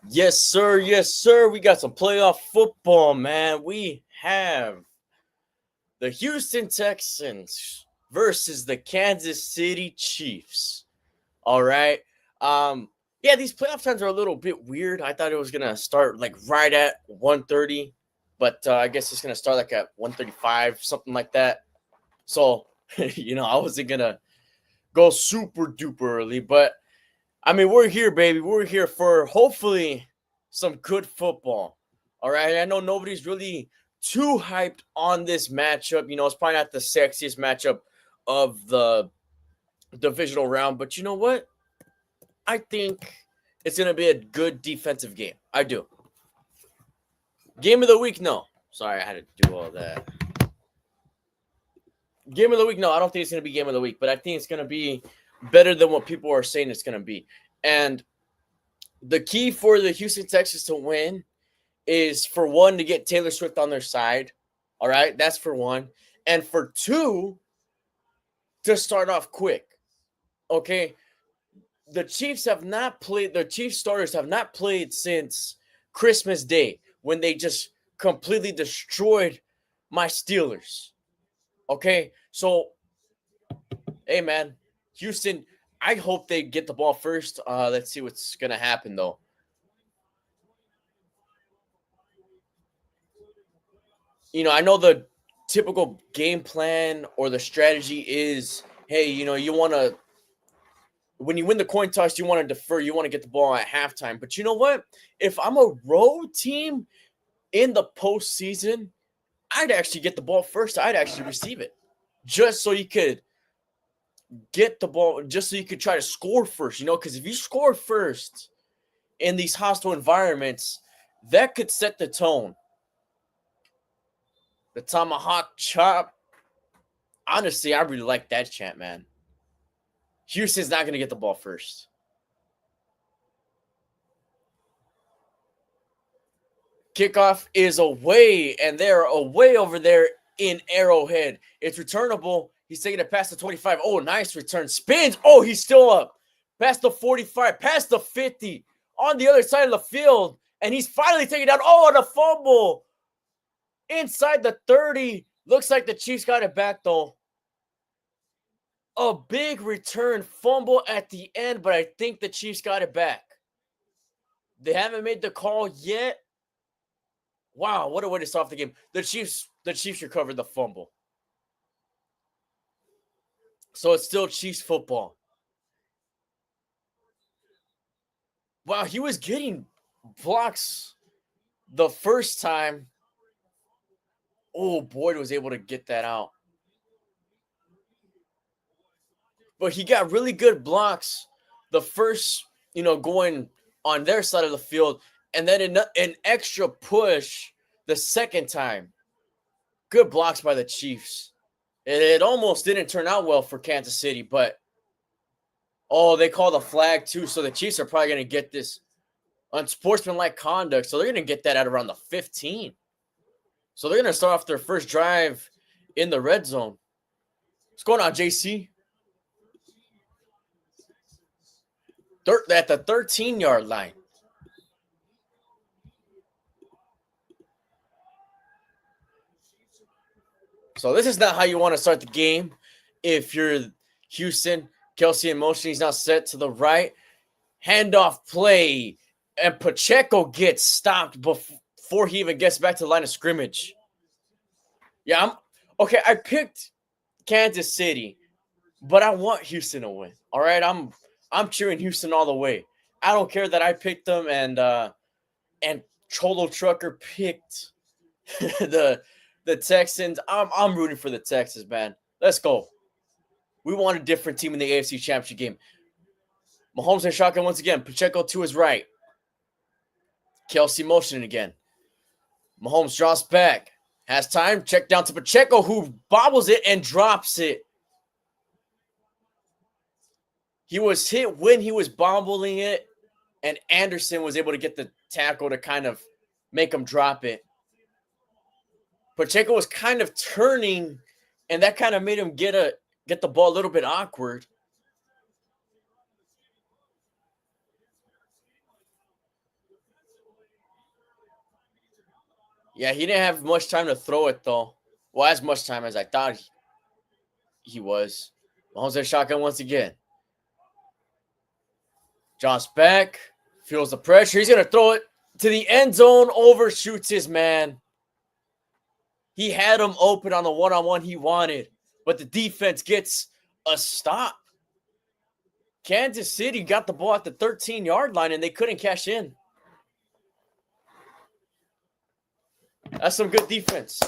Yes, sir. Yes, sir. We got some playoff football, man. We have the Houston Texans versus the Kansas City Chiefs. All right. Yeah, these playoff times are a little bit weird. I thought it was gonna start like right at 1:30, but I guess it's gonna start like at 1:35, something like that. So, I wasn't gonna go super duper early, but I mean, we're here, baby. We're here for hopefully some good football. All right. I know nobody's really too hyped on this matchup. It's probably not the sexiest matchup of the divisional round, but you know what? I think it's going to be a good defensive game. I do. Game of the week, no. Sorry, I had to do all that. Game of the week, no. I don't think it's going to be game of the week, but I think it's going to be better than what people are saying it's going to be. And the key for the Houston Texans to win is for one to get Taylor Swift on their side. All right, that's for one. And for two, to start off quick. Okay. The Chiefs have not played, the Chiefs starters have not played since Christmas Day when they just completely destroyed my Steelers. Okay. So, hey, man, Houston, I hope they get the ball first. Let's see what's going to happen, though. I know the typical game plan or the strategy is, hey, you want to, when you win the coin toss, you want to defer, you want to get the ball at halftime. But you know what? If I'm a road team in the postseason, I'd actually get the ball first. I'd actually receive it just so you could get the ball, just so you could try to score first, because if you score first in these hostile environments, that could set the tone. The tomahawk chop. Honestly, I really like that chant, man. Houston's not going to get the ball first. Kickoff is away, and they're away over there in Arrowhead. It's returnable. He's taking it past the 25. Oh, nice return. Spins. Oh, he's still up. Past the 45, past the 50, on the other side of the field. And he's finally taking down. Oh, and a fumble. Inside the 30. Looks like the Chiefs got it back, though. A big return fumble at the end, but I think the Chiefs got it back. They haven't made the call yet. Wow, what a way to start off the game. The Chiefs recovered the fumble. So it's still Chiefs football. Wow, he was getting blocks the first time. Oh, Boyd was able to get that out. But he got really good blocks the first, going on their side of the field. And then an extra push the second time. Good blocks by the Chiefs. It almost didn't turn out well for Kansas City, but they called a flag too. So the Chiefs are probably going to get this unsportsmanlike conduct. So they're going to get that at around the 15. So they're going to start off their first drive in the red zone. What's going on, JC? At the 13-yard line. So this is not how you want to start the game. If you're Houston, Kelsey in motion, he's now set to the right. Handoff play, and Pacheco gets stopped before he even gets back to the line of scrimmage. Yeah, I picked Kansas City, but I want Houston to win. All right, I'm cheering Houston all the way. I don't care that I picked them and Cholo Trucker picked the Texans. I'm rooting for the Texans, man. Let's go. We want a different team in the AFC Championship game. Mahomes and shotgun once again. Pacheco to his right. Kelsey motioning again. Mahomes drops back. Has time. Check down to Pacheco, who bobbles it and drops it. He was hit when he was bobbling it, and Anderson was able to get the tackle to kind of make him drop it. Pacheco was kind of turning, and that kind of made him get the ball a little bit awkward. Yeah, he didn't have much time to throw it, though. Well, as much time as I thought he was. Mahomes in shotgun once again. Josh back. Feels the pressure. He's going to throw it to the end zone. Overshoots his man. He had him open on the one-on-one he wanted. But the defense gets a stop. Kansas City got the ball at the 13-yard line, and they couldn't cash in. That's some good defense.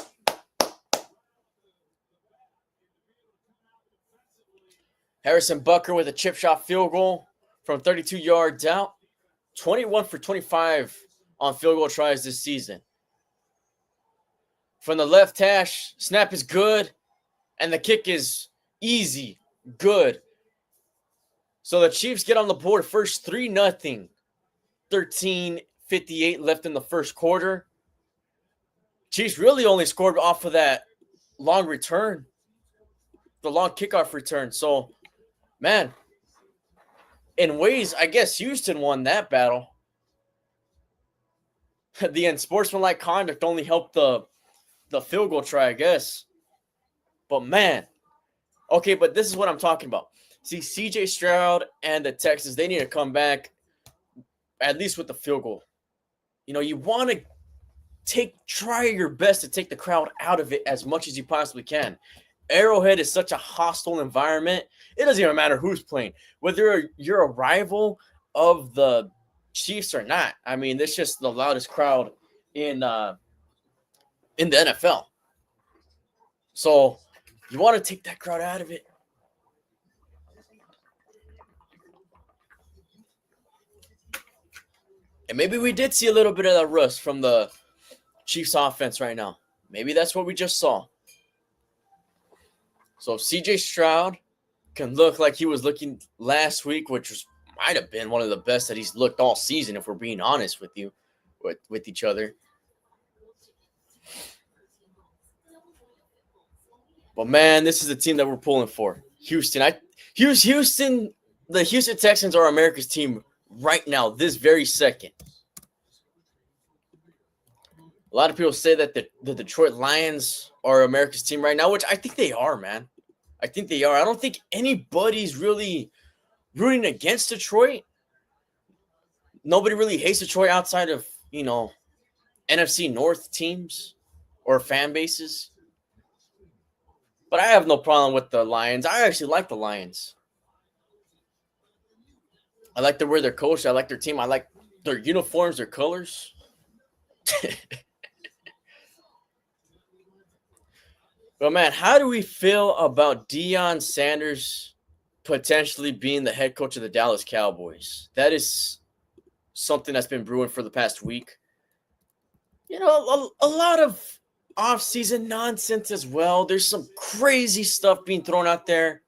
Harrison Butker with a chip shot field goal from 32 yards out. 21 for 25 on field goal tries this season. From the left hash, snap is good, and the kick is easy, good. So the Chiefs get on the board first 3-0. 13:58 left in the first quarter. Chiefs really only scored off of that long return, the long kickoff return. So, man, in ways, I guess Houston won that battle. The unsportsmanlike conduct only helped the field goal try, I guess. But, man, okay, but this is what I'm talking about. See, C.J. Stroud and the Texans, they need to come back at least with the field goal. You know, you want to try your best to take the crowd out of it as much as you possibly can. Arrowhead is such a hostile environment. It doesn't even matter who's playing, whether you're a rival of the Chiefs or not. I mean, this is just the loudest crowd in the NFL. So you want to take that crowd out of it. And maybe we did see a little bit of that rust from the Chiefs offense right now. Maybe that's what we just saw. So if C.J. Stroud can look like he was looking last week, which might have been one of the best that he's looked all season, if we're being honest with you, with each other. But man, this is the team that we're pulling for. Houston. The Houston Texans are America's team right now, this very second. A lot of people say that the Detroit Lions are America's team right now, which I think they are, man. I think they are. I don't think anybody's really rooting against Detroit. Nobody really hates Detroit outside of, NFC North teams or fan bases. But I have no problem with the Lions. I actually like the Lions. I like the way they're coached. I like their team. I like their uniforms, their colors. But, man, how do we feel about Deion Sanders potentially being the head coach of the Dallas Cowboys? That is something that's been brewing for the past week. A lot of offseason nonsense as well. There's some crazy stuff being thrown out there,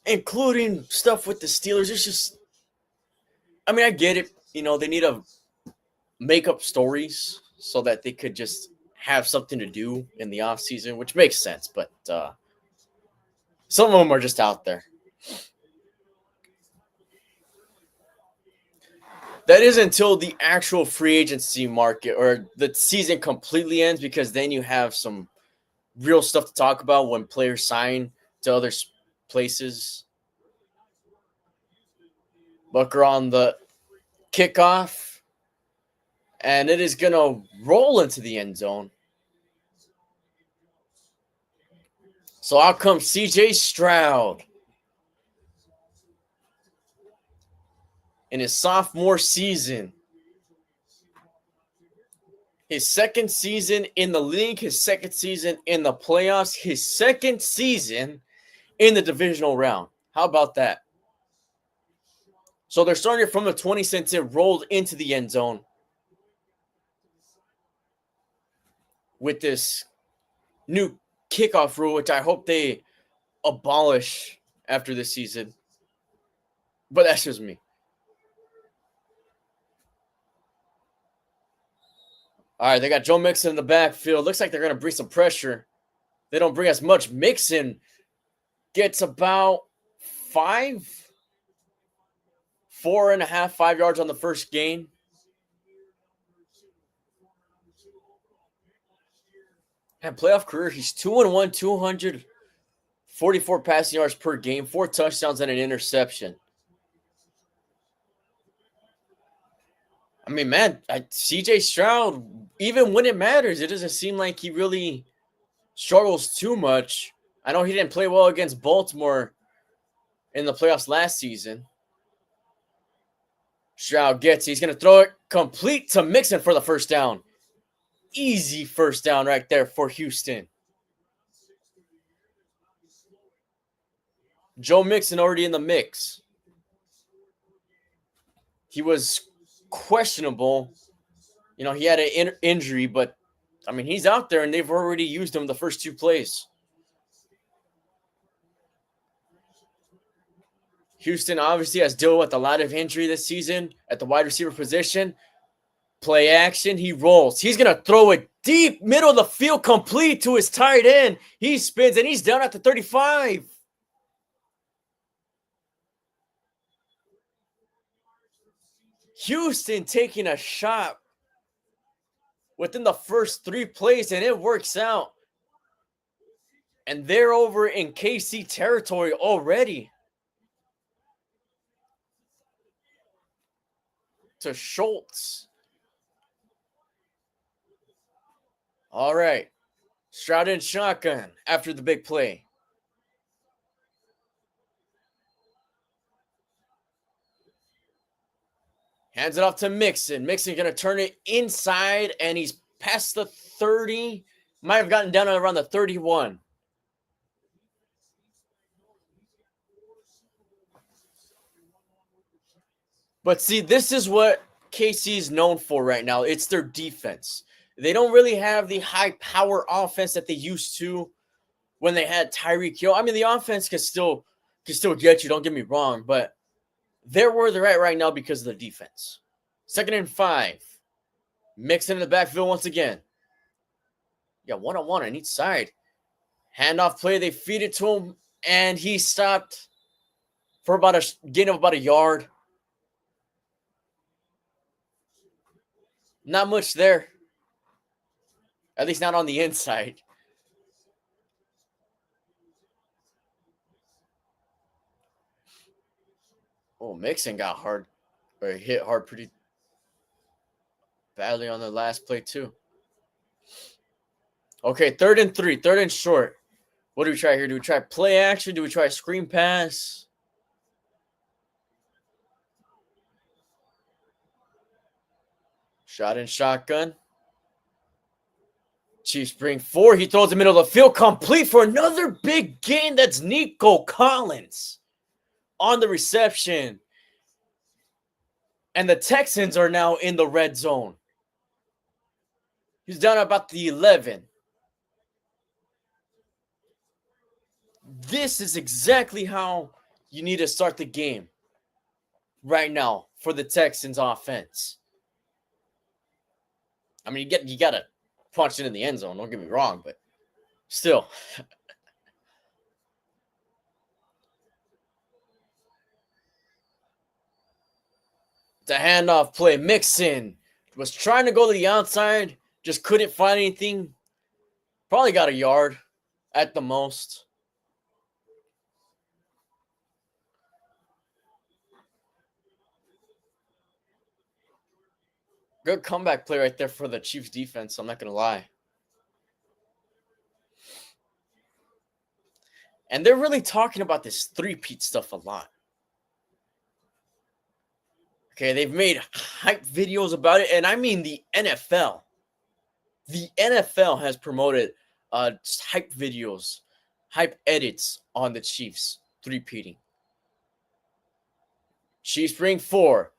including stuff with the Steelers. It's just, I get it. They need to make up stories so that they could just have something to do in the offseason, which makes sense. But some of them are just out there. That is until the actual free agency market or the season completely ends, because then you have some real stuff to talk about when players sign to other places. Booker on the kickoff, and it is going to roll into the end zone. So out comes C.J. Stroud. In his sophomore season. His second season in the league, his second season in the playoffs, his second season in the divisional round. How about that? So they're starting from the 20 since it rolled into the end zone with this new kickoff rule, which I hope they abolish after this season. But that's just me. All right, they got Joe Mixon in the backfield. Looks like they're going to bring some pressure. They don't bring as much. Mixon gets about 4.5, 5 yards on the first gain. And playoff career, he's 2-1, 244 passing yards per game, 4 touchdowns and an interception. I mean, man, CJ Stroud, even when it matters, it doesn't seem like he really struggles too much. I know he didn't play well against Baltimore in the playoffs last season. Stroud gets it. He's going to throw it complete to Mixon for the first down. Easy first down right there for Houston. Joe Mixon already in the mix. He was questionable. You know, he had an injury, but, I mean, he's out there, and they've already used him the first 2 plays. Houston obviously has dealt with a lot of injury this season at the wide receiver position. Play action, he rolls. He's going to throw it deep, middle of the field, complete to his tight end. He spins, and he's down at the 35. Houston taking a shot within the first 3 plays, and it works out. And they're over in KC territory already. To Schultz. All right. Stroud in shotgun after the big play. Hands it off to Mixon. Mixon going to turn it inside, and he's past the 30. Might have gotten down around the 31. But see, this is what KC is known for right now. It's their defense. They don't really have the high-power offense that they used to when they had Tyreek Hill. I mean, the offense can still get you, don't get me wrong, but they're where they're at right now because of the defense. 2nd and 5. Mixon in the backfield once again. Yeah, 1-on-1 on each side. Handoff play, they feed it to him, and he stopped for about a gain of about a yard. Not much there. At least not on the inside. Oh, Mixon got hard. Or hit hard pretty badly on the last play too. Okay, 3rd and 3. 3rd and short. What do we try here? Do we try play action? Do we try screen pass? Shot in shotgun. Chiefs bring 4. He throws the middle of the field, complete for another big gain. That's Nico Collins on the reception. And the Texans are now in the red zone. He's down about the 11. This is exactly how you need to start the game right now for the Texans offense. I mean, you got to punch it in the end zone. Don't get me wrong, but still. The handoff play. Mixon was trying to go to the outside, just couldn't find anything. Probably got a yard at the most. Good comeback play right there for the Chiefs defense. I'm not going to lie. And they're really talking about this three-peat stuff a lot. Okay, they've made hype videos about it, and I mean the NFL. The NFL has promoted hype videos, hype edits on the Chiefs three-peating. Chiefs bring 4.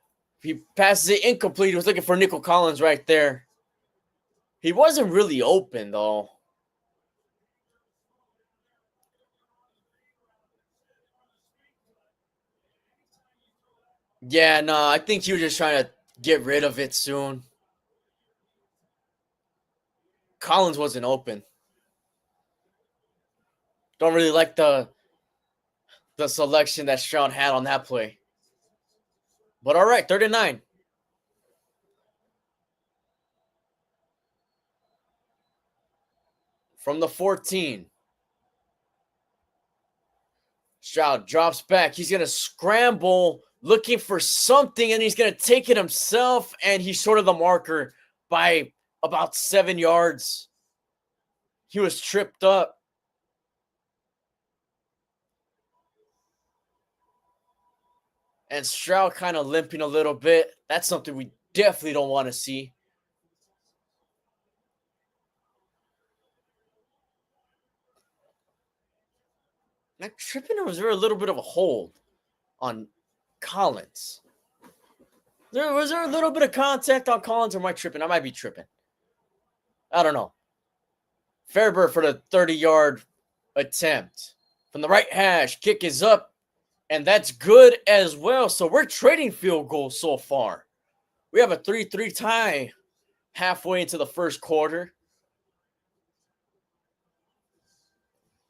He passes it incomplete. He was looking for Nico Collins right there. He wasn't really open, though. Yeah, no, I think he was just trying to get rid of it soon. Collins wasn't open. Don't really like the selection that Stroud had on that play. But all right, 3rd and 9. from the 14. Stroud drops back. He's going to scramble, looking for something, and he's going to take it himself, and he's short of the marker by about 7 yards. He was tripped up. And Stroud kind of limping a little bit. That's something we definitely don't want to see. Now, tripping, or was there a little bit of a hold on Collins? Was there a little bit of contact on Collins, or am I tripping? I might be tripping. I don't know. Fairburn for the 30-yard attempt. From the right hash, kick is up, and that's good as well. So we're trading field goals so far. We have a 3-3 tie halfway into the first quarter.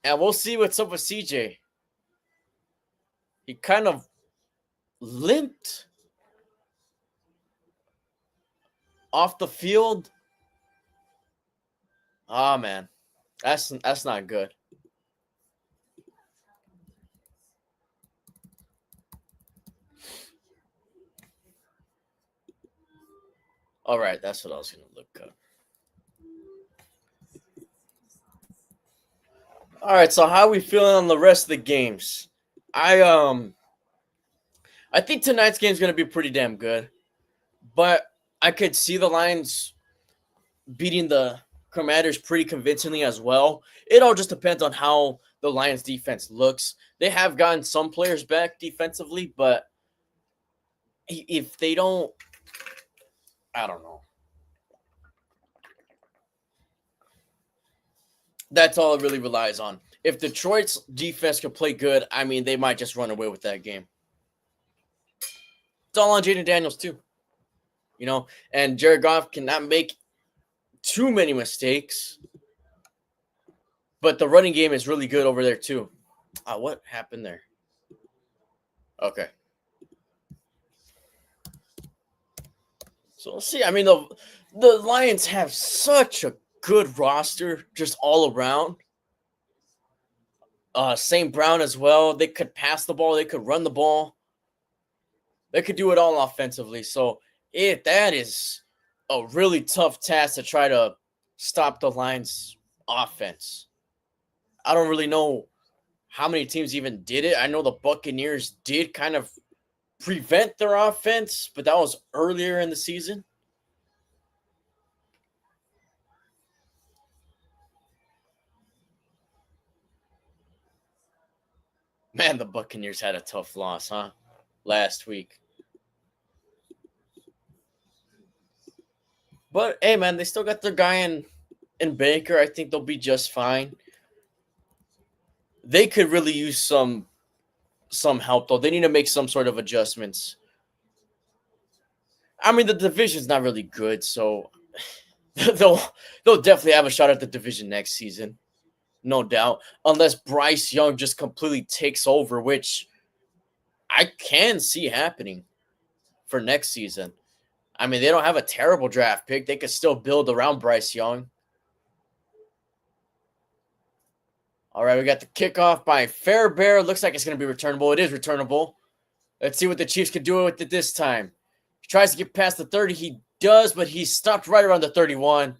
And we'll see what's up with CJ. He kind of limped off the field. Oh, man. That's not good. All right, that's what I was going to look up. All right, so how are we feeling on the rest of the games? I think tonight's game is going to be pretty damn good, but I could see the Lions beating the Commanders pretty convincingly as well. It all just depends on how the Lions defense looks. They have gotten some players back defensively, but if they don't, I don't know. That's all it really relies on. If Detroit's defense can play good, I mean, they might just run away with that game. It's all on Jaden Daniels, too. You know, and Jared Goff cannot make too many mistakes. But the running game is really good over there, too. What happened there? Okay. So we'll see. I mean, the Lions have such a good roster just all around. St. Brown as well. They could pass the ball. They could run the ball. They could do it all offensively. So that is a really tough task to try to stop the Lions' offense. I don't really know how many teams even did it. I know the Buccaneers did kind of prevent their offense, but that was earlier in the season. Man, the Buccaneers had a tough loss, huh? Last week. But, hey, man, they still got their guy in Baker. I think they'll be just fine. They could really use some help, though. They need to make some sort of adjustments. I mean, the division's not really good, so they'll definitely have a shot at the division next season. No doubt. Unless Bryce Young just completely takes over, which I can see happening for next season. I mean, they don't have a terrible draft pick. They could still build around Bryce Young. All right, we got the kickoff by Fairbear. Looks like it's going to be returnable. It is returnable. Let's see what the Chiefs can do with it this time. He tries to get past the 30. He does, but he's stopped right around the 31.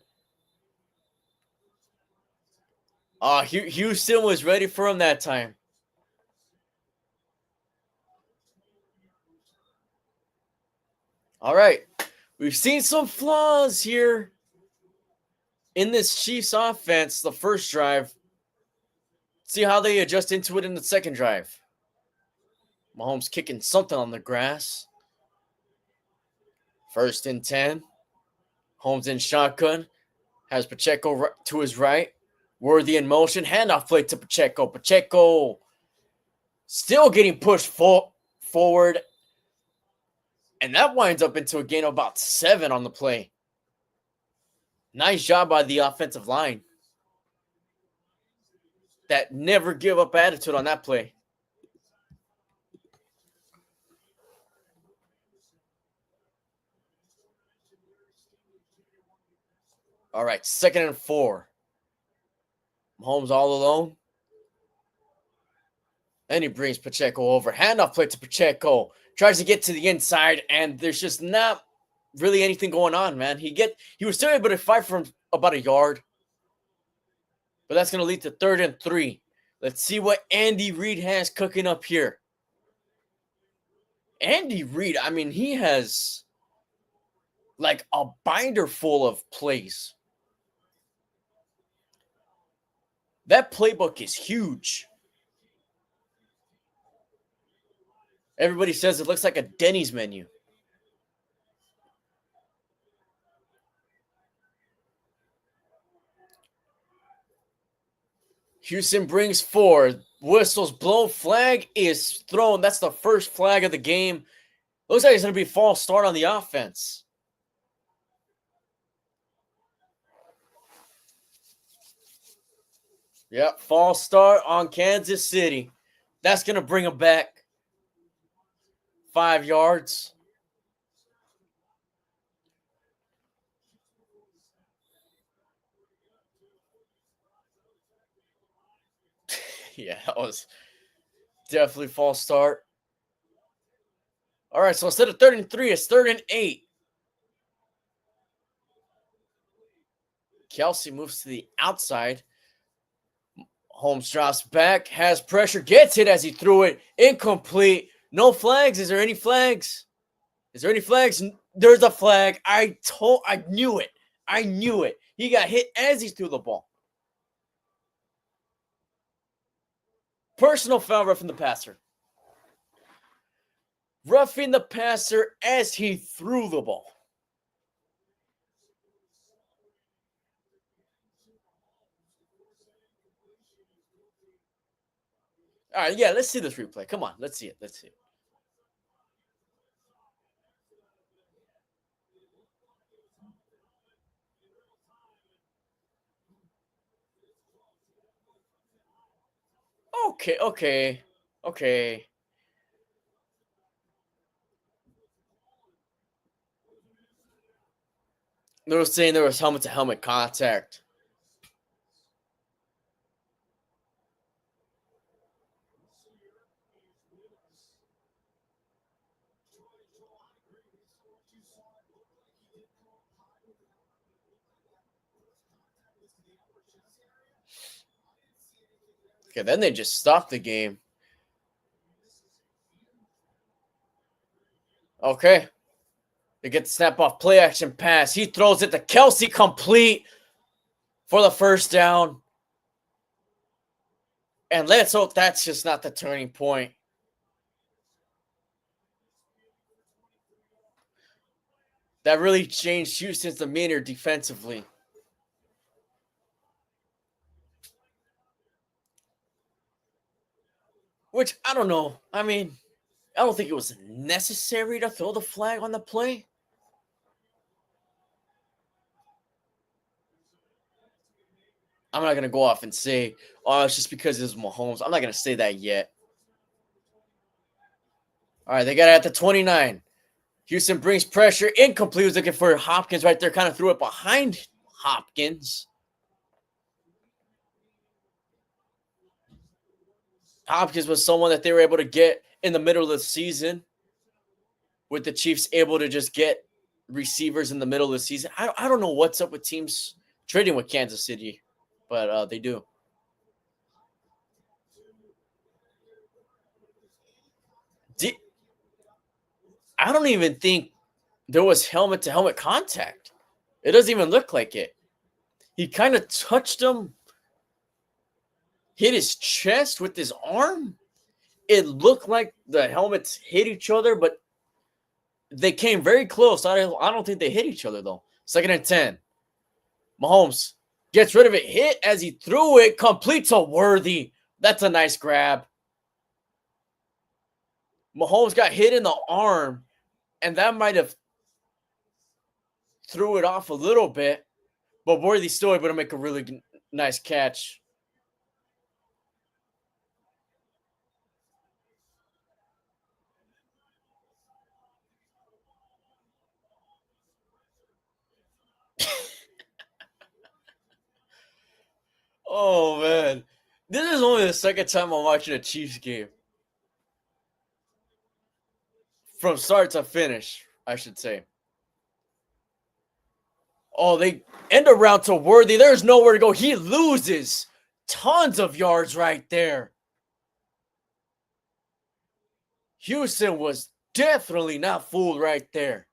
Houston was ready for him that time. All right. We've seen some flaws here in this Chiefs offense the first drive. See how they adjust into it in the second drive. Mahomes kicking something on the grass. 1st and 10. Holmes in shotgun. Has Pacheco to his right. Worthy in motion. Handoff play to Pacheco. Pacheco still getting pushed forward. And that winds up into a gain of about 7 on the play. Nice job by the offensive line. That never give up attitude on that play. All right, 2nd and 4. Mahomes all alone. And he brings Pacheco over. Handoff play to Pacheco. Tries to get to the inside, and there's just not really anything going on, man. He was still able to fight from about a yard. But that's going to lead to 3rd and 3. Let's see what Andy Reid has cooking up here. Andy Reid, I mean, he has like a binder full of plays. That playbook is huge. Everybody says it looks like a Denny's menu. Houston brings 4. Whistles blown. Flag is thrown. That's the first flag of the game. Looks like it's going to be a false start on the offense. Yep, false start on Kansas City. That's going to bring them back 5 yards. Yeah, that was definitely false start. All right, so instead of 3rd and 3, it's 3rd and 8. Kelsey moves to the outside. Holmes drops back, has pressure, gets it as he threw it. Incomplete. No flags. Is there any flags? Is there any flags? There's a flag. I knew it. I knew it. He got hit as he threw the ball. Personal foul roughing the passer. Roughing the passer as he threw the ball. All right, yeah, let's see this replay. Come on, let's see it. Let's see it. Okay. They were saying there was helmet-to-helmet contact. Okay, then they just stopped the game. Okay. They get the snap off play action pass. He throws it to Kelsey, complete for the first down. And let's hope that's just not the turning point. That really changed Houston's demeanor defensively. Which, I don't know. I mean, I don't think it was necessary to throw the flag on the play. I'm not going to go off and say, oh, it's just because it's Mahomes. I'm not going to say that yet. All right, they got it at the 29. Houston brings pressure. Incomplete. Was looking for Hopkins right there. Kind of threw it behind Hopkins. Hopkins was someone that they were able to get in the middle of the season, with the Chiefs able to just get receivers in the middle of the season. I don't know what's up with teams trading with Kansas City, but they do. I don't even think there was helmet-to-helmet contact. It doesn't even look like it. He kind of touched him, hit his chest with his arm. It looked like the helmets hit each other, but they came very close. I don't think they hit each other, though. 2nd and 10. Mahomes gets rid of it. Hit as he threw it. Complete to Worthy. That's a nice grab. Mahomes got hit in the arm, and that might have threw it off a little bit, but Worthy's still able to make a really nice catch. Oh man, this is only the second time I'm watching a Chiefs game from start to finish, I should say. Oh, they end around to Worthy. There's nowhere to go. He loses tons of yards right there. Houston was definitely not fooled right there.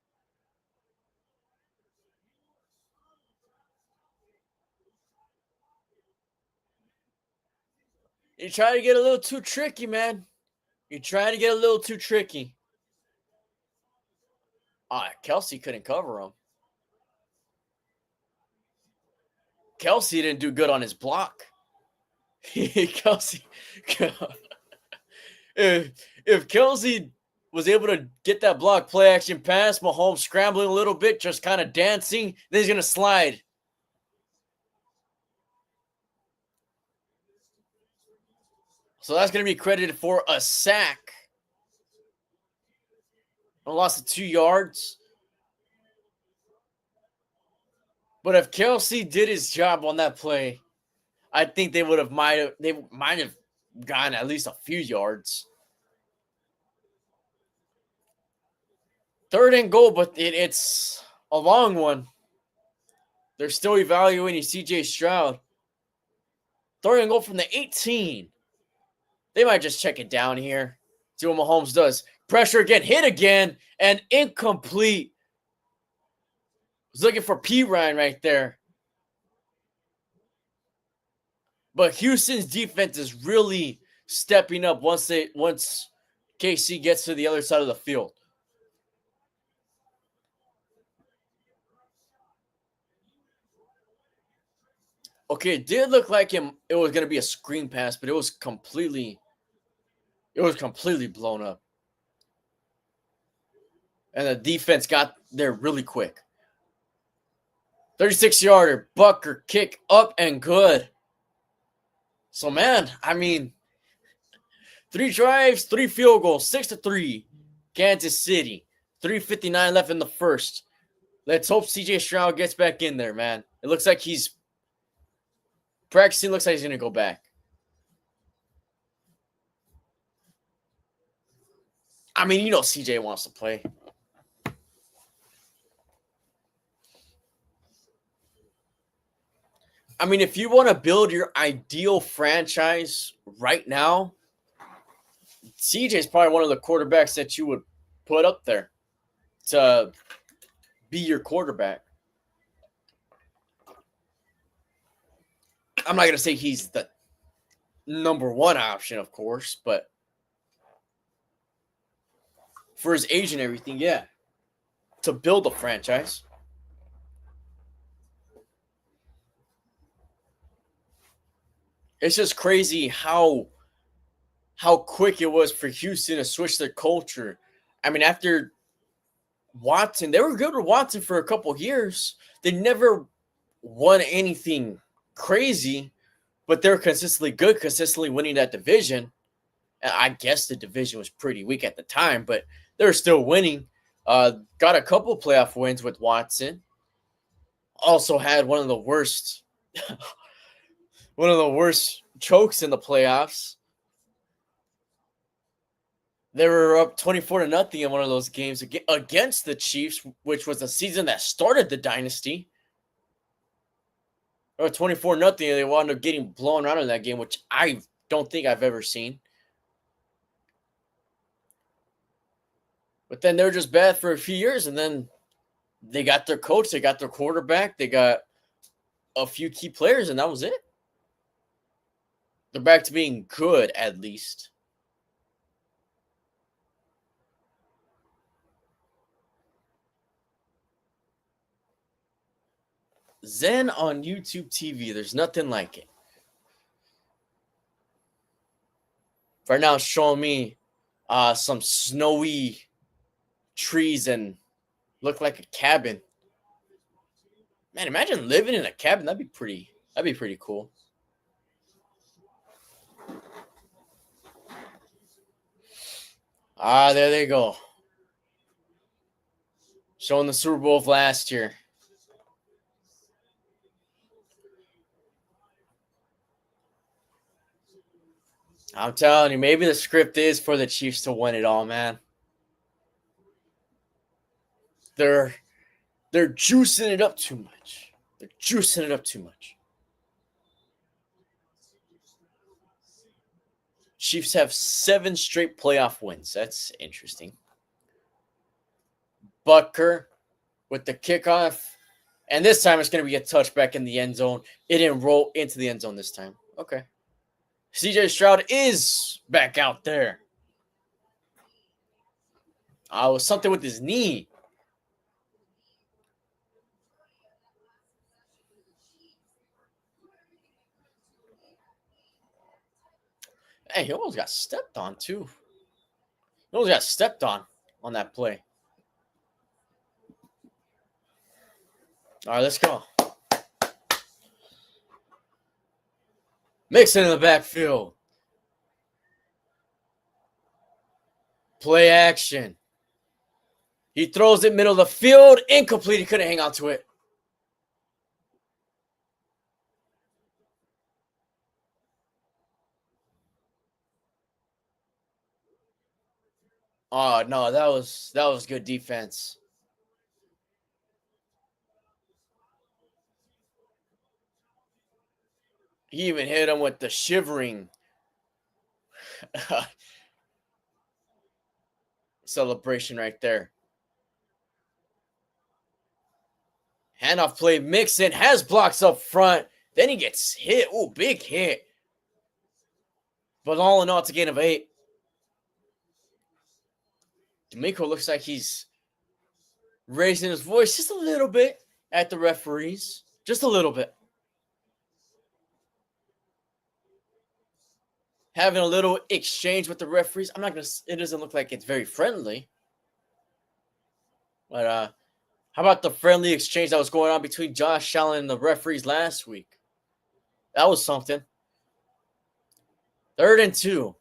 You try to get a little too tricky, man. You try to get a little too tricky. Kelsey couldn't cover him. Kelsey didn't do good on his block. Kelsey, if Kelsey was able to get that block play action pass, Mahomes scrambling a little bit, just kind of dancing, then he's going to slide. So that's going to be credited for a sack. A loss of 2 yards. But if Kelsey did his job on that play, I think they might have gotten at least a few yards. 3rd and goal, but it's a long one. They're still evaluating CJ Stroud. 3rd and goal from the 18. They might just check it down here. See what Mahomes does. Pressure again, hit again, and incomplete. Was looking for P. Ryan right there. But Houston's defense is really stepping up once KC gets to the other side of the field. Okay, it did look like it was going to be a screen pass, but it was completely blown up. And the defense got there really quick. 36-yarder, Bucker kick up and good. So, man, I mean, 3 drives, 3 field goals, 6-3. Kansas City, 3:59 left in the first. Let's hope CJ Stroud gets back in there, man. It looks like he's practicing. Looks like he's going to go back. I mean, CJ wants to play. I mean, if you want to build your ideal franchise right now, CJ is probably one of the quarterbacks that you would put up there to be your quarterback. I'm not going to say he's the number 1 option, of course, but for his age and everything, yeah, to build a franchise. It's just crazy how quick it was for Houston to switch their culture. I mean, after Watson, they were good with Watson for a couple years. They never won anything crazy, but they're consistently good, consistently winning that division. I guess the division was pretty weak at the time, but they're still winning. Got a couple playoff wins with Watson. Also had one of the worst chokes in the playoffs. They were up 24-0 in one of those games against the Chiefs, which was the season that started the dynasty. Or 24-0, and they wound up getting blown out in that game, which I don't think I've ever seen. But then they were just bad for a few years, and then they got their coach, they got their quarterback, they got a few key players, and that was it. They're back to being good, at least. Zen on YouTube TV, there's nothing like it. Right now, it's showing me some snowy trees and look like a cabin. Man, imagine living in a cabin. That'd be pretty cool. There they go. Showing the Super Bowl of last year. I'm telling you, maybe the script is for the Chiefs to win it all, man. They're juicing it up too much. They're juicing it up too much. Chiefs have 7 straight playoff wins. That's interesting. Butker with the kickoff. And this time it's going to be a touchback in the end zone. It didn't roll into the end zone this time. Okay. CJ Stroud is back out there. It was something with his knee. Hey, he almost got stepped on, too. He almost got stepped on that play. All right, let's go. Mixon in the backfield. Play action. He throws it middle of the field. Incomplete. He couldn't hang on to it. Oh, no, that was good defense. He even hit him with the shivering celebration right there. Handoff play. Mixon has blocks up front. Then he gets hit. Ooh, big hit. But all in all, it's a gain of 8. D'Amico looks like he's raising his voice just a little bit at the referees. Just a little bit. Having a little exchange with the referees. I'm not going to, it doesn't look like it's very friendly. But how about the friendly exchange that was going on between Josh Allen and the referees last week? That was something. 3rd and 2.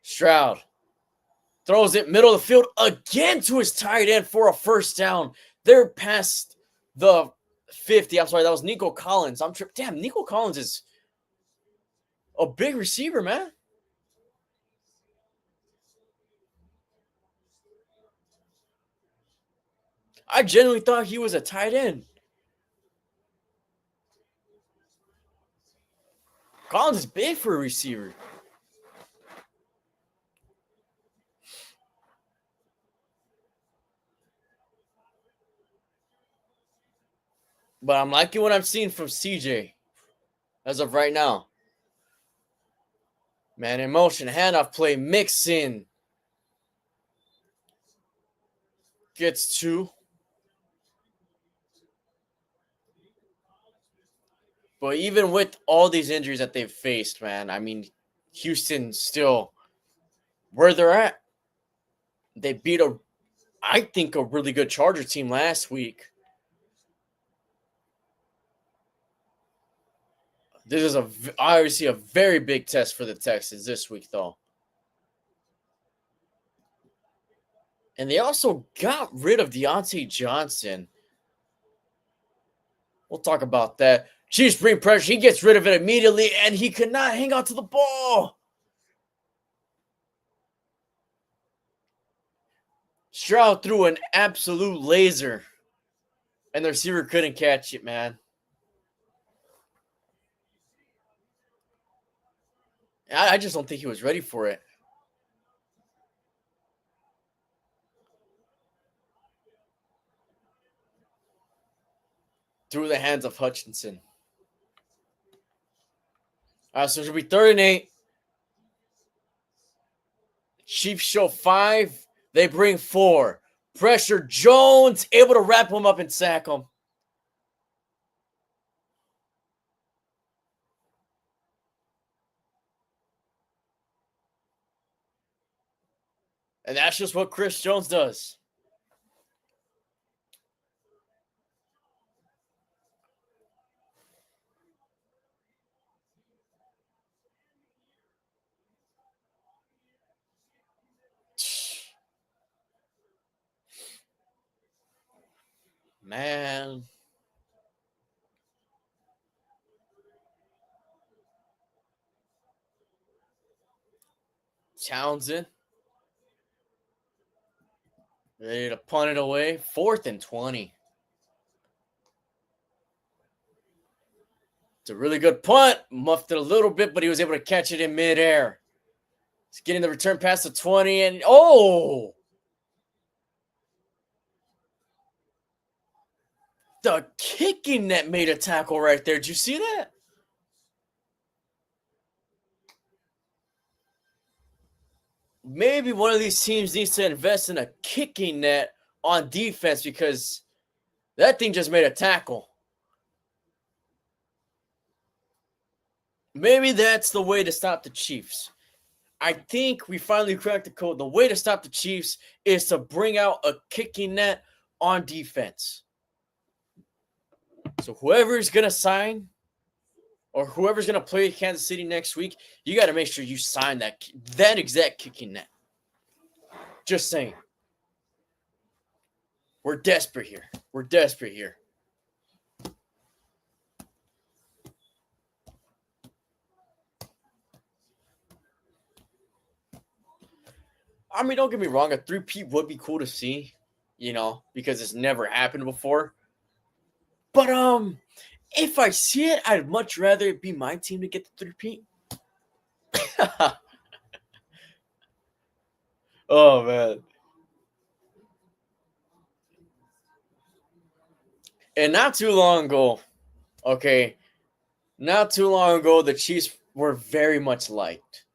Stroud throws it middle of the field again to his tight end for a first down. They're past the 50. I'm sorry, that was Nico Collins. I'm tripped. Damn, Nico Collins is a big receiver, man. I genuinely thought he was a tight end. Collins is big for a receiver. But I'm liking what I'm seeing from CJ as of right now. Man in motion, handoff play, Mixon gets 2. But even with all these injuries that they've faced, man, I mean, Houston still where they're at. They beat I think, a really good Charger team last week. This is obviously a very big test for the Texans this week, though. And they also got rid of Deontay Johnson. We'll talk about that. Chiefs bring pressure. He gets rid of it immediately, and he could not hang on to the ball. Stroud threw an absolute laser, and the receiver couldn't catch it, man. I just don't think he was ready for it. Through the hands of Hutchinson. So it should be 3rd and 8. Chiefs show 5. They bring 4. Pressure Jones, able to wrap him up and sack him. And that's just what Chris Jones does. Man. Townsend. Ready to punt it away. 4th and 20. It's a really good punt. Muffed it a little bit, but he was able to catch it in midair. He's getting the return past the 20, and the kicking net made a tackle right there. Did you see that? Maybe one of these teams needs to invest in a kicking net on defense because that thing just made a tackle. Maybe that's the way to stop the Chiefs. I think we finally cracked the code. The way to stop the Chiefs is to bring out a kicking net on defense. So whoever's going to sign or whoever's going to play Kansas City next week, you got to make sure you sign that exact kicking net. Just saying. We're desperate here. We're desperate here. I mean, don't get me wrong. A 3-peat would be cool to see, because it's never happened before. But if I see it, I'd much rather it be my team to get the 3-peat. Oh, man. And not too long ago, the Chiefs were very much liked.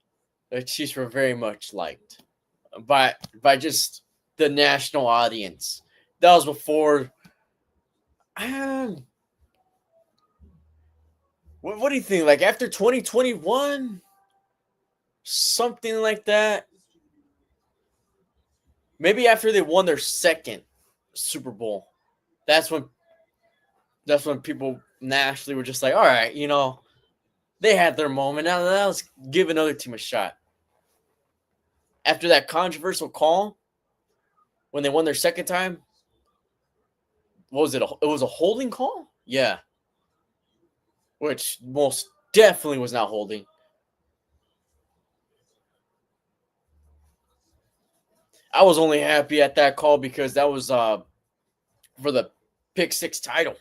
The Chiefs were very much liked by just the national audience. That was before. What do you think? Like after 2021, something like that. Maybe after they won their second Super Bowl, that's when people nationally were just like, all right, they had their moment. Now let's give another team a shot. After that controversial call, when they won their second time, what was it? It was a holding call? Yeah. Which most definitely was not holding. I was only happy at that call because that was for the pick 6 title.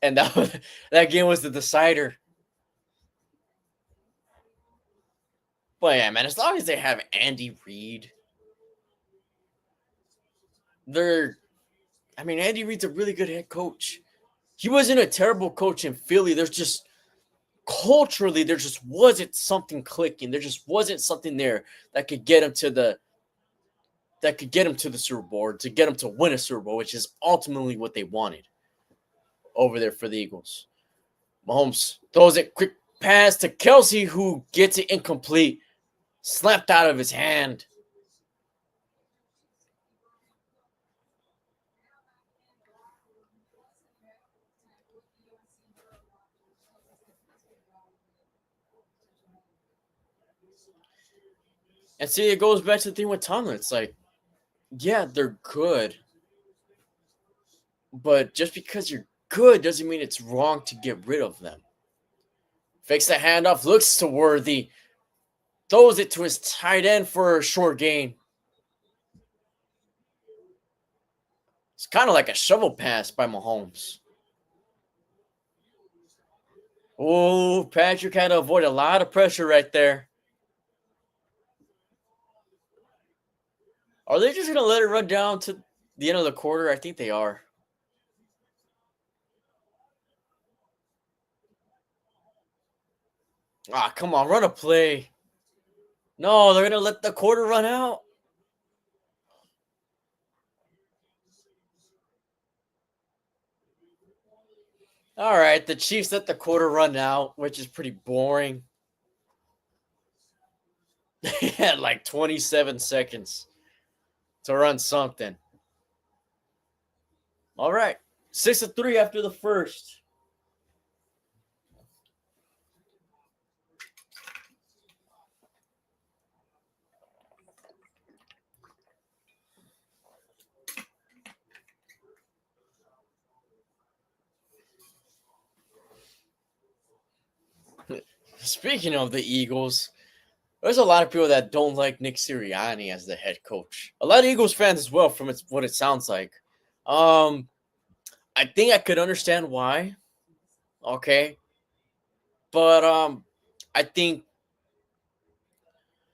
And that game was the decider. But yeah, man, as long as they have Andy Reid, Andy Reid's a really good head coach. He wasn't a terrible coach in Philly. Culturally, there just wasn't something clicking. There just wasn't something there that could get him to the Super Bowl, to get him to win a Super Bowl, which is ultimately what they wanted over there for the Eagles. Mahomes throws it quick pass to Kelsey, who gets it incomplete, slapped out of his hand. And see, it goes back to the thing with Tomlin. It's like, yeah, they're good. But just because you're good doesn't mean it's wrong to get rid of them. Fakes the handoff, looks to Worthy, throws it to his tight end for a short gain. It's kind of like a shovel pass by Mahomes. Oh, Patrick had to avoid a lot of pressure right there. Are they just going to let it run down to the end of the quarter? I think they are. Ah, come on, run a play. No, they're going to let the quarter run out. All right, the Chiefs let the quarter run out, which is pretty boring. They had like 27 seconds to run something. All right, 6-3 after the first. Speaking of the Eagles, There's a lot of people that don't like Nick Sirianni as the head coach. A lot of Eagles fans as well, from what it sounds like. Um, I think I could understand why. Okay, but I think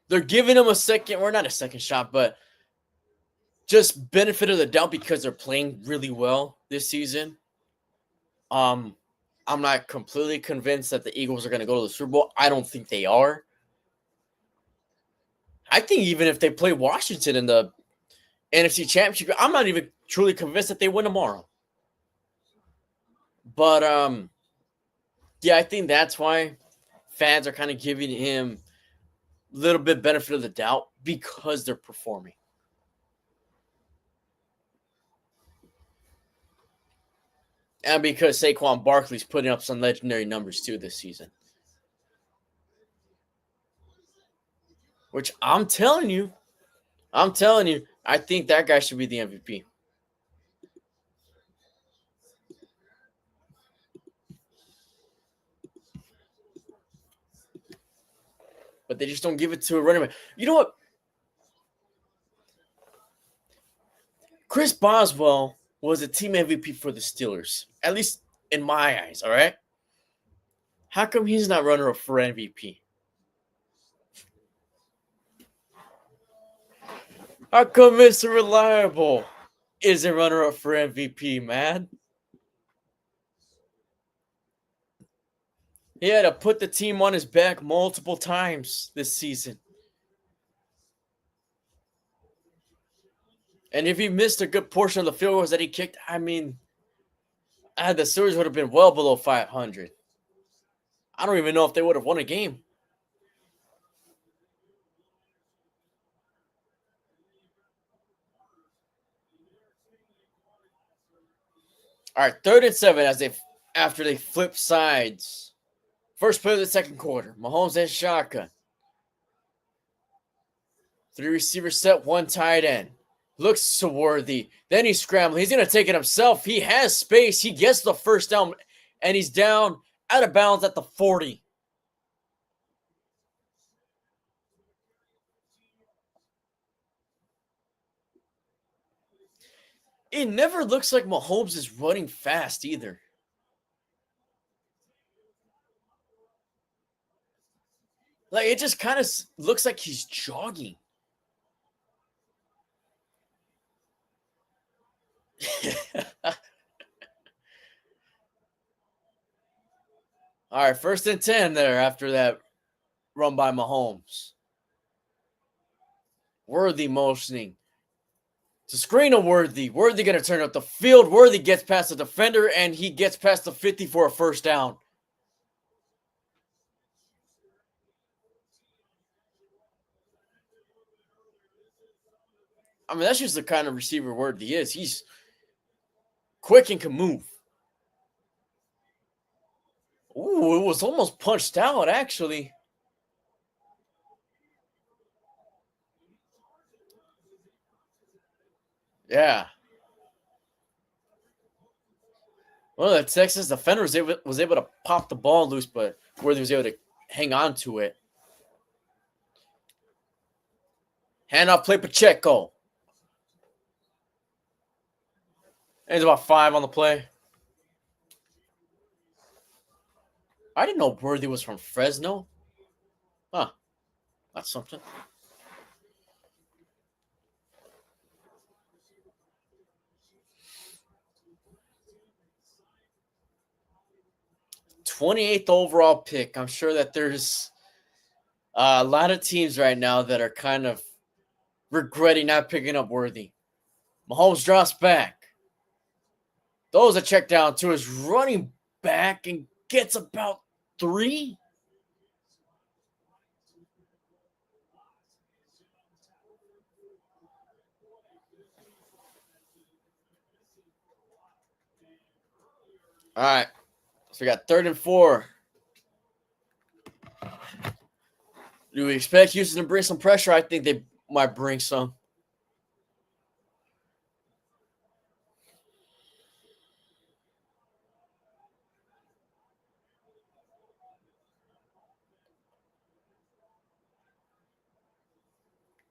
they're giving him a second, or not a second shot, but just benefit of the doubt because they're playing really well this season. Um, I'm not completely convinced that the Eagles are going to go to the Super Bowl. I don't think they are. I think even if they play Washington in the NFC Championship, I'm not even truly convinced that they win tomorrow. But yeah, I think that's why fans are kind of giving him a little bit benefit of the doubt because they're performing. And because Saquon Barkley's putting up some legendary numbers too this season. Which I'm telling you, I think that guy should be the MVP. But they just don't give it to a running back. You know what? Chris Boswell was a team MVP for the Steelers, at least in my eyes, all right? How come he's not runner up for MVP? How come Mr. Reliable isn't runner up for MVP, man? He had to put the team on his back multiple times this season. And if he missed a good portion of the field goals that he kicked, I mean, the series would have been well below 500. I don't even know if they would have won a game. All right, 3rd and 7 after they flip sides. First play of the second quarter. Mahomes has shotgun. 3 receivers set, 1 tight end. Looks to Worthy. Then he's scrambling. He's going to take it himself. He has space. He gets the first down, and he's down out of bounds at the 40. It never looks like Mahomes is running fast either. Like, it just kind of looks like he's jogging. All right, 1st and 10 there after that run by Mahomes. Worthy motioning to screen a Worthy. Worthy going to turn up the field. Worthy gets past the defender, and he gets past the 50 for a first down. I mean, that's just the kind of receiver Worthy is. He's quick and can move. Ooh, it was almost punched out, actually. Yeah. Well, the Texans defender was able to pop the ball loose, but Worthy was able to hang on to it. Handoff play Pacheco. And it's about 5 on the play. I didn't know Worthy was from Fresno. Huh. That's something. 28th overall pick. I'm sure that there's a lot of teams right now that are kind of regretting not picking up Worthy. Mahomes drops back. Those a check down to his running back and gets about 3. All right. So we got 3rd and 4. Do we expect Houston to bring some pressure? I think they might bring some.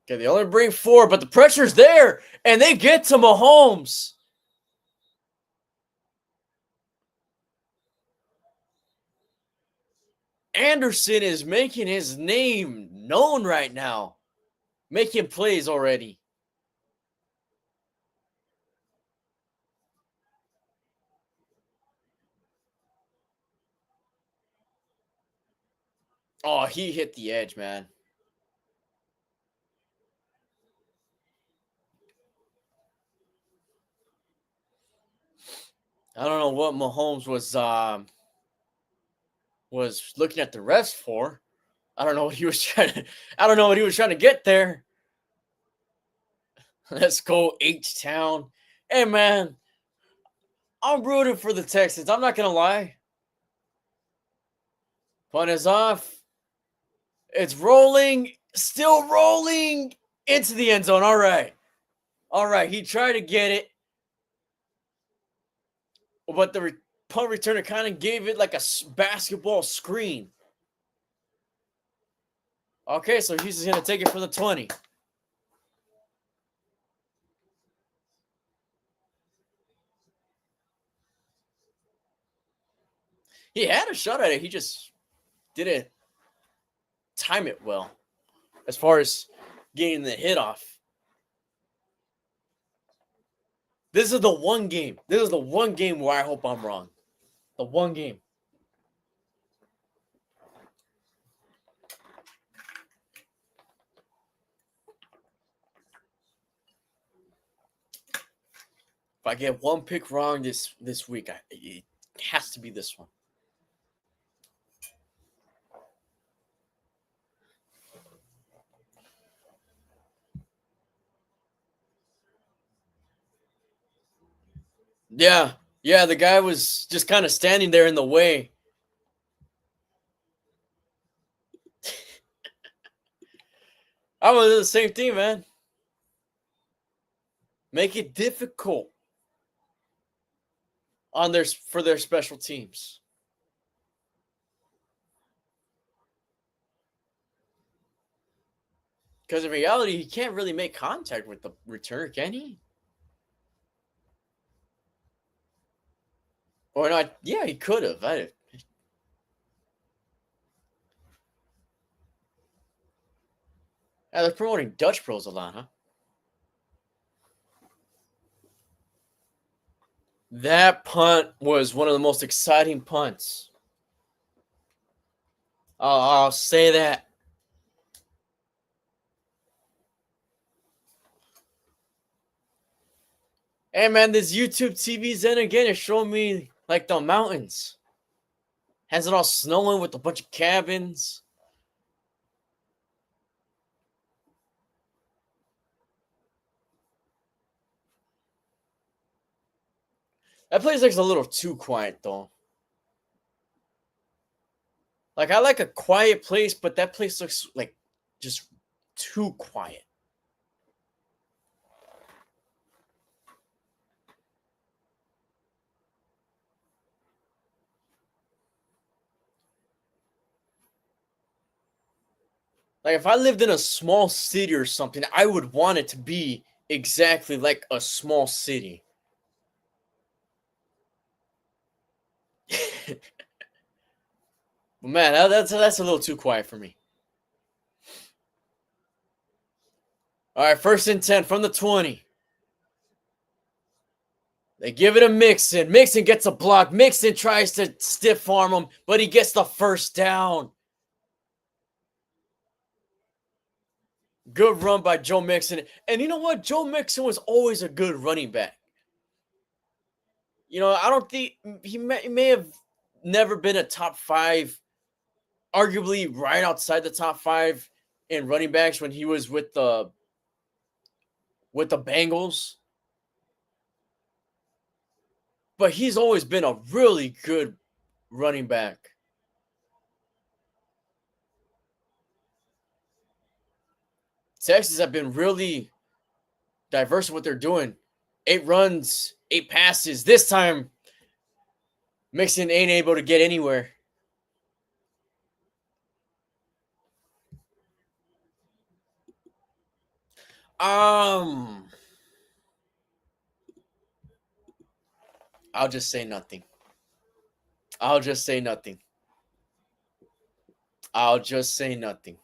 Okay, they only bring 4, but the pressure's there, and they get to Mahomes. Anderson is making his name known right now, making plays already. Oh, he hit the edge, man. I don't know what Mahomes was looking at the refs for. I don't know what he was trying to. I don't know what he was trying to get there. Let's go H-Town. Hey, man, I'm rooting for the Texans. I'm not gonna lie. Punt is off. It's rolling, still rolling into the end zone. All right. He tried to get it, but the punt returner kind of gave it like a basketball screen. Okay, so he's just going to take it for the 20. He had a shot at it. He just didn't time it well as far as getting the hit off. This is the one game. This is the one game where I hope I'm wrong. The one game. If I get one pick wrong this week, it has to be this one. Yeah, the guy was just kind of standing there in the way. I want to do the same thing, man. Make it difficult for their special teams. Because in reality, he can't really make contact with the returner, can he? Or not? Yeah, he could have. They're promoting Dutch Bros a lot, huh? That punt was one of the most exciting punts. I'll say that. Hey, man, this YouTube TV Zen again is showing me like the mountains. Has it all snowing with a bunch of cabins. That place looks a little too quiet, though. Like, I like a quiet place, but that place looks like just too quiet. Like, if I lived in a small city or something, I would want it to be exactly like a small city. But man, that's a little too quiet for me. All right, 1st and 10 from the 20. They give it to Mixon. Mixon gets a block. Mixon tries to stiff arm him, but he gets the first down. Good run by Joe Mixon. And you know what? Joe Mixon was always a good running back. You know, I don't think he may have never been a top 5, arguably right outside the top 5 in running backs when he was with the Bengals. But he's always been a really good running back. Texans have been really diverse in what they're doing. 8 runs, 8 passes. This time, Mixon ain't able to get anywhere. I'll just say nothing. I'll just say nothing. I'll just say nothing.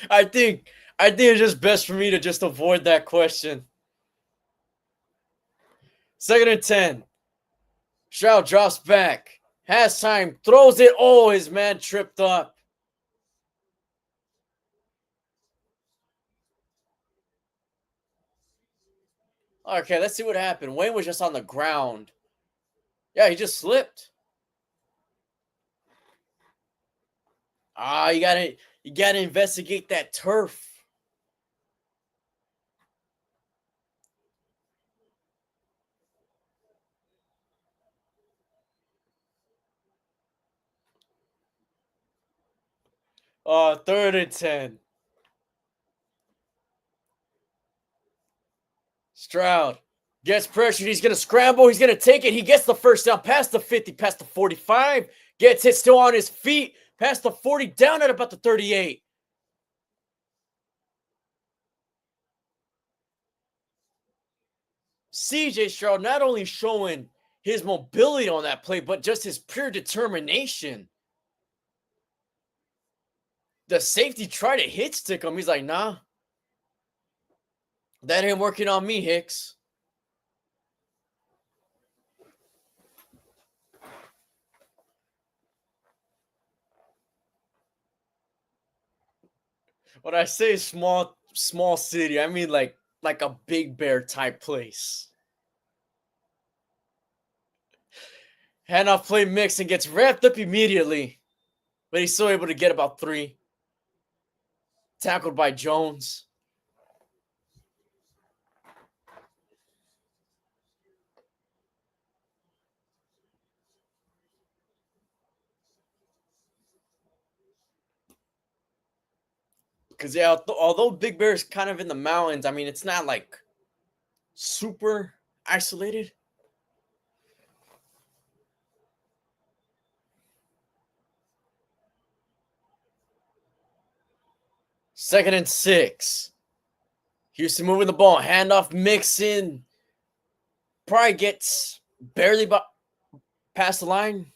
I think it's just best for me to just avoid that question. 2nd and 10. Stroud drops back. Has time. Throws it. Oh, his man tripped up. Okay, let's see what happened. Wayne was just on the ground. Yeah, he just slipped. You gotta investigate that turf. Oh, 3rd and 10. Stroud gets pressured. He's going to scramble. He's going to take it. He gets the first down past the 50, past the 45. Gets hit still on his feet. Past the 40, down at about the 38. CJ Stroud not only showing his mobility on that play, but just his pure determination. The safety tried to hit stick him. He's like, nah, that ain't working on me, Hicks. When I say small city, I mean like a Big Bear type place. Handoff play mix and gets wrapped up immediately, but he's still able to get about 3. Tackled by Jones. Because, yeah, although Big Bear is kind of in the mountains, I mean, it's not like super isolated. Second and 6. Houston moving the ball. Handoff Mixon. Probably gets barely past the line.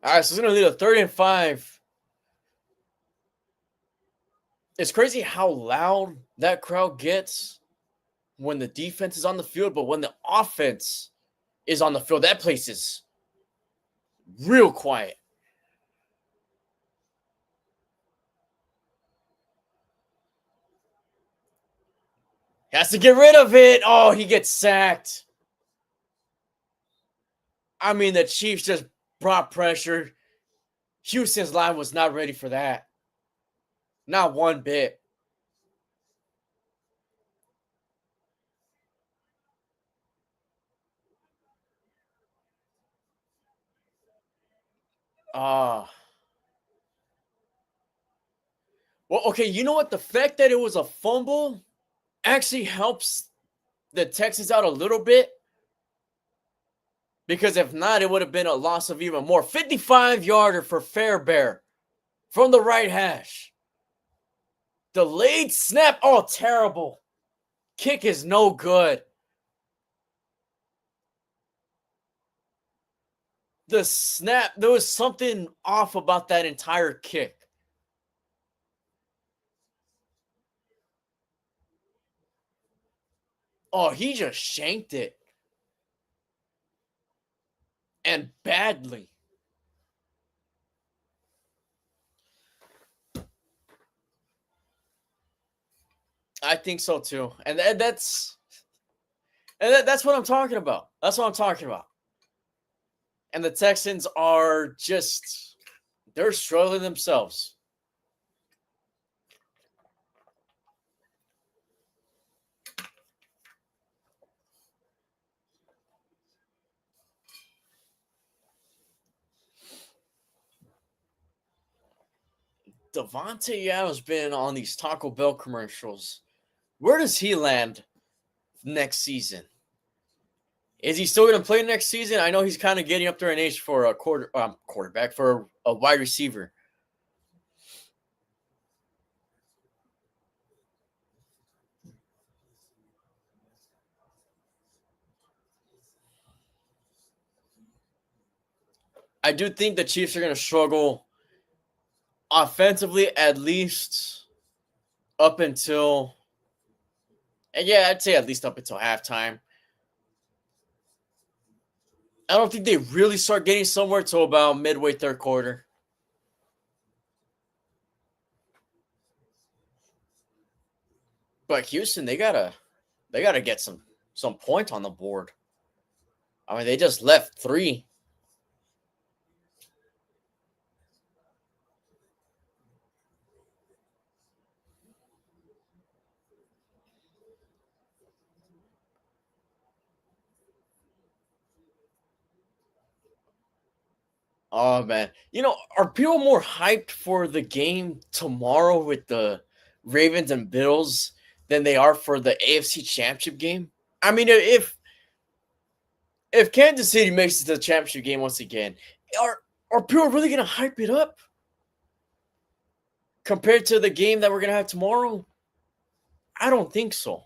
All right, so it's going to lead a 3rd and 5. It's crazy how loud that crowd gets when the defense is on the field, but when the offense is on the field, that place is real quiet. Has to get rid of it. Oh, he gets sacked. I mean, the Chiefs just brought pressure. Houston's line was not ready for that. Not one bit. Well, okay, you know what? The fact that it was a fumble actually helps the Texans out a little bit. Because if not, it would have been a loss of even more. 55-yarder for Fairbairn from the right hash. Delayed snap. Oh, terrible. Kick is no good. The snap, there was something off about that entire kick. Oh, he just shanked it. And badly. I think so too. And that's what I'm talking about. That's what I'm talking about. And the Texans are just, they're struggling themselves. Devontae Adams been on these Taco Bell commercials. Where does he land next season. Is he still going to play next season? I know he's kind of getting up there in age for a quarterback, for a wide receiver. I do think the Chiefs are going to struggle offensively, at least up until, and yeah, I'd say at least up until halftime. I don't think they really start getting somewhere till about midway third quarter. But Houston, they gotta get some points on the board. I mean, they just left 3. Oh man, are people more hyped for the game tomorrow with the Ravens and Bills than they are for the AFC Championship game? I mean, if Kansas City makes it to the championship game once again, are people really gonna hype it up compared to the game that we're gonna have tomorrow? I don't think so.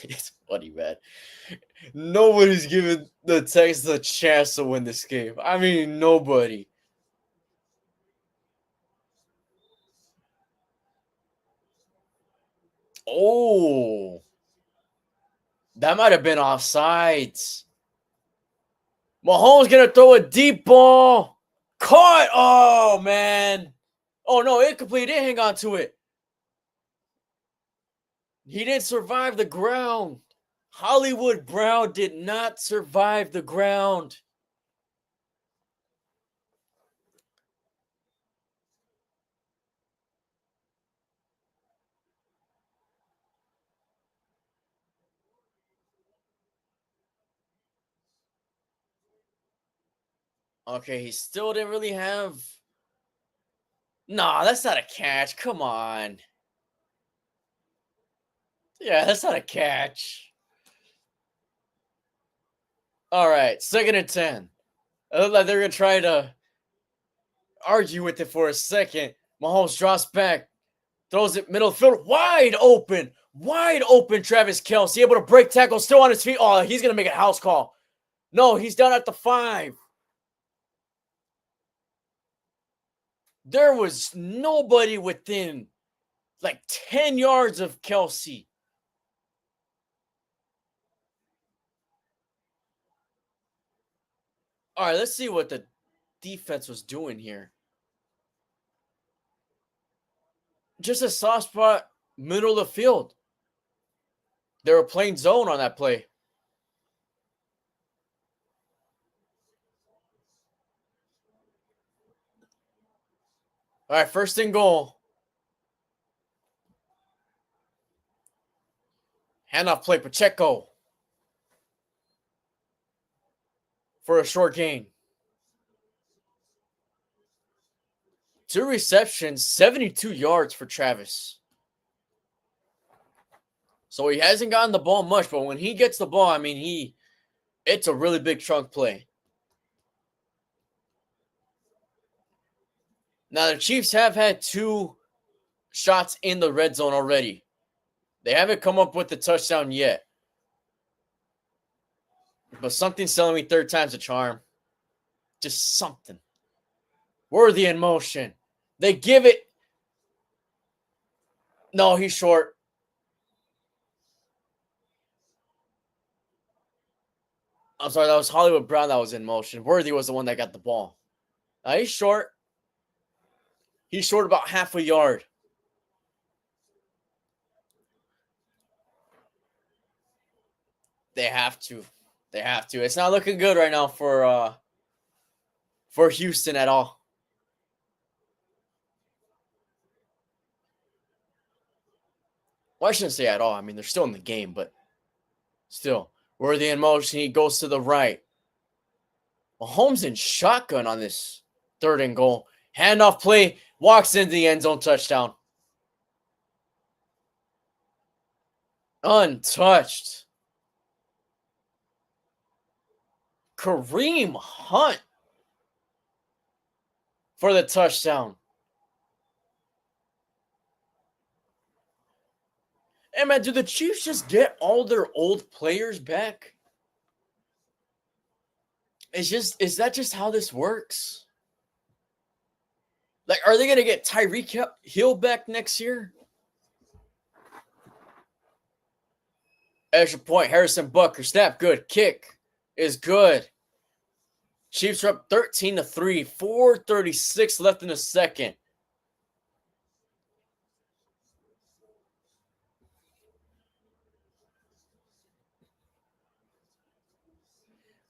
It's funny, man. Nobody's giving the Texans a chance to win this game. I mean, nobody. Oh, that might have been offsides. Mahomes gonna throw a deep ball. Caught. Oh man. Oh no, incomplete. He didn't hang on to it. He didn't survive the ground. Hollywood Brown did not survive the ground. Okay, he still didn't really have. Nah, that's not a catch. Come on. Yeah, that's not a catch. All right, 2nd and 10. It looked like they're going to try to argue with it for a second. Mahomes drops back, throws it middle field, wide open. Travis Kelce able to break tackle, still on his feet. Oh, he's going to make a house call. No, he's down at the 5. There was nobody within like 10 yards of Kelce. All right, let's see what the defense was doing here. Just a soft spot, middle of the field. They were playing zone on that play. All right, 1st and goal. Handoff play, Pacheco for a short gain. 2 receptions, 72 yards for Travis. So he hasn't gotten the ball much, but when he gets the ball, I mean, it's a really big chunk play. Now, the Chiefs have had 2 shots in the red zone already. They haven't come up with the touchdown yet. But something's telling me 3rd time's a charm. Just something. Worthy in motion. They give it. No, he's short. I'm sorry, that was Hollywood Brown that was in motion. Worthy was the one that got the ball. Now he's short. He's short about half a yard. They have to. It's not looking good right now for Houston at all. Well, I shouldn't say at all. I mean, they're still in the game, but still. Worthy in motion. He goes to the right. Mahomes in shotgun on this 3rd and goal. Handoff play, walks into the end zone, touchdown. Untouched. Kareem Hunt for the touchdown. Hey, man, do the Chiefs just get all their old players back? Is that just how this works? Like, are they going to get Tyreek Hill back next year? Extra point, Harrison Butker, snap, good. Kick is good. Chiefs are up 13-3, 4:36 left in the second.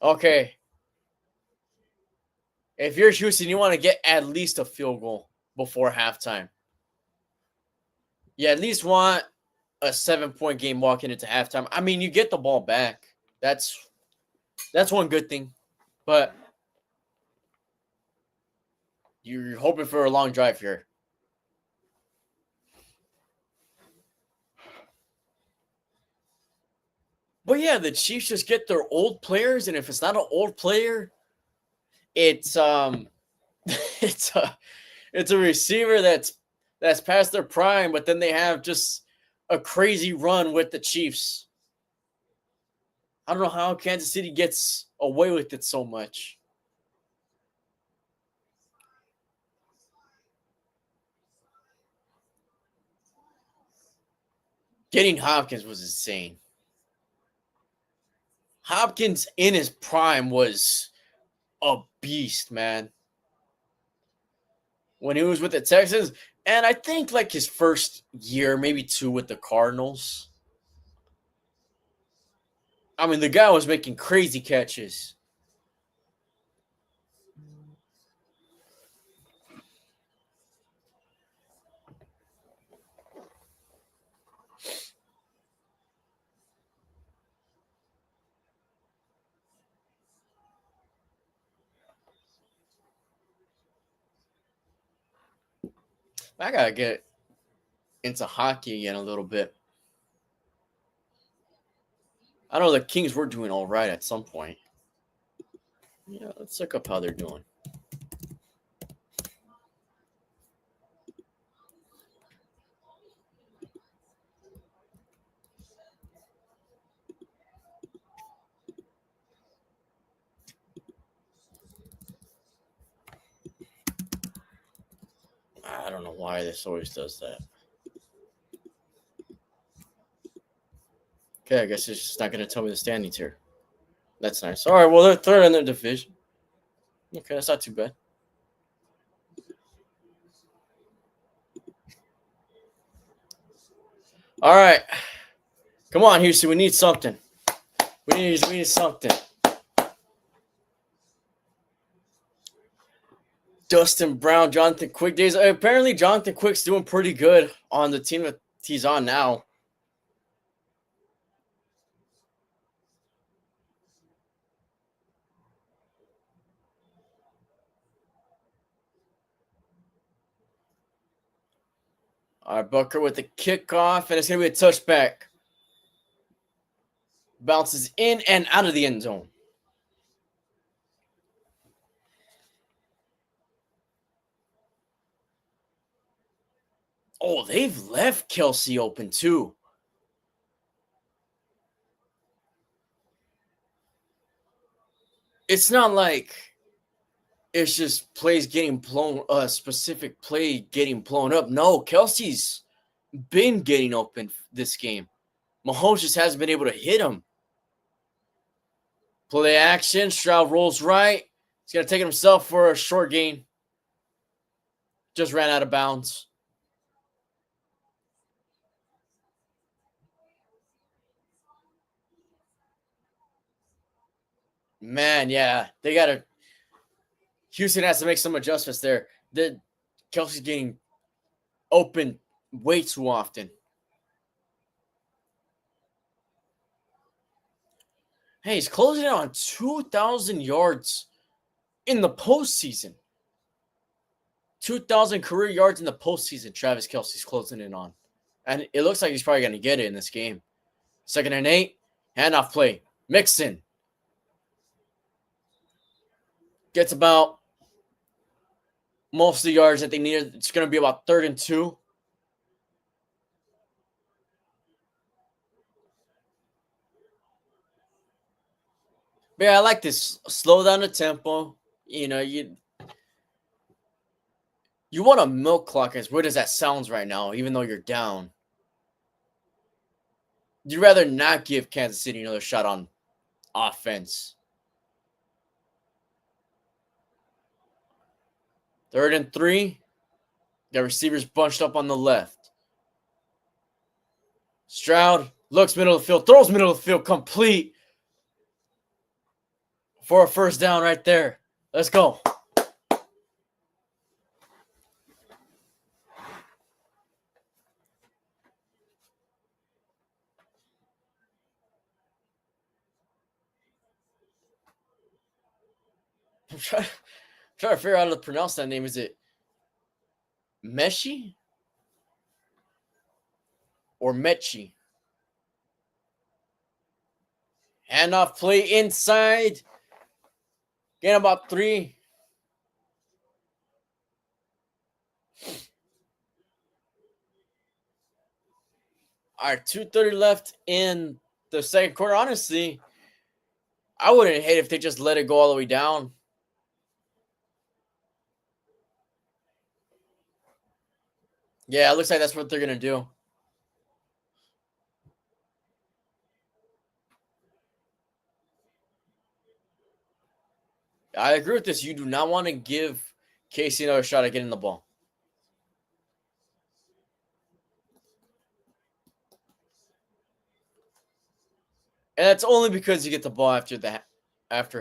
Okay. If you're Houston, you want to get at least a field goal before halftime. You at least want a 7-point game walking into halftime. I mean, you get the ball back. That's one good thing. But you're hoping for a long drive here. But yeah, the Chiefs just get their old players, and if it's not an old player, it's it's a receiver that's past their prime, but then they have just a crazy run with the Chiefs. I don't know how Kansas City gets away with it so much. Getting Hopkins was insane. Hopkins in his prime was a beast, man. When he was with the Texans, and I think like his first year, maybe two with the Cardinals. I mean, the guy was making crazy catches. I gotta get into hockey again a little bit. I know the Kings were doing all right at some point. Yeah, let's look up how they're doing. I don't know why this always does that. Okay, I guess it's just not going to tell me the standings here. That's nice. All right, well, they're third in their division. Okay, that's not too bad. All right. Come on, Houston. We need something. We need something. Dustin Brown, Jonathan Quick days. Apparently, Jonathan Quick's doing pretty good on the team that he's on now. All right, Booker with the kickoff, and it's going to be a touchback. Bounces in and out of the end zone. Oh, they've left Kelsey open too. It's not like it's just plays getting blown, a specific play getting blown up. No, Kelsey's been getting open this game. Mahomes just hasn't been able to hit him. Play action. Stroud rolls right. He's going to take it himself for a short gain. Just ran out of bounds. Man, yeah. They got to. Houston has to make some adjustments there. Kelsey's getting open way too often. Hey, he's closing in on 2,000 yards in the postseason. 2,000 career yards in the postseason. Travis Kelce's closing in on. And it looks like he's probably going to get it in this game. 2nd and 8. Handoff play. Mixon. Gets about most of the yards that they needed. It's going to be about 3rd and 2. But yeah, I like this. Slow down the tempo. You know, you want a milk clock as weird as that sounds right now, even though you're down. You'd rather not give Kansas City another shot on offense. 3rd and 3. Got receivers bunched up on the left. Stroud looks middle of the field, throws middle of the field, complete for a 1st down right there. Let's go. I'm trying to figure out how to pronounce that name. Is it Meshi or Mechi? Handoff play inside. Gain about 3. All right, 2:30 left in the 2nd quarter. Honestly, I wouldn't hate if they just let it go all the way down. Yeah, it looks like that's what they're going to do. I agree with this. You do not want to give Casey another shot at getting the ball. And that's only because you get the ball after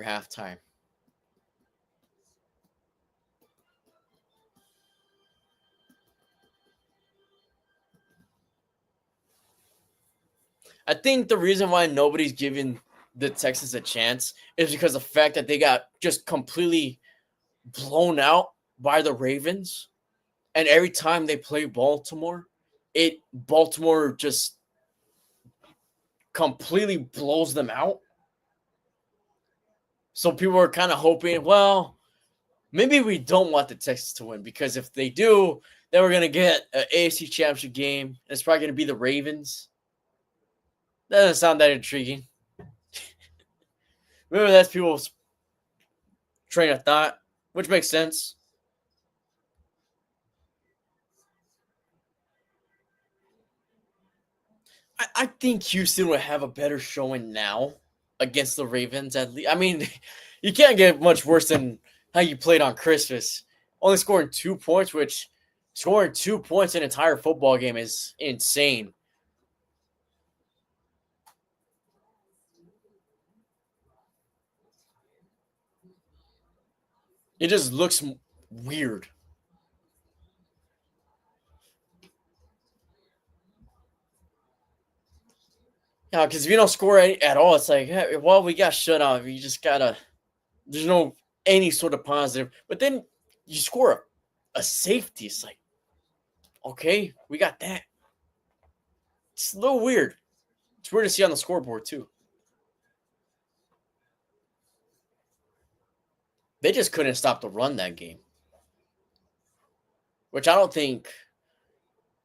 halftime. I think the reason why nobody's giving the Texans a chance is because of the fact that they got just completely blown out by the Ravens. And every time they play Baltimore, Baltimore just completely blows them out. So people are kind of hoping, well, maybe we don't want the Texans to win, because if they do, then we're going to get an AFC Championship game. And it's probably going to be the Ravens. That doesn't sound that intriguing. Maybe that's people's train of thought, which makes sense. I think Houston would have a better showing now against the Ravens. At least, I mean, you can't get much worse than how you played on Christmas. Only scoring 2 points, which scoring 2 points in an entire football game is insane. It just looks weird. Yeah, because if you don't score at all, it's like, hey, well, we got shut out. You just gotta. There's no any sort of positive. But then you score a safety. It's like, okay, we got that. It's a little weird. It's weird to see on the scoreboard too. They just couldn't stop the run that game, which I don't think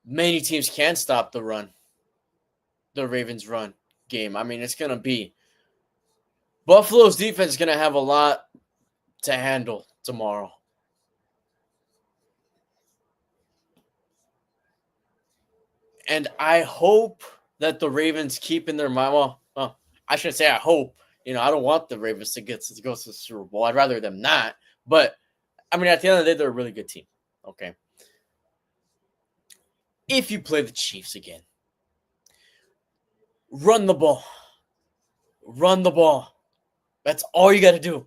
many teams can stop the run. The Ravens' run game. I mean, it's going to be Buffalo's defense is going to have a lot to handle tomorrow. And I hope that the Ravens keep in their mind. Well, I shouldn't say I hope. You know, I don't want the Ravens to go to the Super Bowl. I'd rather them not. But, I mean, at the end of the day, they're a really good team. Okay. If you play the Chiefs again, run the ball. Run the ball. That's all you got to do.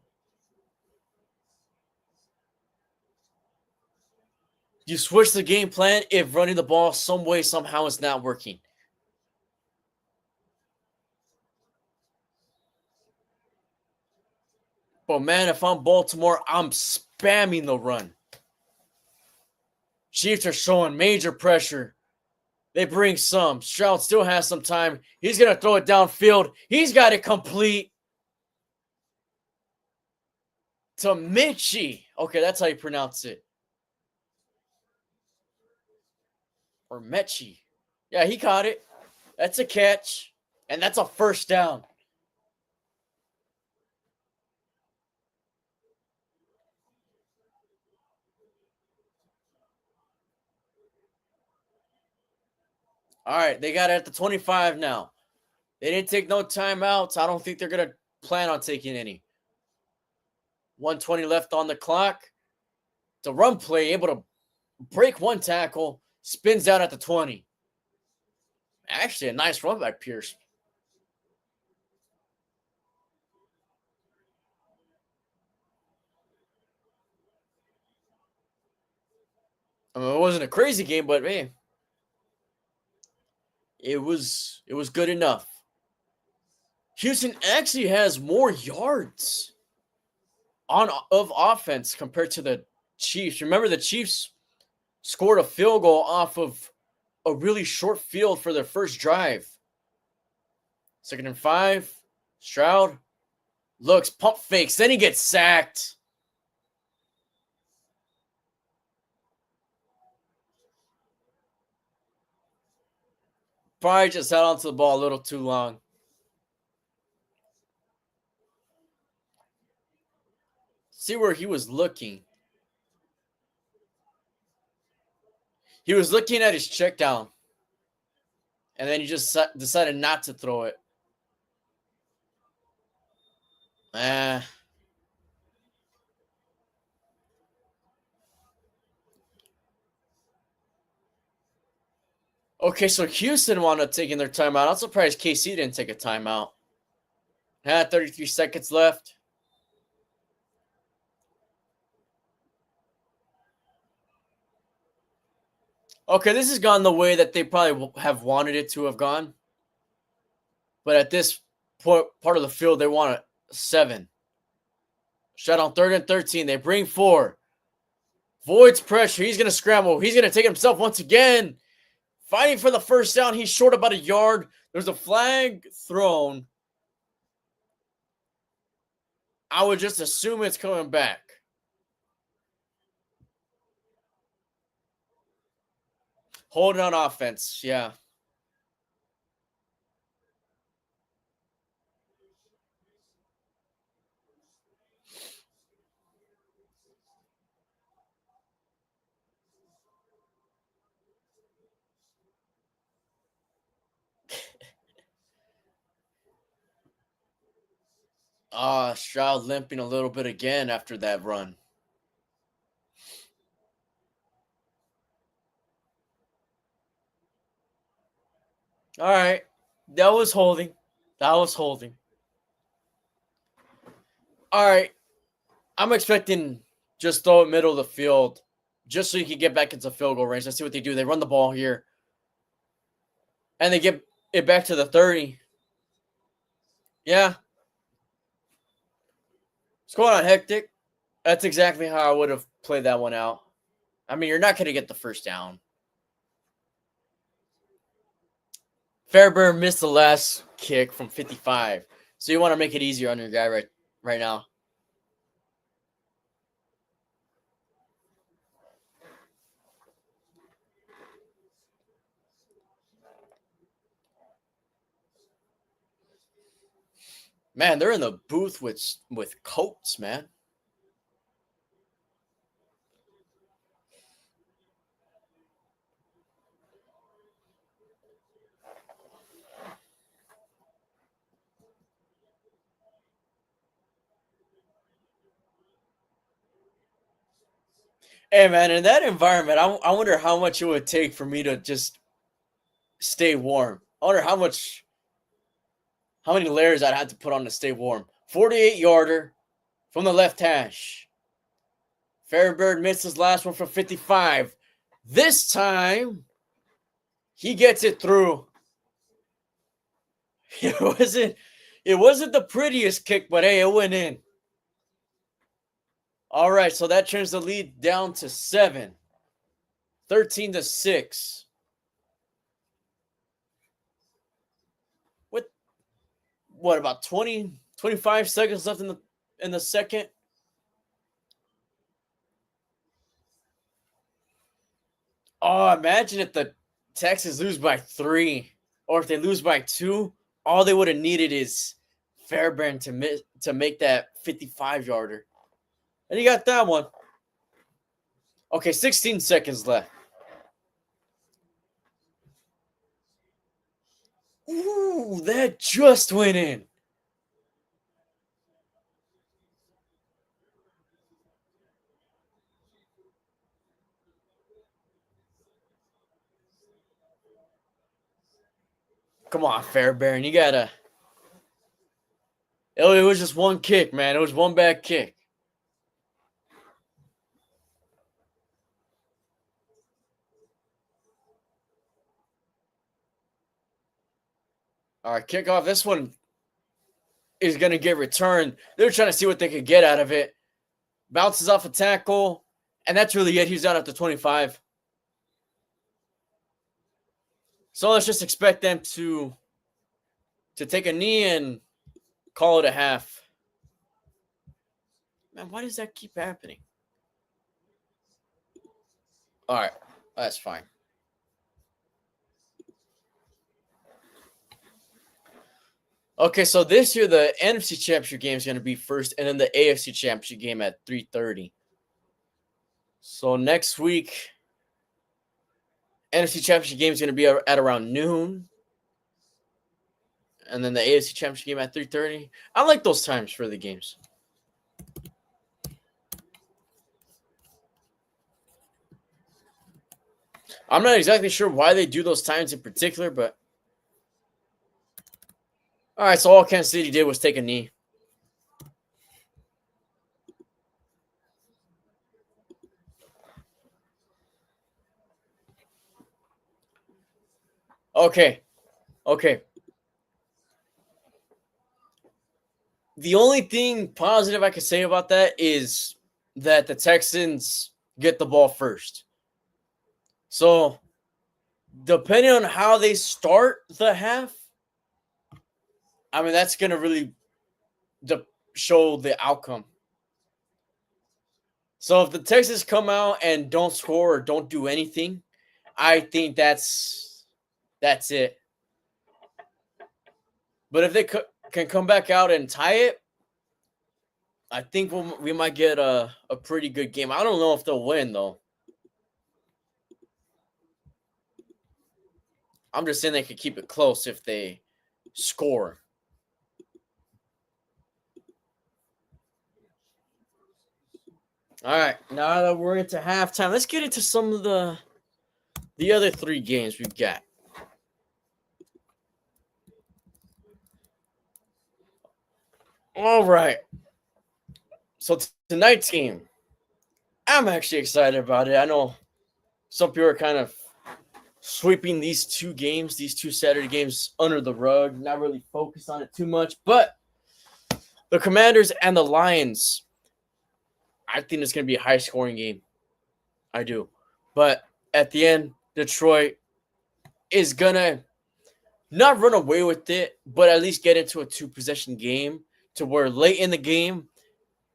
You switch the game plan if running the ball some way, somehow is not working. But, man, if I'm Baltimore, I'm spamming the run. Chiefs are showing major pressure. They bring some. Stroud still has some time. He's going to throw it downfield. He's got it complete to Mitchie. Okay, that's how you pronounce it. Or Mechie. Yeah, he caught it. That's a catch. And that's a first down. All right, they got it at the 25 now. They didn't take no timeouts. I don't think they're going to plan on taking any. 120 left on the clock. The run play, able to break one tackle, spins out at the 20. Actually, a nice run by Pierce. I mean, it wasn't a crazy game, but man, it was good enough. Houston actually has more yards of offense compared to the Chiefs. Remember, the Chiefs scored a field goal off of a really short field for their first drive. 2nd and 5. Stroud looks, pump fakes, then he gets sacked. Probably just held onto the ball a little too long. See where he was looking. He was looking at his check down. And then he just decided not to throw it. Okay, so Houston wound up taking their timeout. I'm surprised KC didn't take a timeout. 33 seconds left. Okay, this has gone the way that they probably have wanted it to have gone. But at this part of the field, they want a 7. Shot on 3rd and 13. They bring 4. Voids pressure. He's going to scramble. He's going to take himself once again. Fighting for the first down. He's short about a yard. There's a flag thrown. I would just assume it's coming back. Holding on offense, yeah. Stroud limping a little bit again after that run. All right. That was holding. All right. I'm expecting just throw it middle of the field just so you can get back into field goal range. Let's see what they do. They run the ball here. And they get it back to the 30. Yeah. What's going on, Hectic? That's exactly how I would have played that one out. I mean, you're not going to get the first down. Fairburn missed the last kick from 55. So you want to make it easier on your guy right now. Man, they're in the booth with coats, man. Hey, man, in that environment, I wonder how much it would take for me to just stay warm. I wonder how many layers I'd have to put on to stay warm. 48-yarder from the left hash. Fairburn missed his last one from 55. This time, he gets it through. It wasn't the prettiest kick, but hey, it went in. All right, so that turns the lead down to 7. 13-6. What about 20, 25 seconds left in the second? Oh, imagine if the Texans lose by 3, or if they lose by 2, all they would have needed is Fairbairn to make that 55-yarder. And he got that one. Okay, 16 seconds left. Ooh, that just went in. Come on, Fairbairn. You gotta. It was just one kick, man. It was one bad kick. All right, kickoff. This one is going to get returned. They're trying to see what they could get out of it. Bounces off a tackle, and that's really it. He's out at the 25. So let's just expect them to take a knee and call it a half. Man, why does that keep happening? All right, that's fine. Okay, so this year the NFC Championship game is going to be first, and then the AFC Championship game at 3:30. So next week, NFC Championship game is going to be at around noon, and then the AFC Championship game at 3:30. I like those times for the games. I'm not exactly sure why they do those times in particular, but all right, so all Kansas City did was take a knee. Okay. The only thing positive I could say about that is that the Texans get the ball first. So, depending on how they start the half, I mean, that's going to really show the outcome. So, if the Texans come out and don't score or don't do anything, I think that's it. But if they can come back out and tie it, I think we might get a pretty good game. I don't know if they'll win, though. I'm just saying they could keep it close if they score. All right, now that we're into halftime, let's get into some of the other 3 games we've got. All right. So tonight's game, I'm actually excited about it. I know some people are kind of sweeping these 2 games, these 2 Saturday games under the rug, not really focused on it too much. But the Commanders and the Lions, I think it's going to be a high-scoring game. I do. But at the end, Detroit is going to not run away with it, but at least get into a 2-possession game to where late in the game,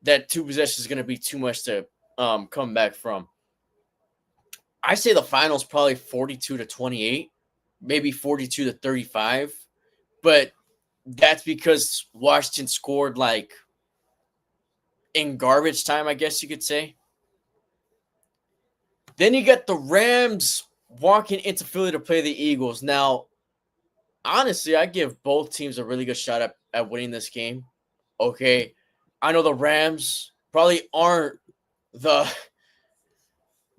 that 2 possessions is going to be too much to come back from. I say the final's probably 42-28, maybe 42-35, but that's because Washington scored like in garbage time, I guess you could say. Then you got the Rams walking into Philly to play the Eagles. Now, honestly, I give both teams a really good shot at winning this game. Okay, I know the Rams probably aren't the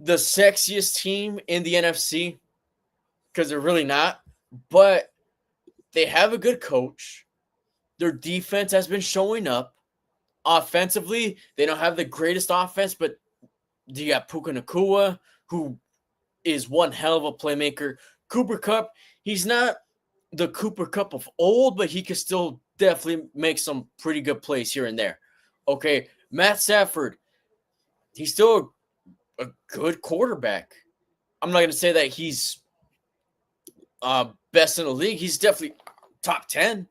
sexiest team in the NFC because they're really not, but they have a good coach. Their defense has been showing up. Offensively, they don't have the greatest offense, but you got Puka Nacua, who is one hell of a playmaker. Cooper Kupp, he's not the Cooper Kupp of old, but he can still definitely make some pretty good plays here and there. Okay, Matt Stafford, he's still a good quarterback. I'm not going to say that he's best in the league. He's definitely top 10.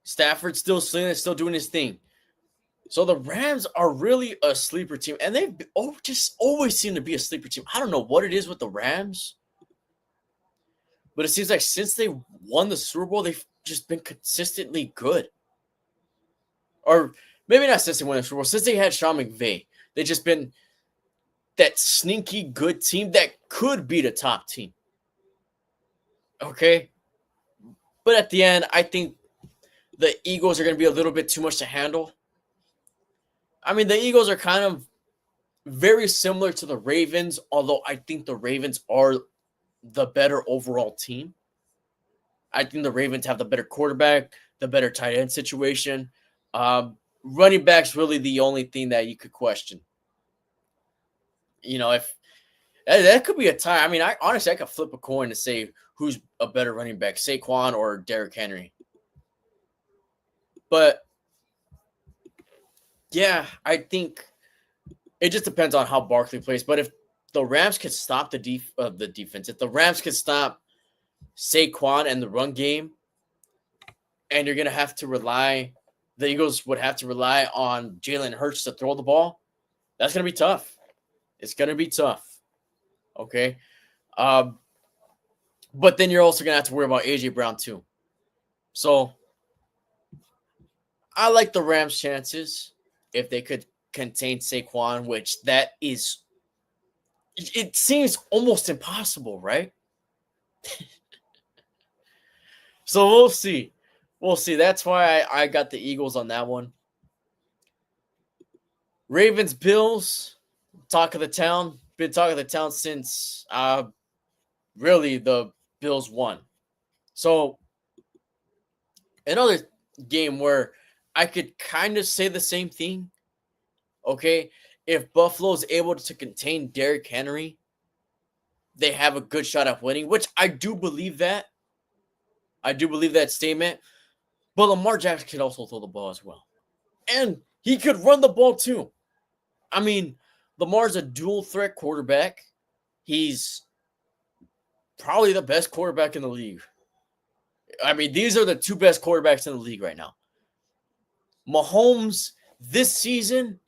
Stafford's still slinging, still doing his thing. So the Rams are really a sleeper team, and they've just always seem to be a sleeper team. I don't know what it is with the Rams, but it seems like since they won the Super Bowl, they've just been consistently good. Or maybe not since they won the Super Bowl, since they had Sean McVay, they've just been that sneaky good team that could be the top team. Okay? But at the end, I think the Eagles are going to be a little bit too much to handle. I mean, the Eagles are kind of very similar to the Ravens, although I think the Ravens are the better overall team. I think the Ravens have the better quarterback, the better tight end situation. Running back's really the only thing that you could question. You know, if that could be a tie. I mean, I could flip a coin to say who's a better running back, Saquon or Derrick Henry. But yeah, I think it just depends on how Barkley plays. But if the Rams could stop the defense, if the Rams could stop Saquon and the run game, and you're gonna have to rely, the Eagles would have to rely on Jalen Hurts to throw the ball. That's gonna be tough. It's gonna be tough. Okay, but then you're also gonna have to worry about AJ Brown too. So I like the Rams' chances if they could contain Saquon, which that is, it seems almost impossible, right? So we'll see. We'll see. That's why I got the Eagles on that one. Ravens, Bills, talk of the town. Been talk of the town since really the Bills won. So another game where I could kind of say the same thing. Okay, if Buffalo's able to contain Derrick Henry, they have a good shot at winning, which I do believe that. I do believe that statement. But Lamar Jackson can also throw the ball as well. And he could run the ball too. I mean, Lamar's a dual threat quarterback. He's probably the best quarterback in the league. I mean, these are the two best quarterbacks in the league right now. Mahomes, this season,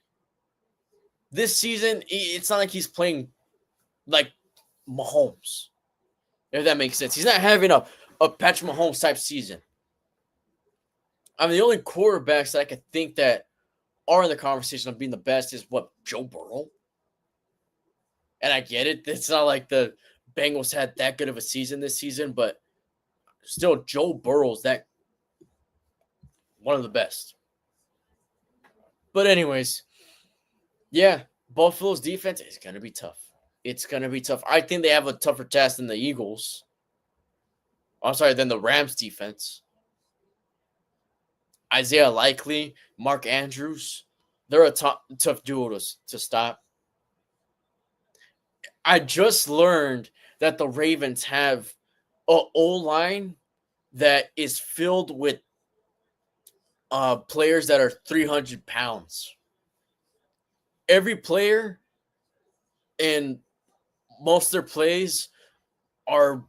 it's not like he's playing like Mahomes, if that makes sense. He's not having a Patrick Mahomes type season. I mean, the only quarterbacks that I could think that are in the conversation of being the best is Joe Burrow. And I get it. It's not like the Bengals had that good of a season this season, but still, Joe Burrow's that one of the best. But anyways, yeah, Buffalo's defense is going to be tough. It's going to be tough. I think they have a tougher task than the Eagles. I'm sorry, than the Rams defense. Isaiah Likely, Mark Andrews, they're a tough duo to stop. I just learned that the Ravens have an O-line that is filled with players that are 300 pounds. Every player in most of their plays are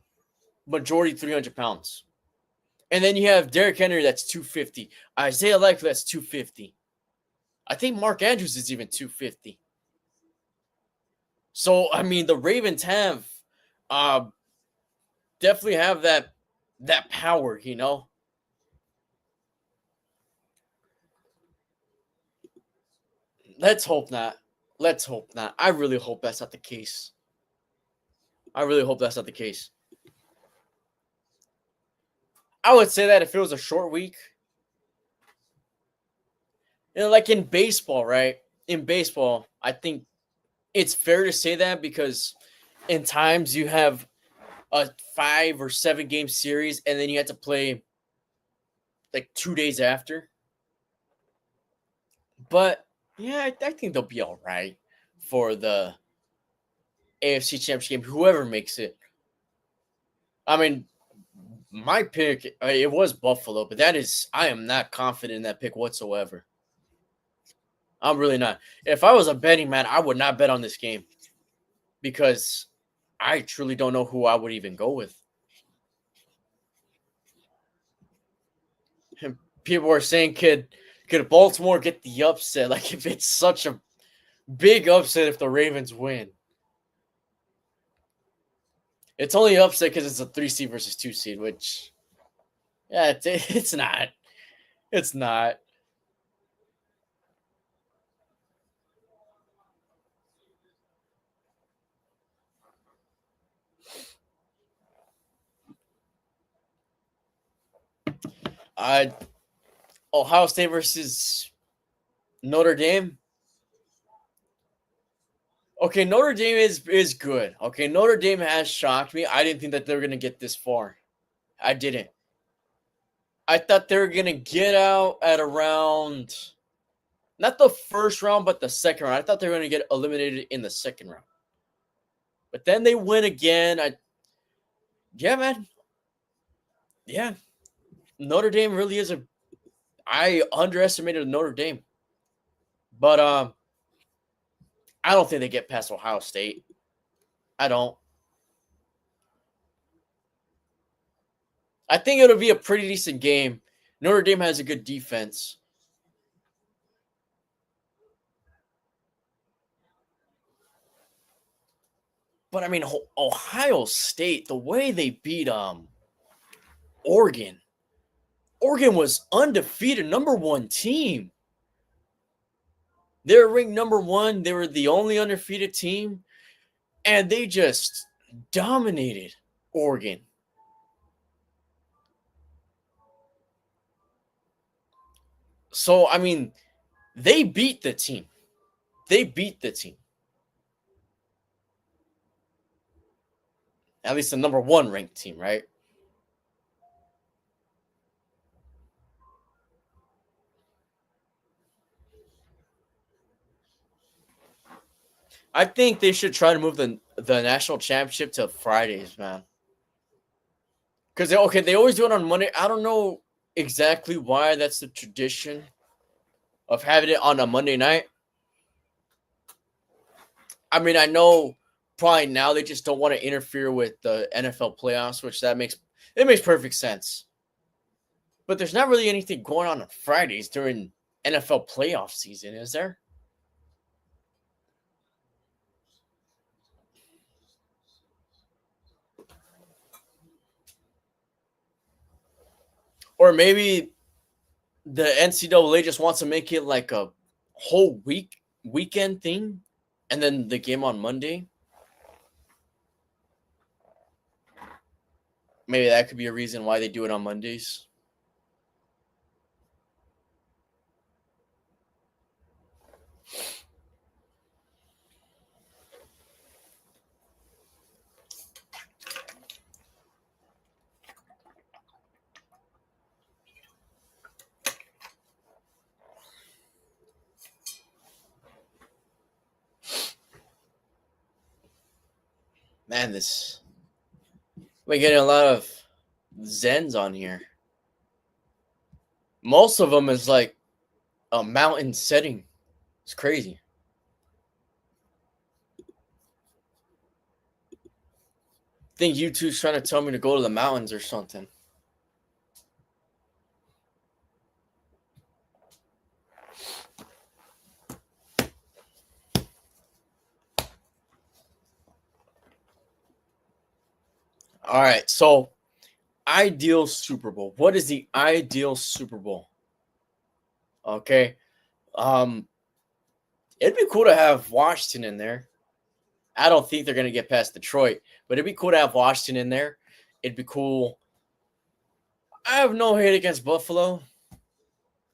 majority 300 pounds. And then you have Derrick Henry that's 250. Isaiah Likely that's 250. I think Mark Andrews is even 250. So, I mean, the Ravens have definitely have that power, you know. Let's hope not. Let's hope not. I really hope that's not the case. I really hope that's not the case. I would say that if it was a short week, like in baseball, right? In baseball, I think it's fair to say that because in times you have a 5 or 7 game series and then you have to play like 2 days after. But yeah, I think they'll be all right for the AFC Championship game, whoever makes it. I mean, my pick, it was Buffalo, but I am not confident in that pick whatsoever. I'm really not. If I was a betting man, I would not bet on this game. because I truly don't know who I would even go with. And people are saying, could Baltimore get the upset? Like, if it's such a big upset if the Ravens win. It's only upset because it's a 3 seed versus 2 seed, which, yeah, it's not. It's not. Uh, Ohio State versus Notre Dame. Okay, Notre Dame is good. Okay, Notre Dame has shocked me. I didn't think that they were gonna get this far. I didn't. I thought they were gonna get out at around not the first round, but the second round. I thought they were gonna get eliminated in the second round. But then they win again. Yeah, man. Yeah. Notre Dame really is I underestimated Notre Dame. But I don't think they get past Ohio State. I don't. I think it'll be a pretty decent game. Notre Dame has a good defense. But I mean, Ohio State, the way they beat Oregon. Oregon was undefeated, number 1 team. They were ranked number 1. They were the only undefeated team, and they just dominated Oregon. So, I mean, they beat the team. They beat the team. At least the number 1 ranked team, right? I think they should try to move the national championship to Fridays, man. Because they always do it on Monday. I don't know exactly why that's the tradition of having it on a Monday night. I mean, I know probably now they just don't want to interfere with the NFL playoffs, which it makes perfect sense. But there's not really anything going on Fridays during NFL playoff season, is there? Or maybe the NCAA just wants to make it like a whole weekend thing, and then the game on Monday. Maybe that could be a reason why they do it on Mondays. Man, we're getting a lot of Zens on here. Most of them is like a mountain setting. It's crazy. I think YouTube's trying to tell me to go to the mountains or something. All right, so ideal Super Bowl. What is the ideal Super Bowl? Okay. It'd be cool to have Washington in there. I don't think they're going to get past Detroit, but it'd be cool to have Washington in there. It'd be cool. I have no hate against Buffalo.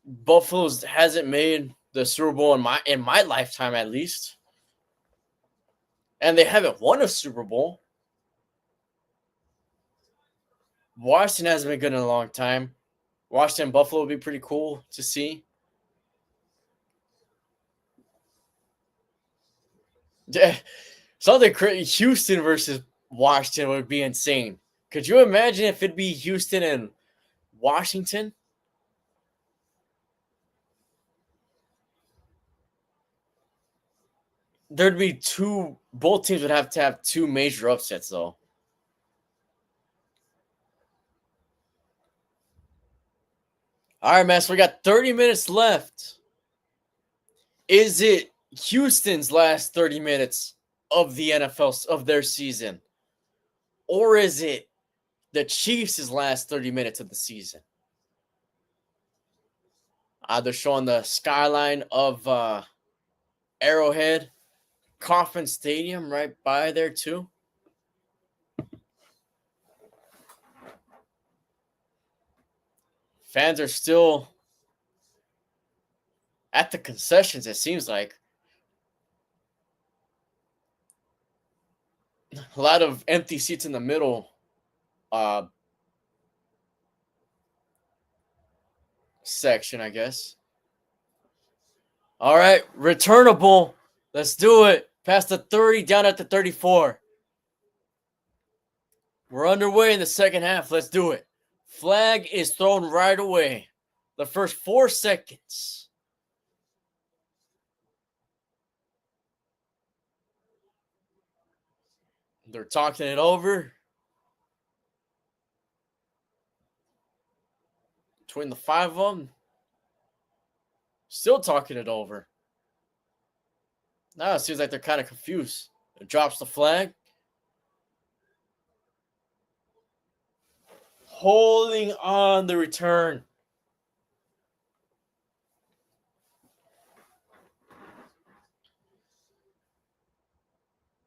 Buffalo hasn't made the Super Bowl in my lifetime, at least, and they haven't won a Super Bowl. Washington hasn't been good in a long time. Washington Buffalo would be pretty cool to see. Something crazy. Houston versus Washington would be insane. Could you imagine if it'd be Houston and Washington? There'd be two Both teams would have to have two major upsets, though. All right, man. So we got 30 minutes left. Is it Houston's last 30 minutes of the NFL of their season? Or is it the Chiefs' last 30 minutes of the season? They're showing the skyline of Arrowhead, Coffin Stadium right by there too. Fans are still at the concessions, it seems like. A lot of empty seats in the middle section, I guess. All right, returnable. Let's do it. Past the 30, down at the 34. We're underway in the second half. Let's do it. Flag is thrown right away. The first 4 seconds. They're talking it over. Between the 5 of them. Still talking it over. Now it seems like they're kind of confused. It drops the flag. Holding on the return.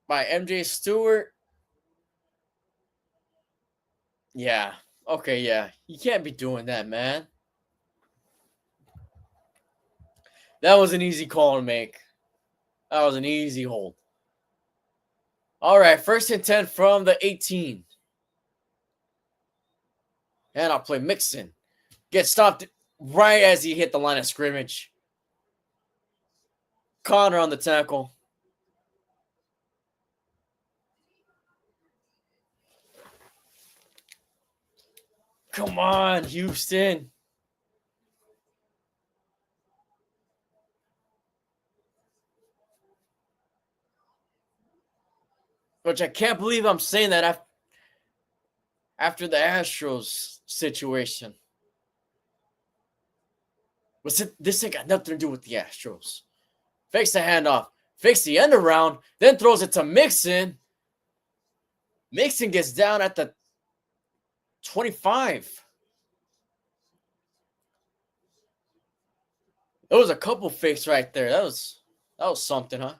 By MJ Stewart. Yeah. Okay, yeah. You can't be doing that, man. That was an easy call to make. That was an easy hold. All right, 1st and 10 from the 18. And I'll play Mixon. Gets stopped right as he hit the line of scrimmage. Connor on the tackle. Come on, Houston. Which I can't believe I'm saying that after the Astros situation. This ain't got nothing to do with the Astros. Fakes the handoff. Fakes the end around. Then throws it to Mixon. Mixon gets down at the 25. There was a couple fakes right there. That was something, huh?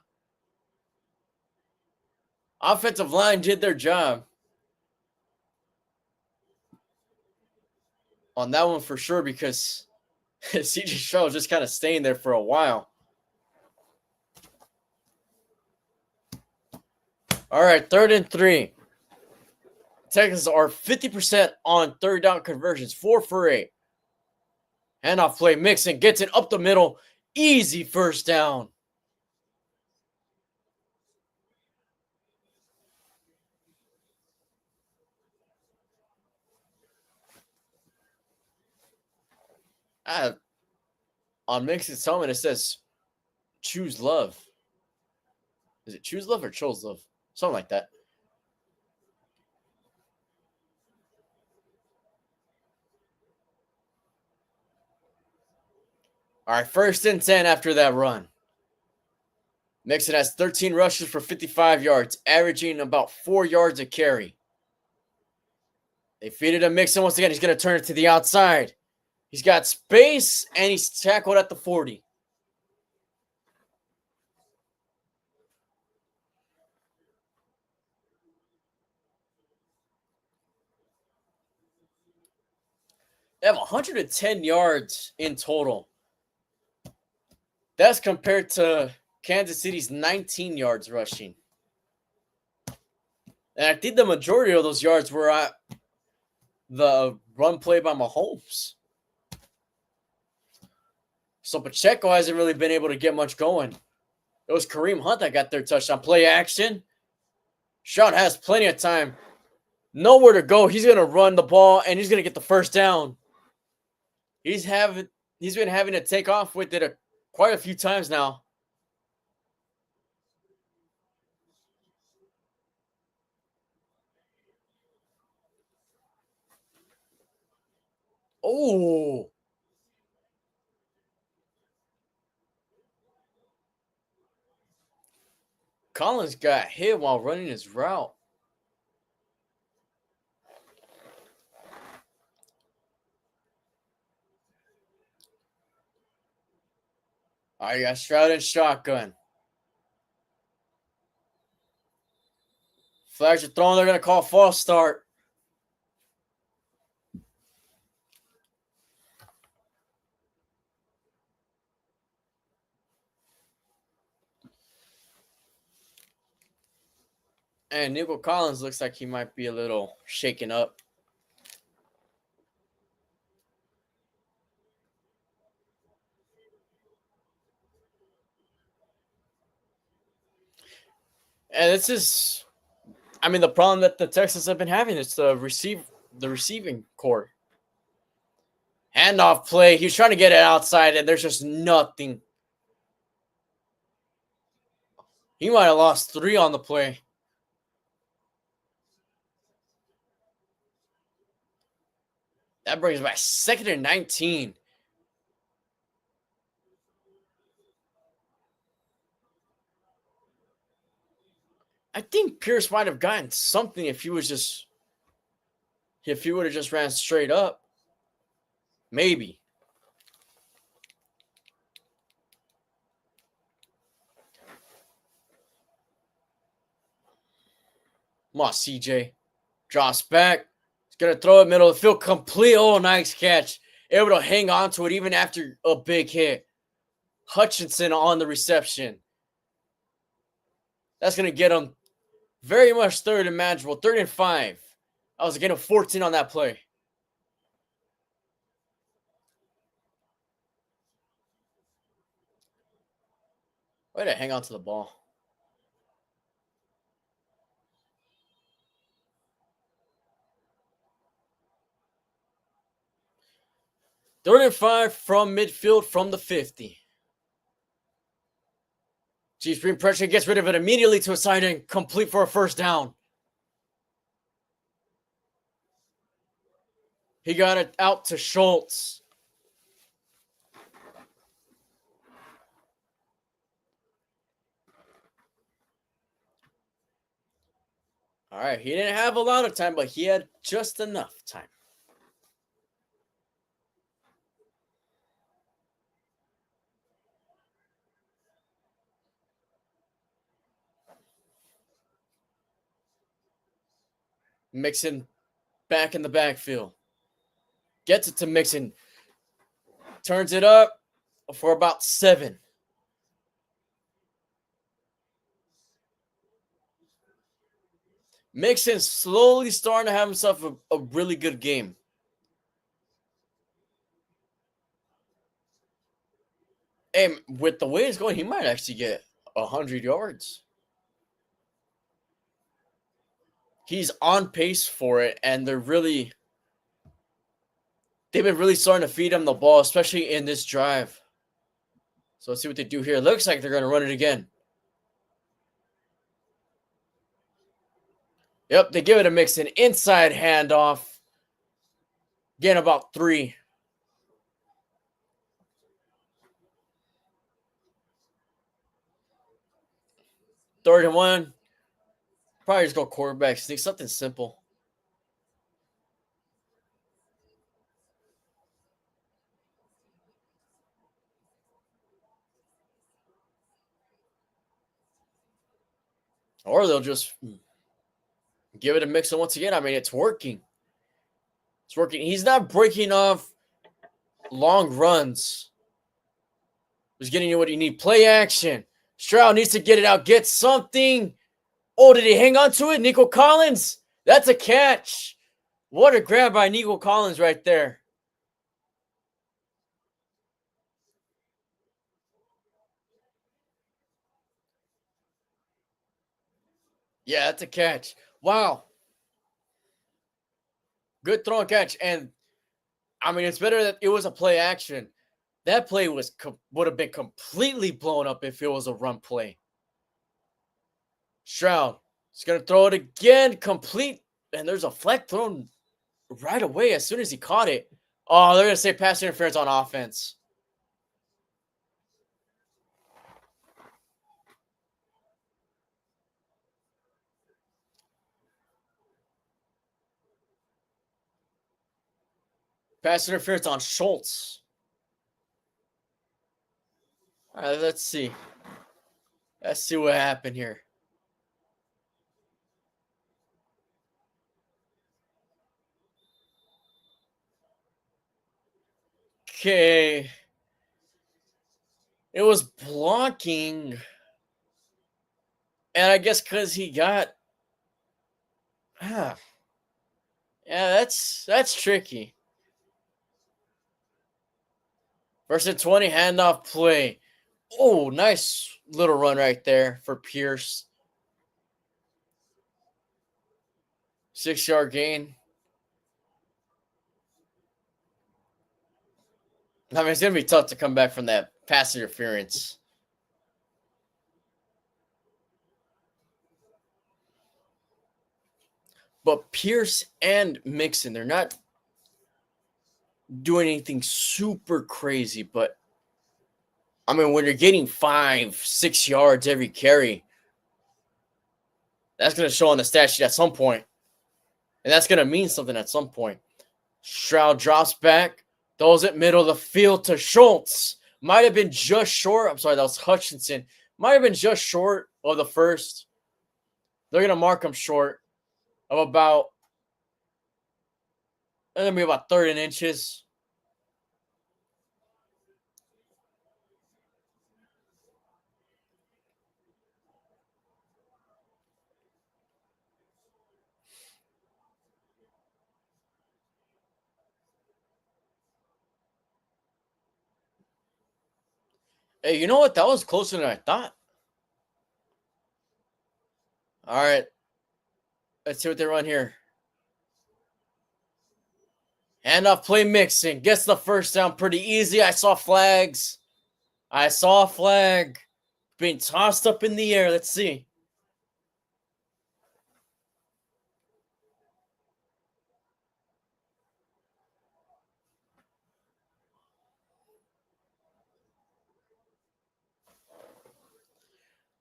Offensive line did their job on that one for sure because CJ Stroud was just kind of staying there for a while. All right, 3rd and 3. Texans are 50% on 3rd down conversions, 4 for 8. Handoff play, Mixon gets it up the middle. Easy 1st down. On Mixon's helmet, it says, choose love. Is it choose love or chose love? Something like that. All right, 1st and 10 after that run. Mixon has 13 rushes for 55 yards, averaging about 4 yards a carry. They feed it to Mixon once again. He's going to turn it to the outside. He's got space, and he's tackled at the 40. They have 110 yards in total. That's compared to Kansas City's 19 yards rushing. And I think the majority of those yards were at the run play by Mahomes. So Pacheco hasn't really been able to get much going. It was Kareem Hunt that got their touchdown. Play action. Stroud has plenty of time. Nowhere to go. He's going to run the ball, and he's going to get the 1st down. He's been having to take off with it quite a few times now. Oh. Collins got hit while running his route. All right, you got Stroud and shotgun. Flags are thrown. They're going to call false start. And Nico Collins looks like he might be a little shaken up. And this is, I mean, the problem that the Texans have been having is the receiving core. Handoff play. He's trying to get it outside, and there's just nothing. He might have lost 3 on the play. That brings back 2nd and 19. I think Pierce might have gotten something if he would have just ran straight up. Maybe. Come on, CJ. Drops back. He's going to throw it middle of the field. Complete. Oh, nice catch. Able to hang on to it even after a big hit. Hutchinson on the reception. That's going to get him very much 3rd and manageable. 3rd and 5. I was getting 14 on that play. Way to hang on to the ball. Third and 5 from midfield from the 50. Chiefs bring pressure, gets rid of it immediately to a side and complete for a first down. He got it out to Schultz. All right, he didn't have a lot of time, but he had just enough time. Mixon back in the backfield. Gets it to Mixon. Turns it up for about 7. Mixon slowly starting to have himself a really good game. And with the way it's going, he might actually get 100 yards. He's on pace for it, and they've been really starting to feed him the ball, especially in this drive. So let's see what they do here. Looks like they're going to run it again. Yep, they give it a Mixon. Inside handoff. Getting about 3. Third and 1. Probably just go quarterback sneak. Something simple. Or they'll just give it a Mixon once again. I mean, it's working. It's working. He's not breaking off long runs. He's getting you what you need. Play action. Stroud needs to get it out. Get something. Oh, did he hang on to it? Nico Collins. That's a catch. What a grab by Nico Collins right there. Yeah, that's a catch. Wow. Good throw and catch. And, I mean, it's better that it was a play action. That play would have been completely blown up if it was a run play. Stroud is going to throw it again. Complete. And there's a flag thrown right away as soon as he caught it. Oh, they're going to say pass interference on offense. Pass interference on Schultz. All right, let's see. Let's see what happened here. Okay. It was blocking. And I guess because he got. Yeah, that's tricky. Versus 20 handoff play. Oh, nice little run right there for Pierce. 6-yard gain. I mean, it's going to be tough to come back from that pass interference. But Pierce and Mixon, they're not doing anything super crazy. But, I mean, when you're getting 5-6 yards every carry, that's going to show on the stat sheet at some point. And that's going to mean something at some point. Stroud drops back, throws it middle of the field to Schultz. Might have been just short. I'm sorry, that was Hutchinson. Might have been just short of the first. They're going to mark him short of about, they're going to be about 30 inches. Hey, you know what? That was closer than I thought. All right. Let's see what they run here. Handoff play Mixon. Gets the first down pretty easy. I saw flags. I saw a flag being tossed up in the air. Let's see.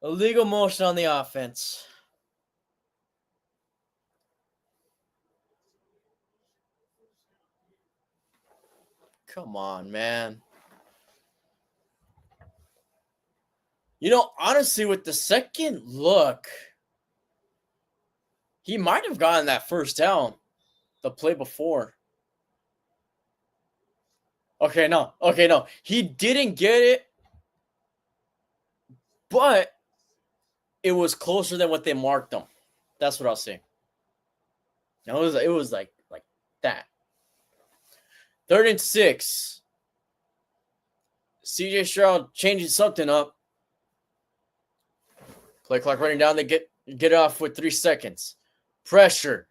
Illegal motion on the offense. Come on, man. You know, honestly, with the second look, he might have gotten that first down the play before. Okay, no. He didn't get it, but it was closer than what they marked him. That's what I'll say. It was like that. 3rd and 6. CJ Stroud changing something up. Play clock running down. They get off with 3 seconds. Pressure.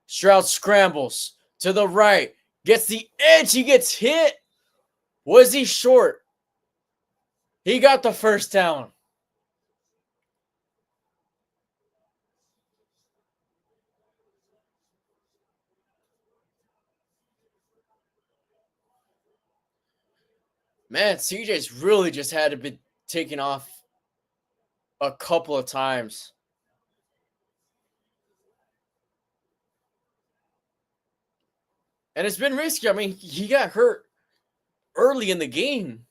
Stroud scrambles to the right. Gets the edge. He gets hit. Was he short? He got the first down. Man, CJ's really just had to be taken off a couple of times. And it's been risky. I mean, he got hurt early in the game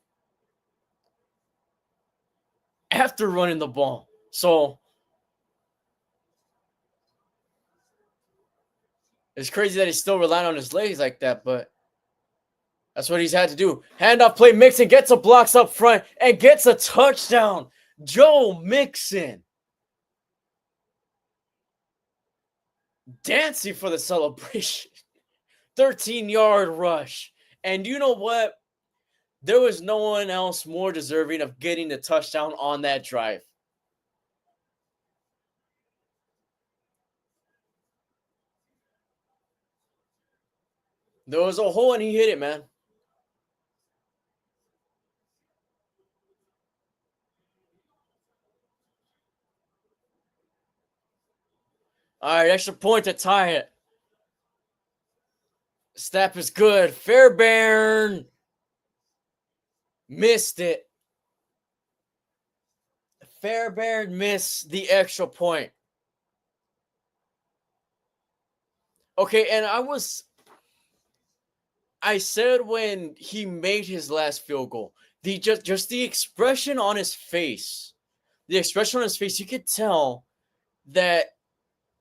after running the ball. So it's crazy that he's still relying on his legs like that, but that's what he's had to do. Handoff play, Mixon gets a blocks up front and gets a touchdown. Joe Mixon dancing for the celebration. 13-yard rush. And you know what? There was no one else more deserving of getting the touchdown on that drive. There was a hole and he hit it, man. All right, extra point to tie it. Snap is good. Fairbairn missed it. Fairbairn missed the extra point. Okay, and I said when he made his last field goal, just the expression on his face, you could tell that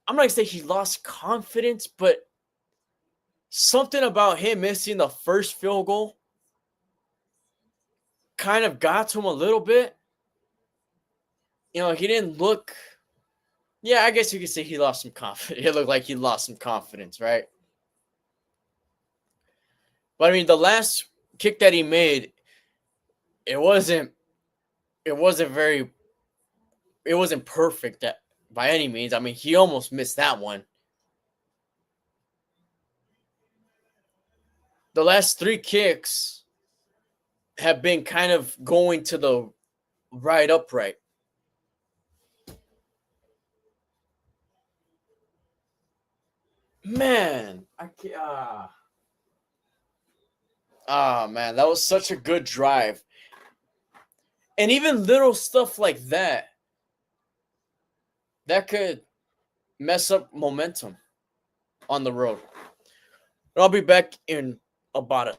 I'm not gonna say he lost confidence, but something about him missing the first field goal kind of got to him a little bit. He didn't look. Yeah, I guess you could say he lost some confidence. It looked like he lost some confidence, right? But I mean, the last kick that he made, it wasn't perfect by any means. I mean, he almost missed that one. The last 3 kicks have been kind of going to the right upright. Man, I can't. Man, that was such a good drive. And even little stuff like that could mess up momentum on the road. But I'll be back in about a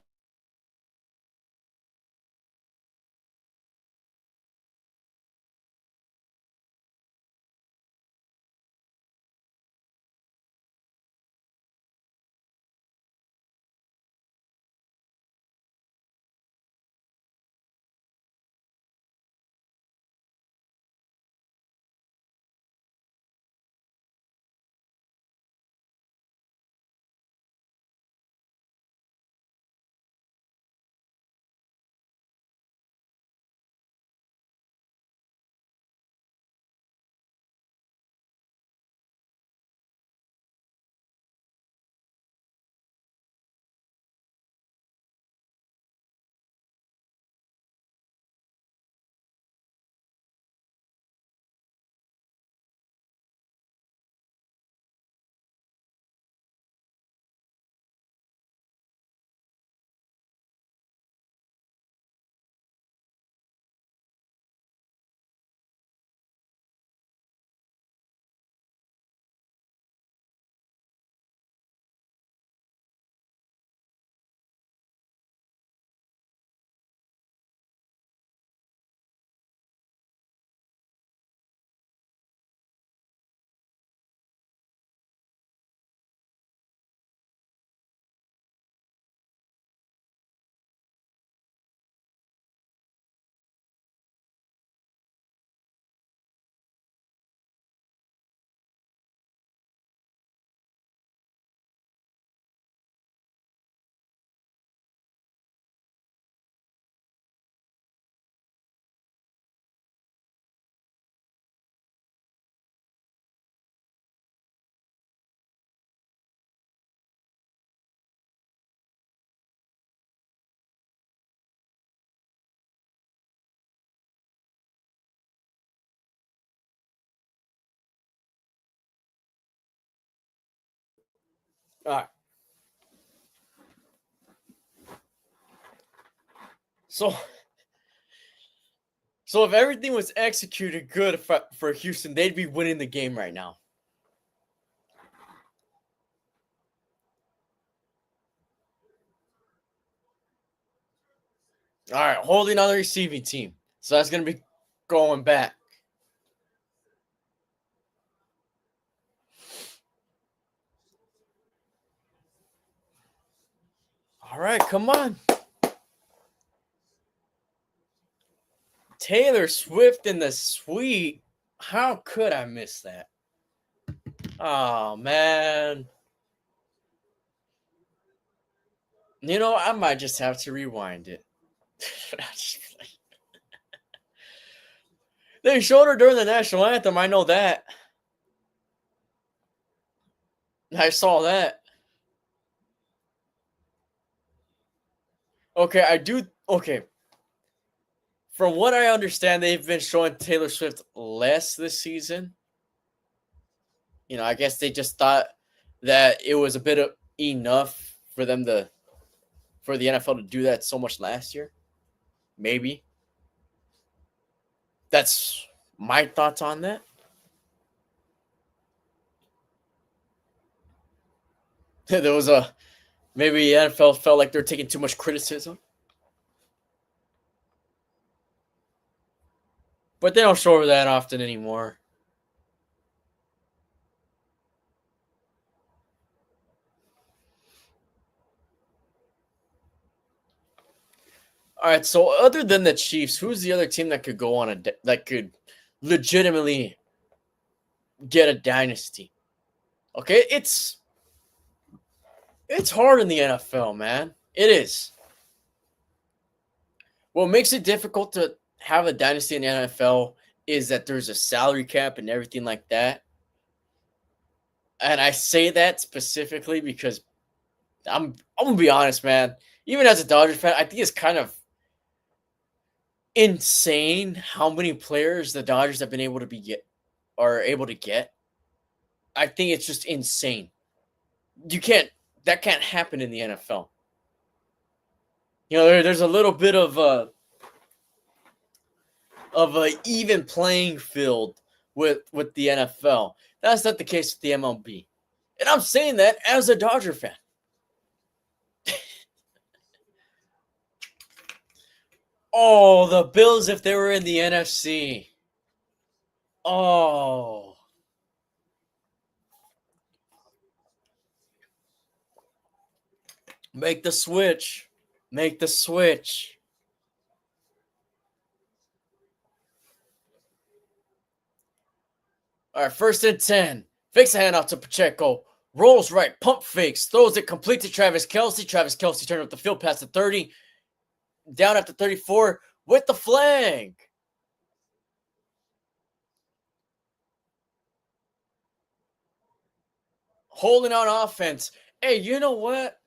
all right. So if everything was executed good for Houston, they'd be winning the game right now. All right, holding on the receiving team. So that's going to be going back. All right, come on. Taylor Swift in the suite. How could I miss that? Oh, man. I might just have to rewind it. They showed her during the national anthem. I know that. I saw that. Okay, I do. Okay. From what I understand, they've been showing Taylor Swift less this season. I guess they just thought that it was a bit of enough for the NFL to do that so much last year. Maybe. That's my thoughts on that. There was maybe the NFL felt like they're taking too much criticism. But they don't show that often anymore. All right, so other than the Chiefs, who's the other team that could go on that could legitimately get a dynasty? Okay, it's hard in the NFL, man. It is. What makes it difficult to have a dynasty in the NFL is that there's a salary cap and everything like that. And I say that specifically because I'm gonna be honest, man. Even as a Dodgers fan, I think it's kind of insane how many players the Dodgers have been able to are able to get. I think it's just insane. That can't happen in the NFL. There's a little bit of a even playing field with the NFL. That's not the case with the MLB. And I'm saying that as a Dodger fan. Oh, the Bills if they were in the NFC. Oh. Make the switch. Make the switch. All right, 1st and 10. Fakes a handoff to Pacheco. Rolls right, pump fakes, throws it complete to Travis Kelce. Travis Kelce turned up the field past the 30. Down at the 34 with the flag. Holding on offense. Hey, you know what?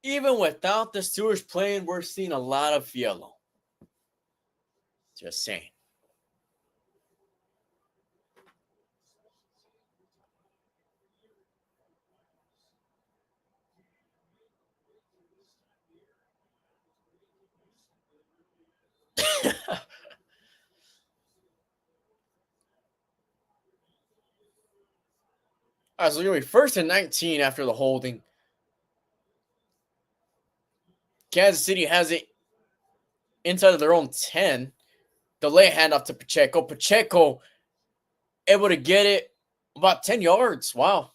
Even without the Steelers playing, we're seeing a lot of yellow. Just saying. All right, so you're going to be 1st and 19 after the holding. Kansas City has it inside of their own 10. Delay handoff to Pacheco. Pacheco able to get it about 10 yards. Wow.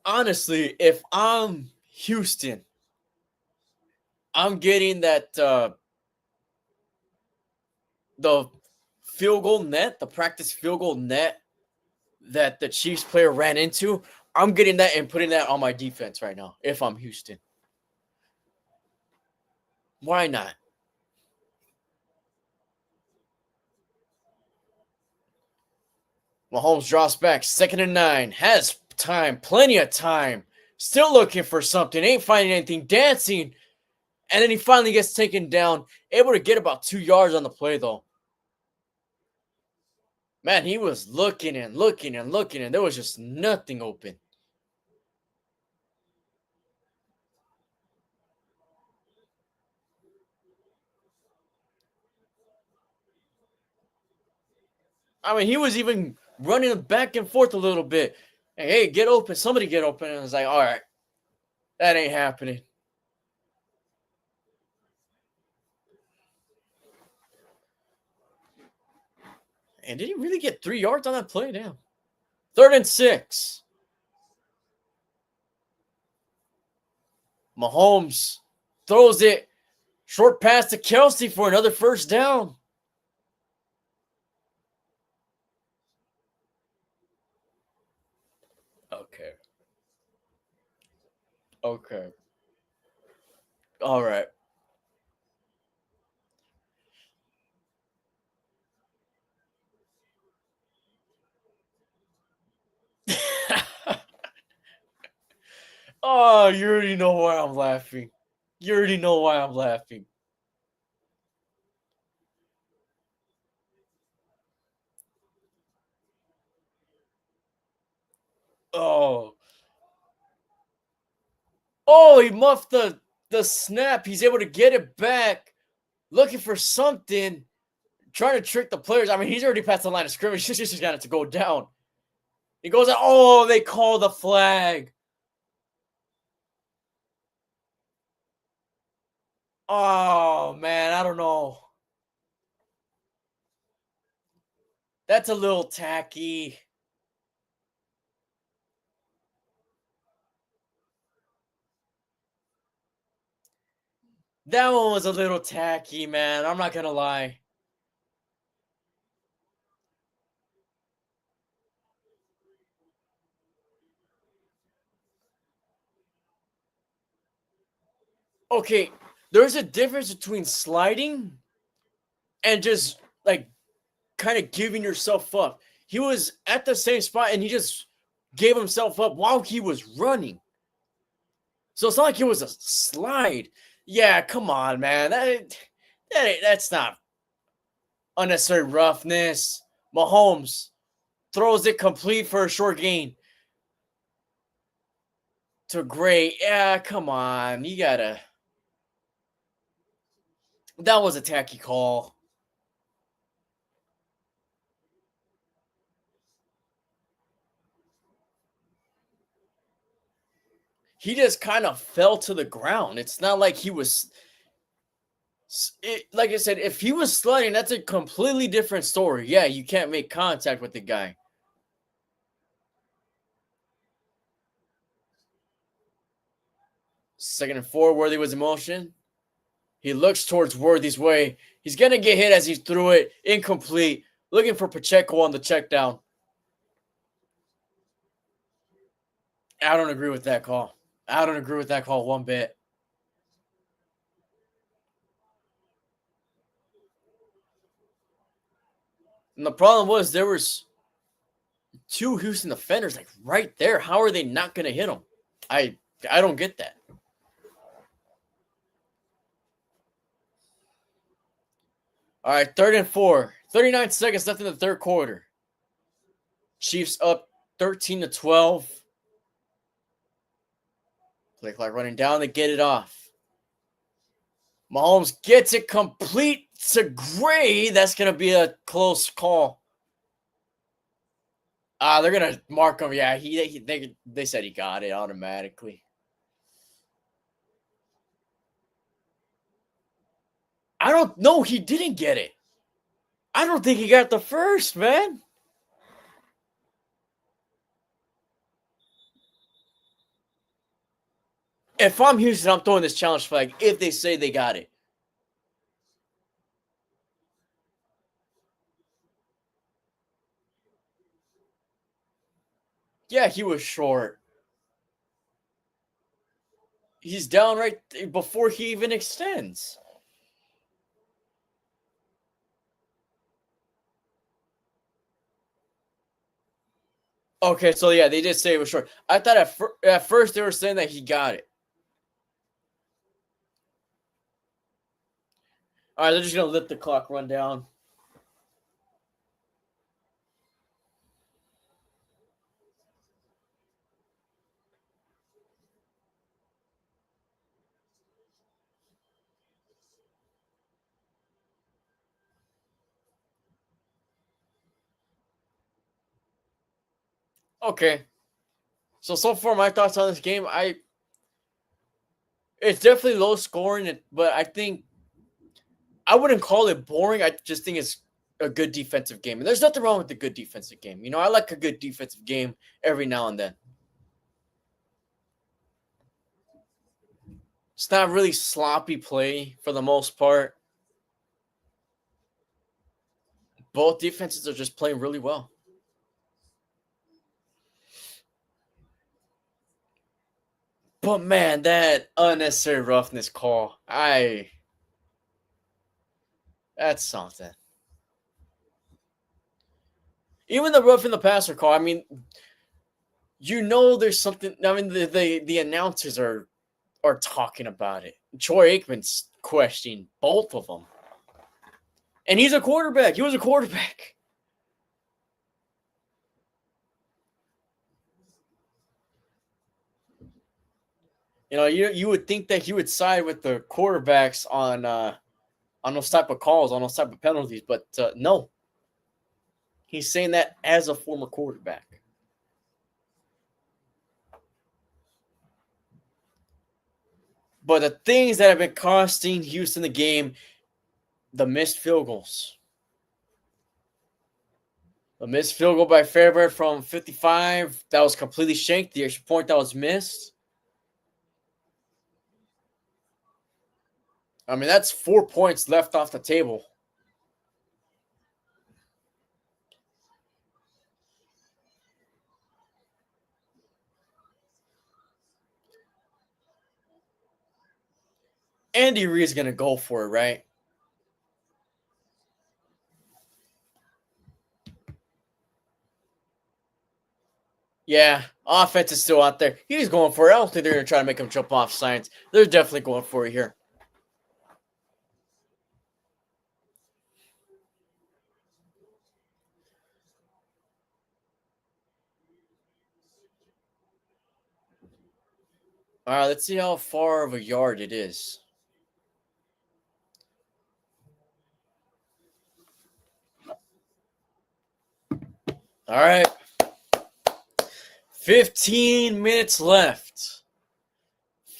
Honestly, if I'm Houston, I'm getting that the field goal net, the practice field goal net that the Chiefs player ran into. I'm getting that and putting that on my defense right now if I'm Houston. Why not? Mahomes drops back, 2nd and 9. Has time, plenty of time. Still looking for something. Ain't finding anything. Dancing. And then he finally gets taken down. Able to get about 2 yards on the play, though. Man, he was looking and looking and looking, and there was just nothing open. I mean, he was even running back and forth a little bit. Hey, get open. Somebody get open. And I was like, all right, that ain't happening. And did he really get 3 yards on that play? Damn. 3rd and 6. Mahomes throws it. Short pass to Kelce for another 1st down. Okay. Okay. All right. Oh, you already know why I'm laughing. You already know why I'm laughing. Oh, he muffed the snap. He's able to get it back, looking for something, trying to trick the players. I mean, he's already past the line of scrimmage. He's just got it to go down. He goes out. Oh, they call the flag. Oh, man, I don't know. That's a little tacky. That one was a little tacky, man. I'm not going to lie. Okay, there's a difference between sliding and just like kind of giving yourself up. He was at the same spot and he just gave himself up while he was running. So it's not like it was a slide. Yeah, come on, man. That's not unnecessary roughness. Mahomes throws it complete for a short gain to Gray. Yeah, come on. You gotta. That was a tacky call. He just kind of fell to the ground. It's not like he was. Like I said, if he was sliding, that's a completely different story. Yeah, you can't make contact with the guy. Second and 4, Worthy was in motion. He looks towards Worthy's way. He's going to get hit as he threw it. Incomplete. Looking for Pacheco on the check down. I don't agree with that call. I don't agree with that call one bit. And the problem was there was 2 Houston defenders like right there. How are they not going to hit him? I don't get that. All right, 3rd and 4. 39 seconds left in the third quarter. Chiefs up 13-12. Play clock running down. They get it off. Mahomes gets it complete to Gray. That's going to be a close call. They're going to mark him. Yeah, they said he got it automatically. I don't know. He didn't get it. I don't think he got the first, man. If I'm Houston, I'm throwing this challenge flag if they say they got it. Yeah, he was short. He's down right before he even extends. Okay, so yeah, they did say it was short. I thought at first they were saying that he got it. All right, they're just going to let the clock run down. Okay. So far my thoughts on this game, it's definitely low scoring, but I think I wouldn't call it boring. I just think it's a good defensive game. And there's nothing wrong with a good defensive game. You know, I like a good defensive game every now and then. It's not really sloppy play for the most part. Both defenses are just playing really well. But man, that unnecessary roughness call, that's something. Even the rough in the passer call, I mean, you know there's something. I mean, the announcers are talking about it. Troy Aikman's questioning both of them. And he's a quarterback. He was a quarterback. You would think that he would side with the quarterbacks on those type of calls, on those type of penalties, but no. He's saying that as a former quarterback. But the things that have been costing Houston the game, the missed field goals. A missed field goal by Fairbairn from 55. That was completely shanked. The extra point that was missed. I mean, that's 4 points left off the table. Andy Reid's going to go for it, right? Yeah, offense is still out there. He's going for it. I don't think they're going to try to make him jump off signs. They're definitely going for it here. All right, let's see how far of a yard it is. All right. 15 minutes left.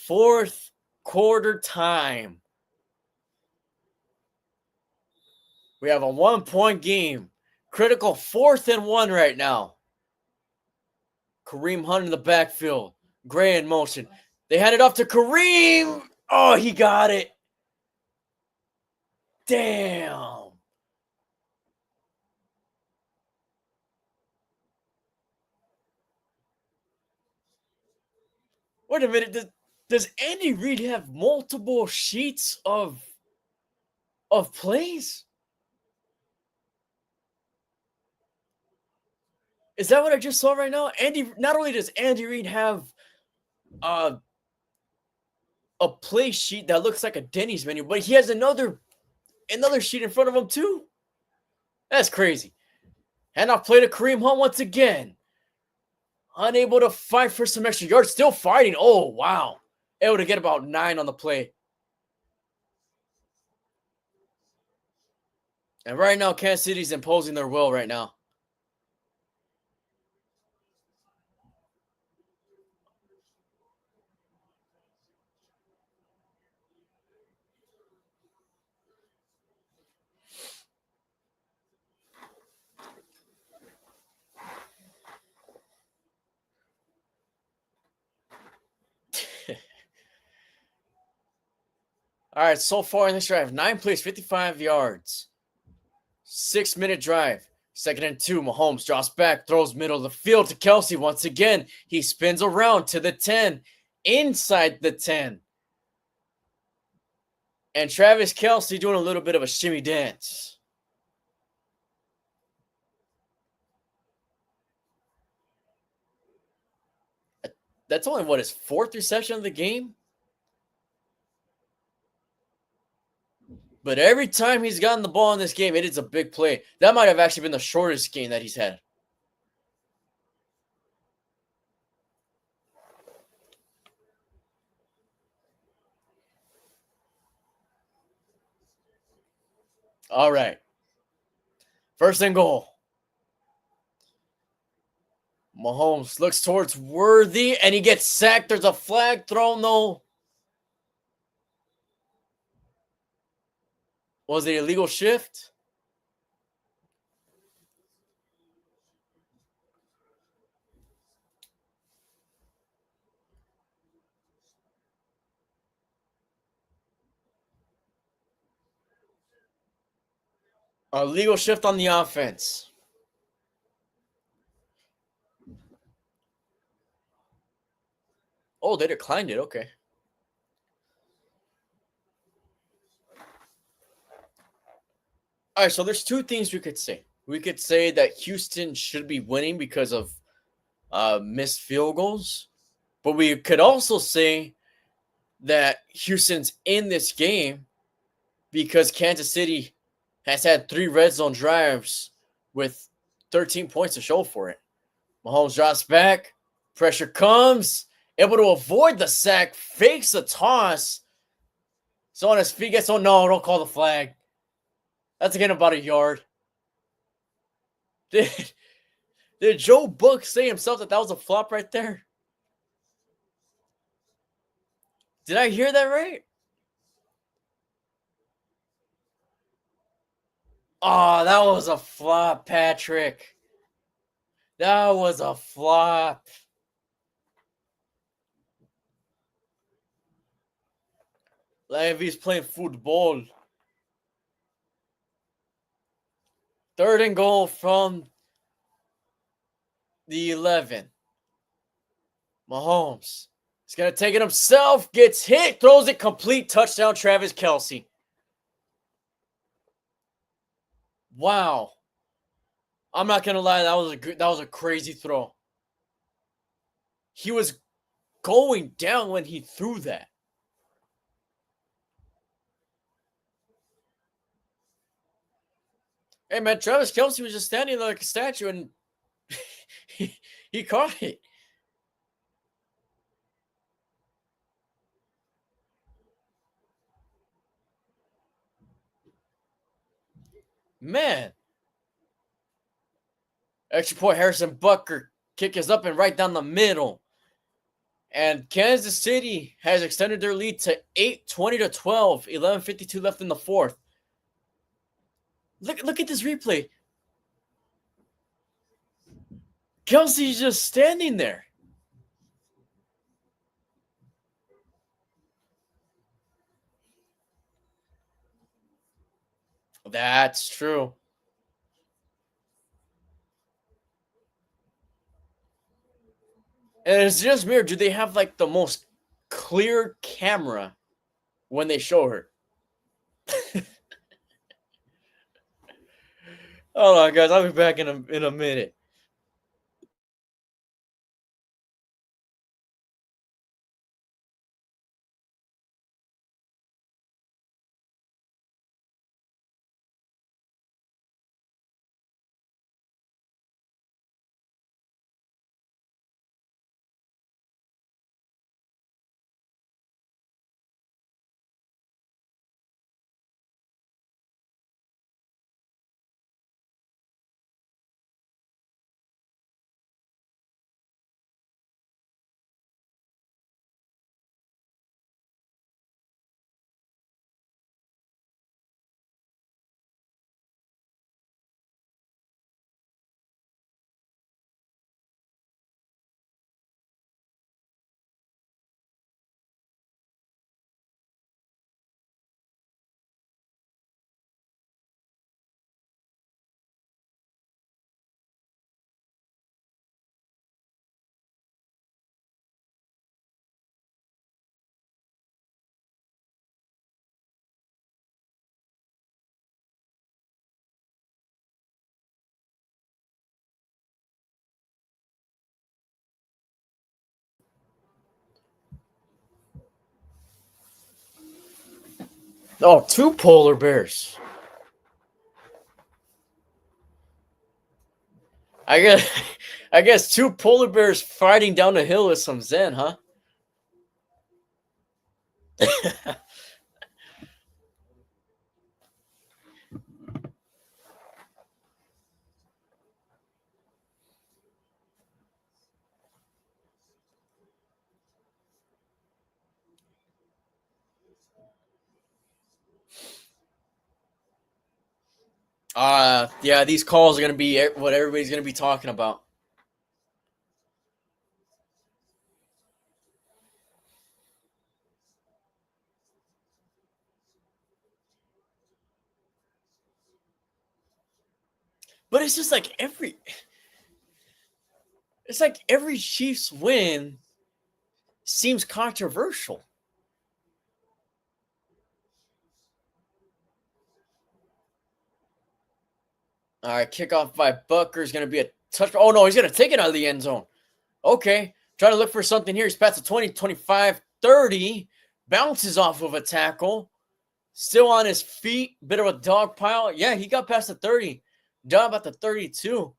Fourth quarter time. We have a 1-point game. Critical 4th and 1 right now. Kareem Hunt in the backfield. Gray in motion. They hand it off to Kareem. Oh, he got it. Damn. Wait a minute. Does Andy Reid have multiple sheets of plays? Is that what I just saw right now? Not only does Andy Reid have a play sheet that looks like a Denny's menu, but he has another sheet in front of him too. That's crazy. Handoff play to Kareem Hunt once again. Unable to fight for some extra yards. Still fighting. Oh, wow. Able to get about 9 on the play. And right now, Kansas City's imposing their will right now. All right, so far in this drive, 9 plays, 55 yards. 6-minute drive. 2nd and 2. Mahomes drops back, throws middle of the field to Kelce once again. He spins around to the 10, inside the 10. And Travis Kelce doing a little bit of a shimmy dance. That's only his 4th reception of the game. But every time he's gotten the ball in this game, it is a big play. That might have actually been the shortest game that he's had. All right. 1st and goal. Mahomes looks towards Worthy, and he gets sacked. There's a flag thrown, though. Was it illegal shift? A legal shift on the offense. Oh, they declined it. Okay. All right, so there's 2 things we could say. We could say that Houston should be winning because of missed field goals. But we could also say that Houston's in this game because Kansas City has had 3 red zone drives with 13 points to show for it. Mahomes drops back. Pressure comes. able to avoid the sack, fakes the toss. So on his feet gets, oh no, don't call the flag. That's again about a yard. Did Joe Book say himself that was a flop right there? Did I hear that right? Oh, that was a flop, Patrick. That was a flop. Like if he's playing football. 3rd and goal from the 11. Mahomes. He's going to take it himself. Gets hit. Throws it complete. Touchdown, Travis Kelce. Wow. I'm not going to lie. That was a crazy throw. He was going down when he threw that. Hey, man, Travis Kelce was just standing like a statue, and he caught it. Man. Extra point, Harrison Butker. Kick is up and right down the middle. And Kansas City has extended their lead to 8, 20-12. 11:52 left in the 4th. Look at this replay. Kelce's just standing there. That's true. And it's just me, or do they have like the most clear camera when they show her? Hold on, guys. I'll be back in a minute. Oh, 2 polar bears. I guess 2 polar bears fighting down the hill is some zen, huh? Yeah, these calls are going to be what everybody's going to be talking about. But it's just like every Chiefs win seems controversial. All right, kickoff by Butker is going to be a touch. Oh, no, he's going to take it out of the end zone. Okay, trying to look for something here. He's past the 20, 25, 30. Bounces off of a tackle. Still on his feet. Bit of a dog pile. Yeah, he got past the 30. Down about the 32.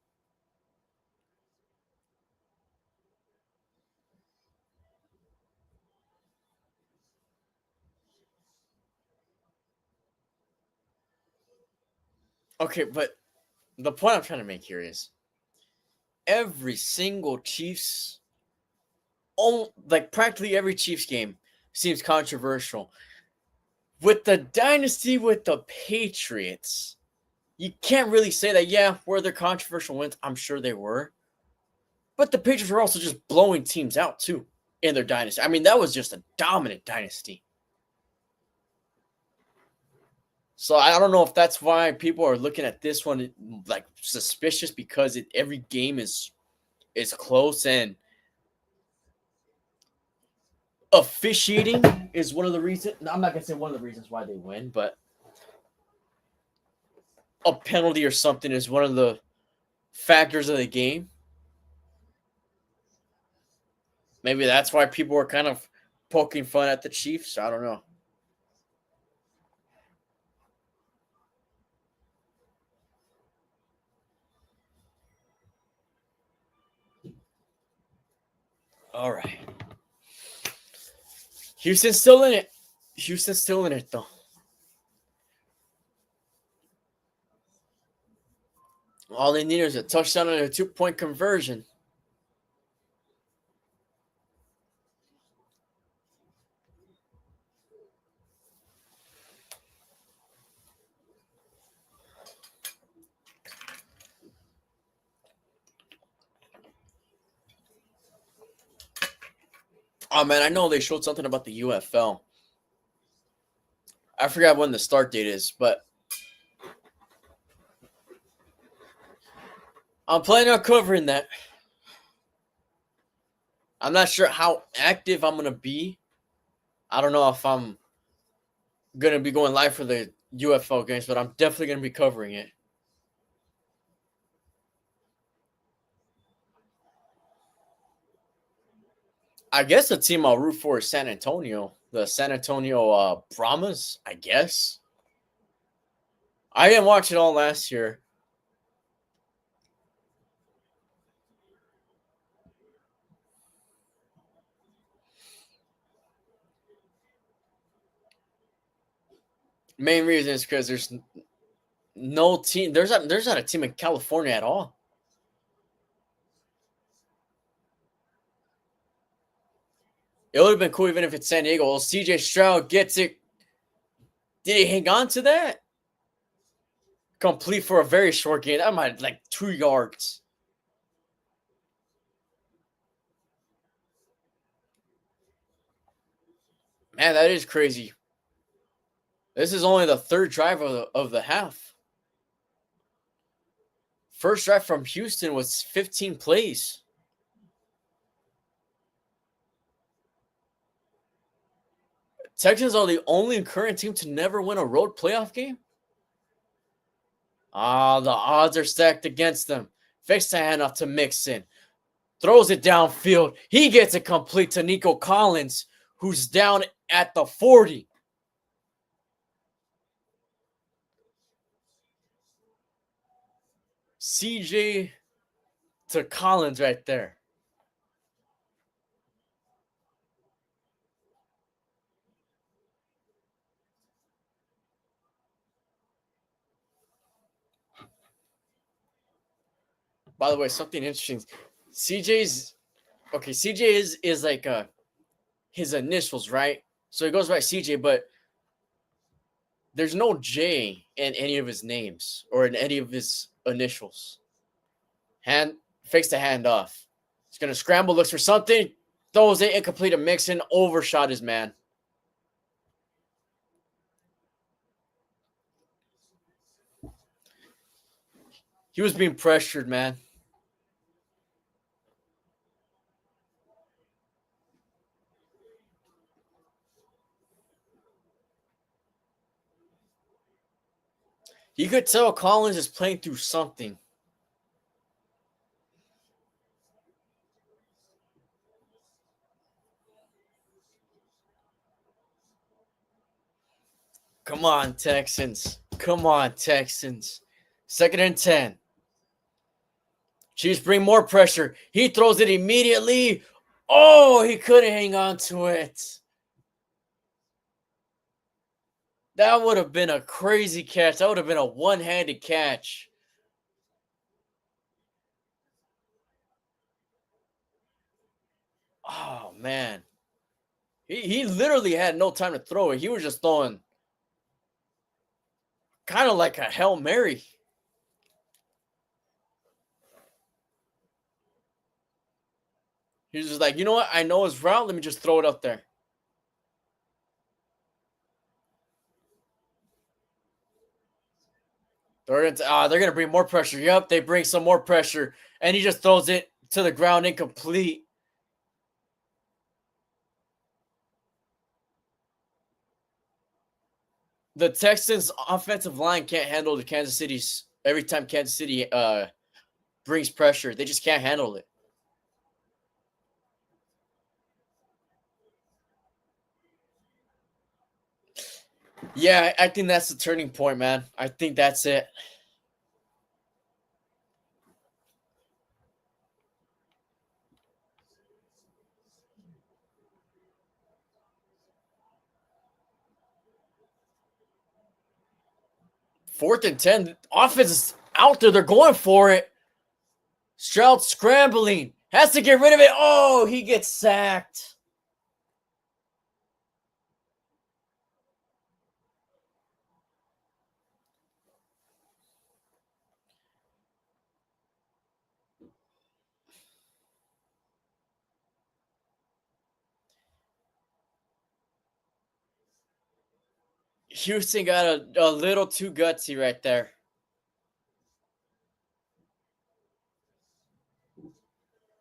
Okay, but the point I'm trying to make here is every single Chiefs, like practically every Chiefs game seems controversial. With the dynasty with the Patriots, you can't really say that, yeah, were there controversial wins? I'm sure they were. But the Patriots were also just blowing teams out, too, in their dynasty. I mean, that was just a dominant dynasty. So I don't know if that's why people are looking at this one like suspicious, because every game is close, and officiating is one of the reasons. I'm not gonna say one of the reasons why they win, but a penalty or something is one of the factors of the game. Maybe that's why people are kind of poking fun at the Chiefs. I don't know. All right. Houston's still in it. Houston's still in it, though. All they need is a touchdown and a 2-point conversion. Oh, man, I know they showed something about the UFL. I forgot when the start date is, but I'm planning on covering that. I'm not sure how active I'm going to be. I don't know if I'm going to be going live for the UFL games, but I'm definitely going to be covering it. I guess the team I'll root for is San Antonio. The San Antonio Brahmas, I guess. I didn't watch it all last year. Main reason is because there's no team. There's not a team in California at all. It would have been cool even if it's San Diego. Well, CJ Stroud gets it. Did he hang on to that? Complete for a very short game. That might like 2 yards. Man, that is crazy. This is only the third drive of the half. First drive from Houston was 15 plays. Texans are the only current team to never win a road playoff game. The odds are stacked against them. Fakes the handoff to Mixon. Throws it downfield. He gets it complete to Nico Collins, who's down at the 40. CJ to Collins right there. By the way, something interesting. CJ is like his initials, right? So he goes by CJ, but there's no J in any of his names or in any of his initials. Fakes the handoff. He's gonna scramble, looks for something, throws it incomplete to Mixon, overshot his man. He was being pressured, man. You could tell Collins is playing through something. Come on, Texans. Come on, Texans. 2nd and 10. Chiefs bring more pressure. He throws it immediately. Oh, he couldn't hang on to it. That would have been a crazy catch. That would have been a one-handed catch. Oh, man. He literally had no time to throw it. He was just throwing kind of like a Hail Mary. He was just like, you know what? I know his route. Let me just throw it up there. They're gonna bring more pressure. Yep, they bring some more pressure, and he just throws it to the ground incomplete. The Texans' offensive line can't handle the Kansas City's every time Kansas City brings pressure. They just can't handle it. Yeah, I think that's the turning point, man. I think that's it. Fourth and 10. Offense is out there. They're going for it. Stroud scrambling. Has to get rid of it. Oh, he gets sacked. Houston got a little too gutsy right there.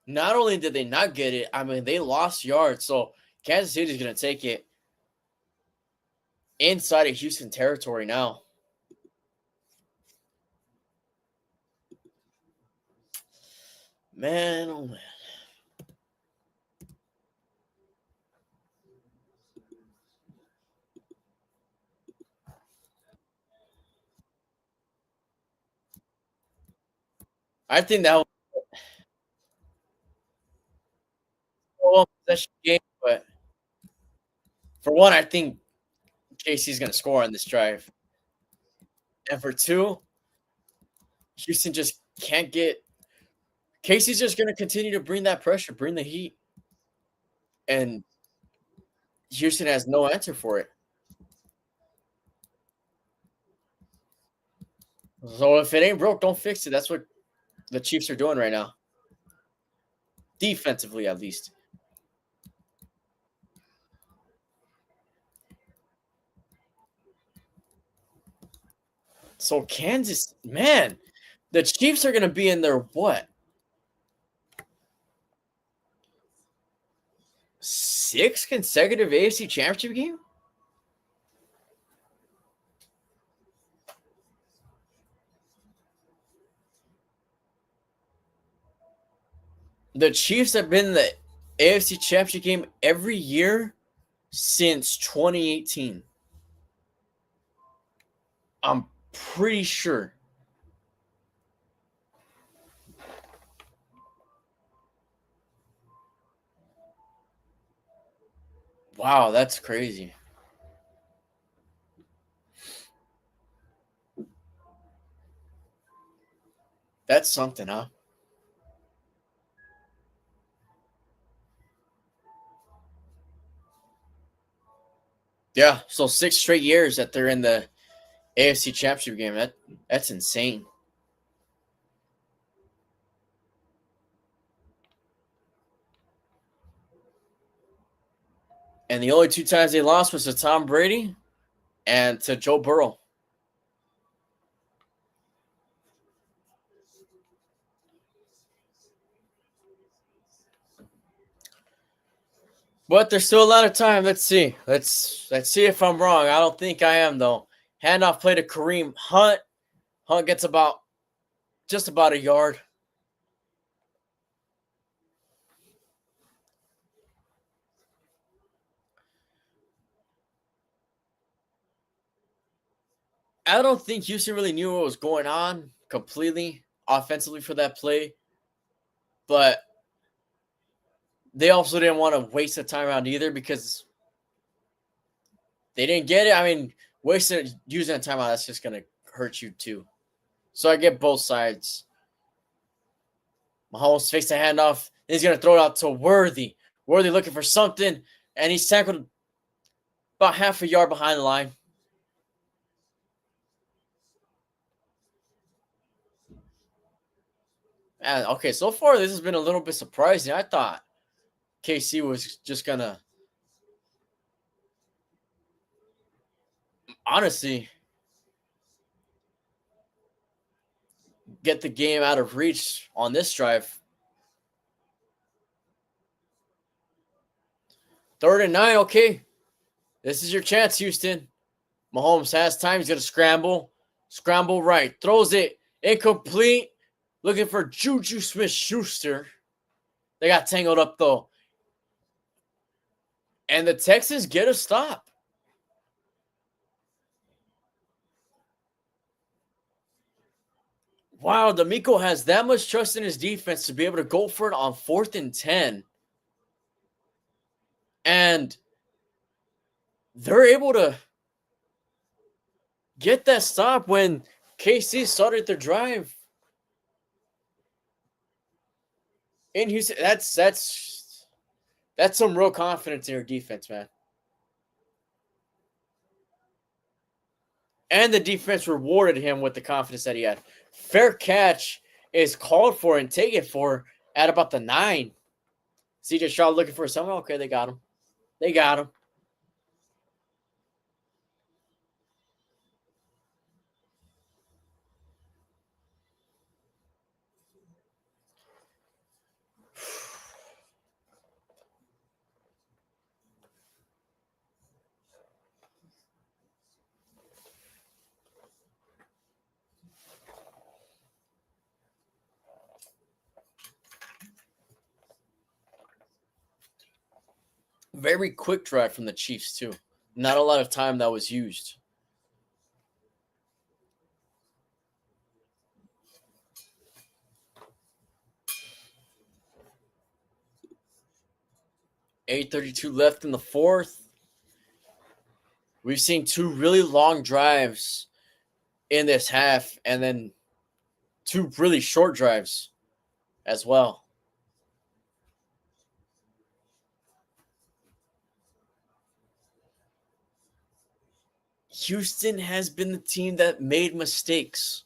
Not only did they not get it, I mean, they lost yards. So Kansas City's going to take it inside of Houston territory now. Man, oh man. I think that was a possession game, but for one, I think KC's going to score on this drive. And for two, Houston just can't get. Casey's just going to continue to bring that pressure, bring the heat. And Houston has no answer for it. So if it ain't broke, don't fix it. That's what the Chiefs are doing right now. Defensively, at least. So Kansas, man, the Chiefs are going to be in their what? Sixth consecutive AFC Championship game? The Chiefs have been in the AFC Championship game every year since 2018. I'm pretty sure. Wow, that's crazy. That's something, huh? Yeah, so 6 straight years that they're in the AFC Championship game. That's insane. And the only two times they lost was to Tom Brady and to Joe Burrow. But there's still a lot of time. Let's see. Let's see if I'm wrong. I don't think I am though. Handoff play to Kareem Hunt. Hunt gets just about a yard. I don't think Houston really knew what was going on completely offensively for that play, but they also didn't want to waste a timeout either because they didn't get it. I mean, using a timeout, that's just going to hurt you too. So I get both sides. Mahomes fakes the handoff. He's going to throw it out to Worthy. Worthy looking for something, and he's tackled about half a yard behind the line. And okay, so far this has been a little bit surprising. I thought KC was just going to honestly get the game out of reach on this drive. 3rd and 9, okay. This is your chance, Houston. Mahomes has time. He's going to scramble. Scramble right. Throws it. Incomplete. Looking for Juju Smith-Schuster. They got tangled up, though. And the Texans get a stop. Wow, D'Amico has that much trust in his defense to be able to go for it on 4th and 10. And they're able to get that stop when KC started their drive. In Houston, that's some real confidence in your defense, man. And the defense rewarded him with the confidence that he had. Fair catch is called for and taken for at about the 9. CJ Stroud looking for someone. Okay, they got him. They got him. Very quick drive from the Chiefs, too. Not a lot of time that was used. .832 left in the 4th. We've seen 2 really long drives in this half, and then 2 really short drives as well. Houston has been the team that made mistakes.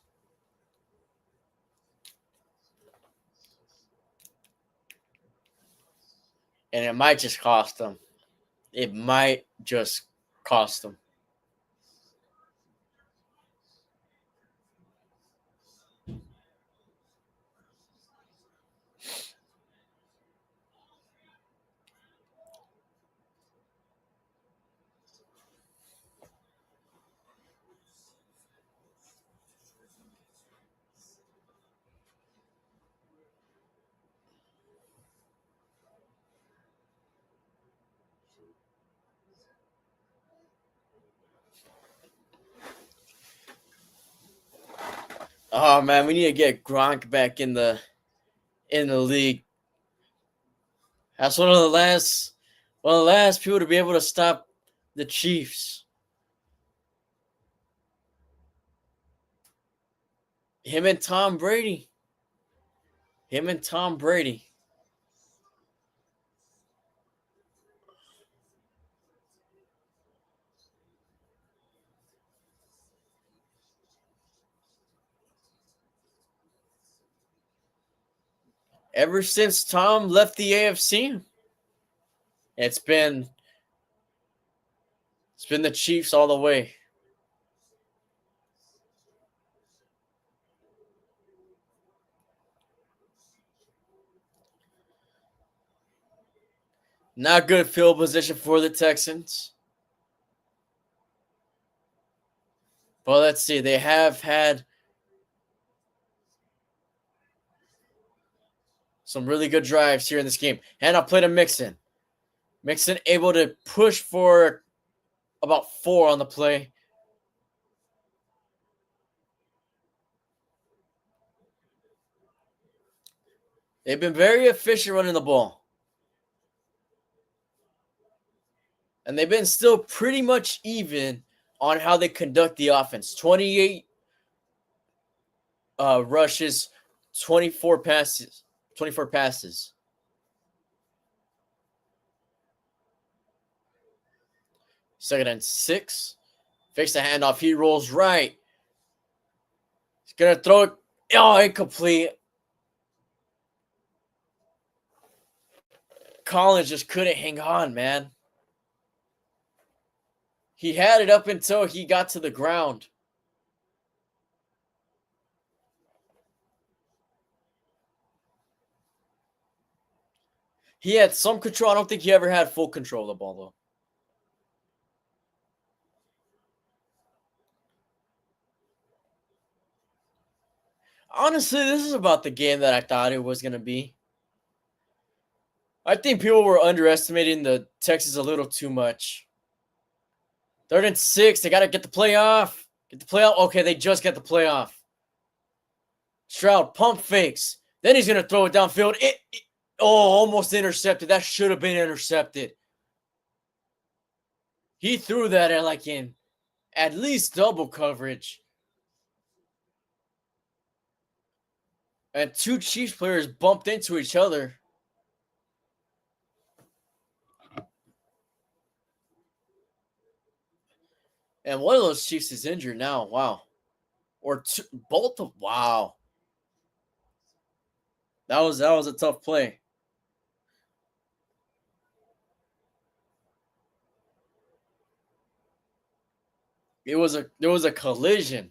And it might just cost them. It might just cost them. Oh man, we need to get Gronk back in the league. That's one of the last people to be able to stop the Chiefs. Him and Tom Brady. Ever since Tom left the AFC, it's been the Chiefs all the way. Not good field position for the Texans. But let's see. They have had some really good drives here in this game. And I'll play to Mixon. Mixon able to push for about 4 on the play. They've been very efficient running the ball. And they've been still pretty much even on how they conduct the offense. 28 rushes, 24 passes. 24 passes. Second and 6. Fakes the handoff. He rolls right. He's going to throw it. Oh, incomplete. Collins just couldn't hang on, man. He had it up until he got to the ground. He had some control. I don't think he ever had full control of the ball, though. Honestly, this is about the game that I thought it was going to be. I think people were underestimating the Texans a little too much. 3rd and 6. They got to get the playoff. Get the playoff. Okay, they just got the playoff. Stroud pump fakes. Then he's going to throw it downfield. Almost intercepted. That should have been intercepted. He threw that in at least double coverage. And 2 Chiefs players bumped into each other. And one of those Chiefs is injured now. Wow. Or both of wow. That was a tough play. There was a collision.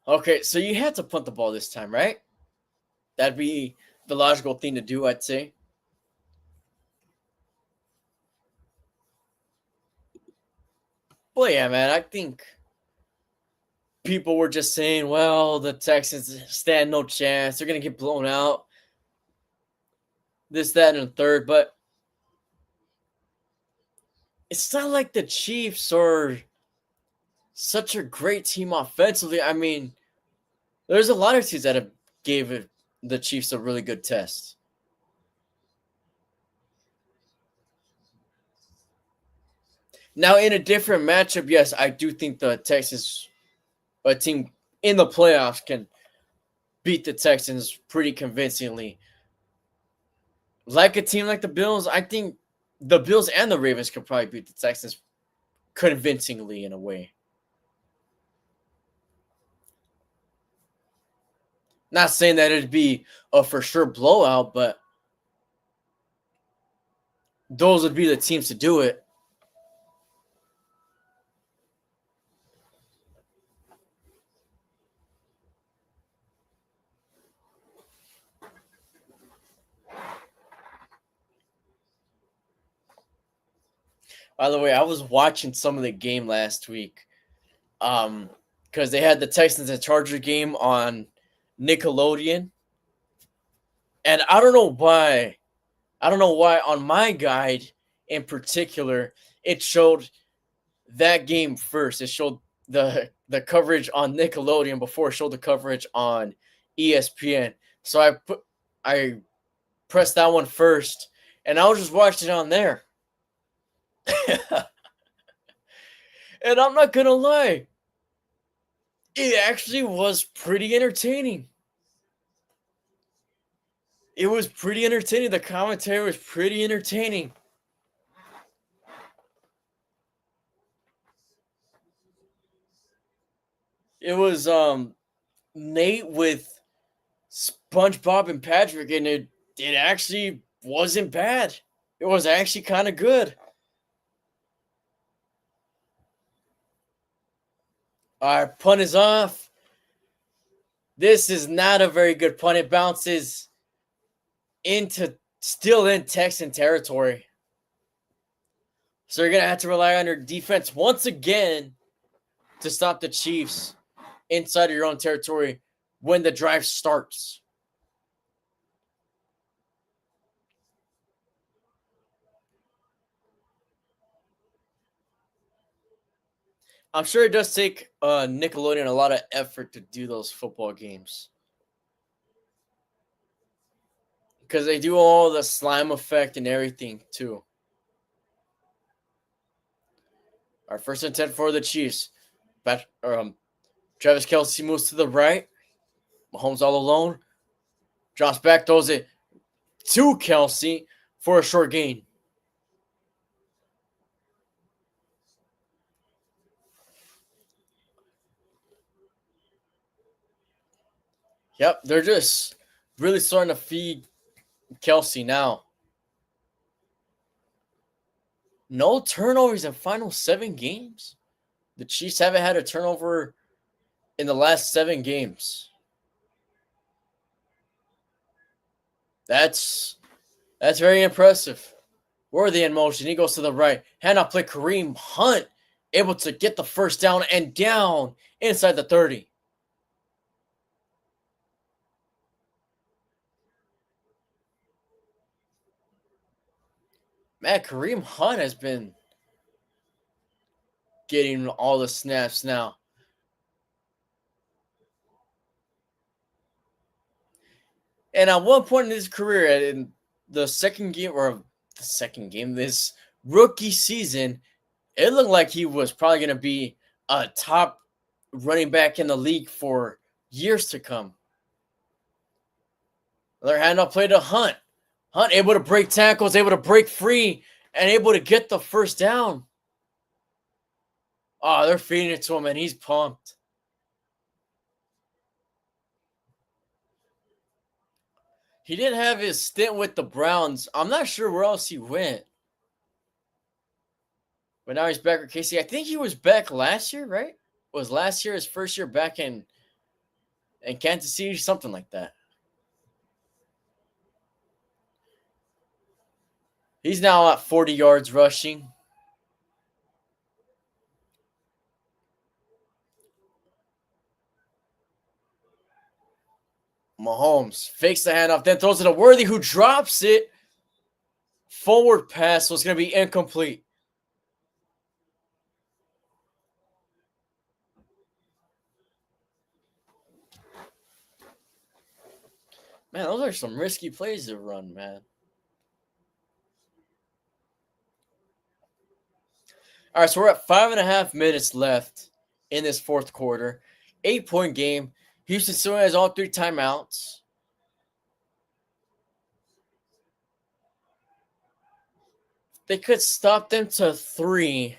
Okay, so you had to punt the ball this time, right? That'd be the logical thing to do, I'd say. Well, yeah, man, I think people were just saying, well, the Texans stand no chance. They're going to get blown out. This, that, and the third. But it's not like the Chiefs are such a great team offensively. I mean, there's a lot of teams that have gave the Chiefs a really good test. Now, in a different matchup, yes, I do think the Texans, a team in the playoffs, can beat the Texans pretty convincingly. Like a team like the Bills, I think the Bills and the Ravens could probably beat the Texans convincingly in a way. Not saying that it'd be a for sure blowout, but those would be the teams to do it. By the way, I was watching some of the game last week because they had the Texans and Chargers game on Nickelodeon. And I don't know why on my guide in particular, it showed that game first. It showed the coverage on Nickelodeon before it showed the coverage on ESPN. So I pressed that one first, and I was just watching it on there. And I'm not gonna lie, it actually was pretty entertaining. It was pretty entertaining. The commentary was pretty entertaining. It was Nate with SpongeBob and Patrick, and it actually wasn't bad. It was actually kind of good. Our punt is off. This is not a very good punt. It bounces still in Texan territory. So you're going to have to rely on your defense once again to stop the Chiefs inside of your own territory when the drive starts. I'm sure it does take Nickelodeon a lot of effort to do those football games. because they do all the slime effect and everything too. Our first and 10 for the Chiefs. Travis Kelce moves to the right. Mahomes all alone. Drops back, throws it to Kelce for a short gain. Yep, they're just really starting to feed Kelce now. No turnovers in final 7 games. The Chiefs haven't had a turnover in the last 7 games. That's very impressive. Worthy in motion. He goes to the right. Handoff play. Kareem Hunt able to get the first down and down inside the 30. Man, Kareem Hunt has been getting all the snaps now. And at one point in his career, in the second game, this rookie season, it looked like he was probably going to be a top running back in the league for years to come. Another handoff play to Hunt. Hunt able to break tackles, able to break free, and able to get the first down. Oh, they're feeding it to him, and he's pumped. He didn't have his stint with the Browns. I'm not sure where else he went. But now he's back with Casey. I think he was back last year, right? Was last year his first year back in Kansas City? Something like that. He's now at 40 yards rushing. Mahomes fakes the handoff, then throws it to Worthy, who drops it. Forward pass was going to be incomplete. Man, those are some risky plays to run, man. All right, so we're at 5.5 minutes left in this fourth quarter. 8-point game. Houston still has all 3 timeouts. They could stop them to 3.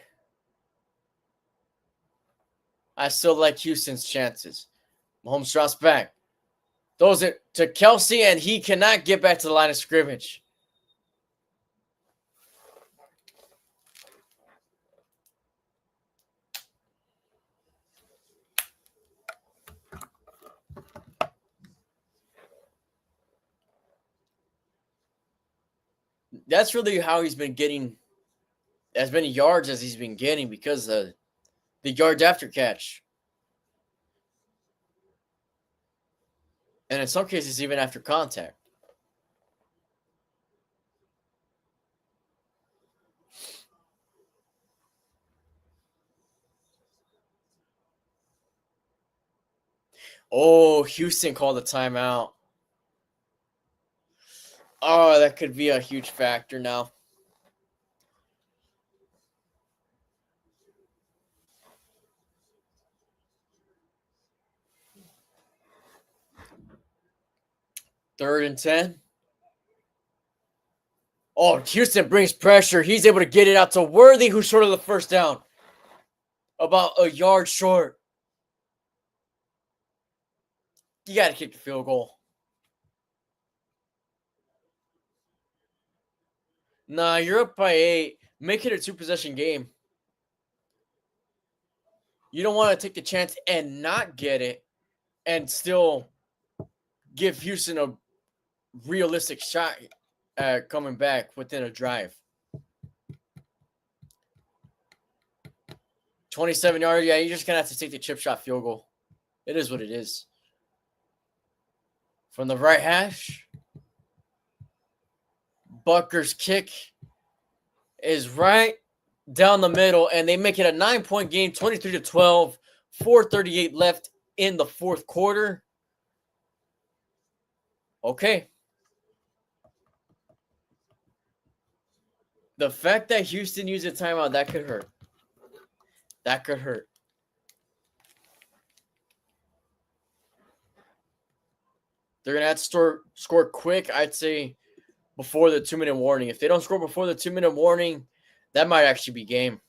I still like Houston's chances. Mahomes drops back. Throws it to Kelce, and he cannot get back to the line of scrimmage. That's really how he's been getting as many yards as he's been getting, because of the yards after catch. And in some cases, even after contact. Oh, Houston called a timeout. Oh, that could be a huge factor now. Third and 10. Oh, Houston brings pressure. He's able to get it out to Worthy, who's short of the first down. About a yard short. You got to kick the field goal. Nah, you're up by 8. Make it a 2-possession game. You don't want to take the chance and not get it and still give Houston a realistic shot at coming back within a drive. 27-yard, yeah, you're just going to have to take the chip shot field goal. It is what it is. From the right hash, Butker's kick is right down the middle, and they make it a 9-point game, 23-12, 4:38 left in the fourth quarter. Okay. The fact that Houston used a timeout, that could hurt. That could hurt. They're going to have to score quick, I'd say, before the 2-minute warning. If they don't score before the 2-minute warning, that might actually be game.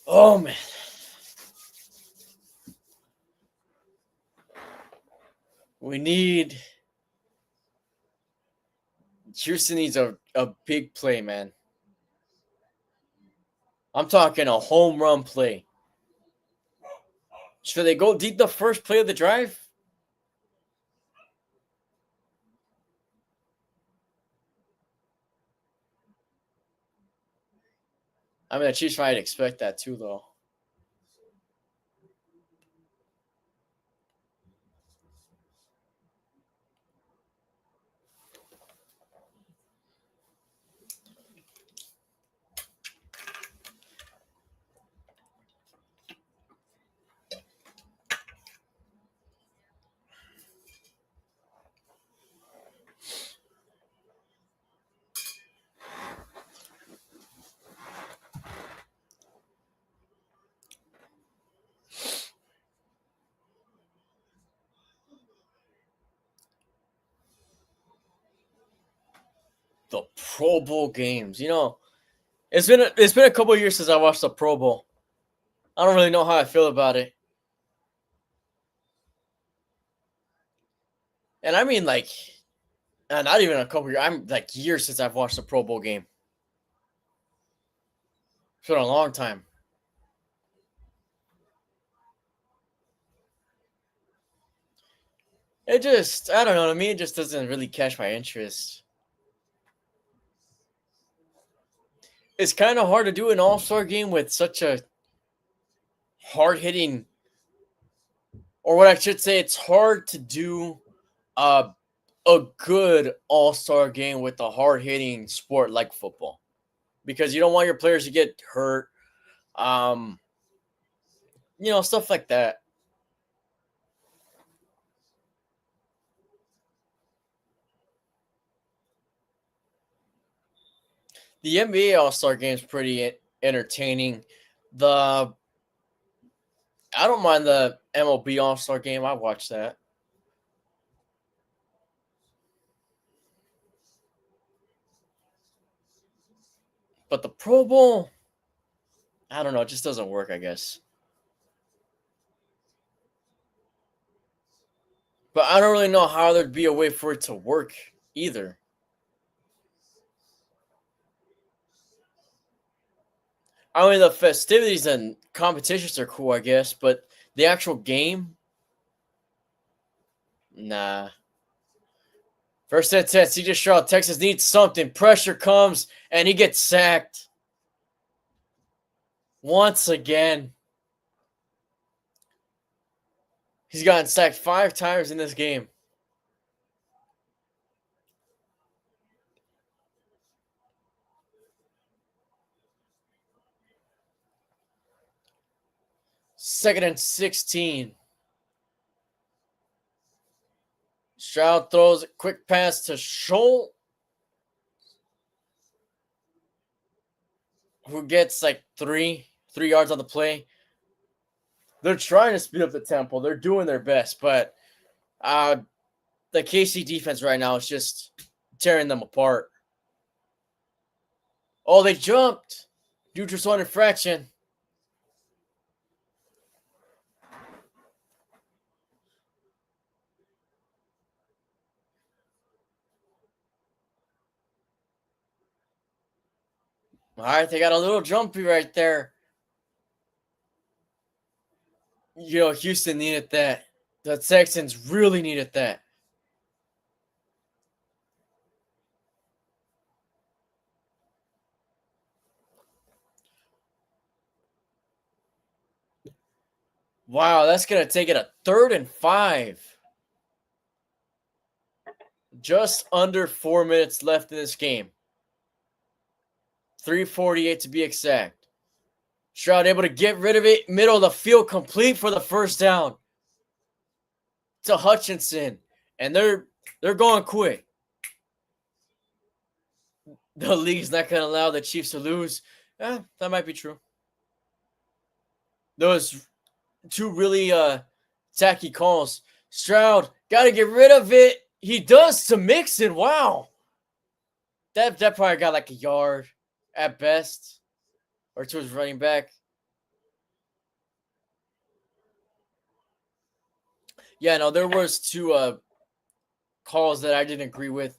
Oh, man. Houston needs a big play, man. I'm talking a home run play. Should they go deep the first play of the drive? I mean, the Chiefs might expect that too, though. The Pro Bowl games, it's been a couple of years since I watched the Pro Bowl. I don't really know how I feel about it. And I mean, like, not even a couple of years. I'm like years since I've watched the Pro Bowl game. It's been a long time. I don't know. To me, it just doesn't really catch my interest. It's kind of hard to do an all-star game with such a hard-hitting, or what I should say, it's hard to do a good all-star game with a hard-hitting sport like football, because you don't want your players to get hurt, stuff like that. The NBA All-Star game is pretty entertaining. I don't mind the MLB All-Star game. I watch that. But the Pro Bowl, I don't know. It just doesn't work, I guess. But I don't really know how there'd be a way for it to work either. I mean, the festivities and competitions are cool, I guess, but the actual game, nah. First and 10, CJ Stroud, Texas needs something. Pressure comes, and he gets sacked. Once again. He's gotten sacked 5 times in this game. Second and 16. Stroud throws a quick pass to Scholl, who gets like 3 yards on the play. They're trying to speed up the tempo. They're doing their best, but the KC defense right now is just tearing them apart. Oh, they jumped. Due to one infraction. All right, they got a little jumpy right there. Houston needed that. The Texans really needed that. Wow, that's going to take it a 3rd and 5. Just under 4 minutes left in this game. 348 to be exact. Stroud able to get rid of it, middle of the field, complete for the first down to Hutchinson, and they're going quick. The league's not going to allow the Chiefs to lose. That might be true. Those two really tacky calls. Stroud got to get rid of it. He does to Mixon. Wow. That probably got like a yard at best, or to his running back. Yeah, no, there was two calls that I didn't agree with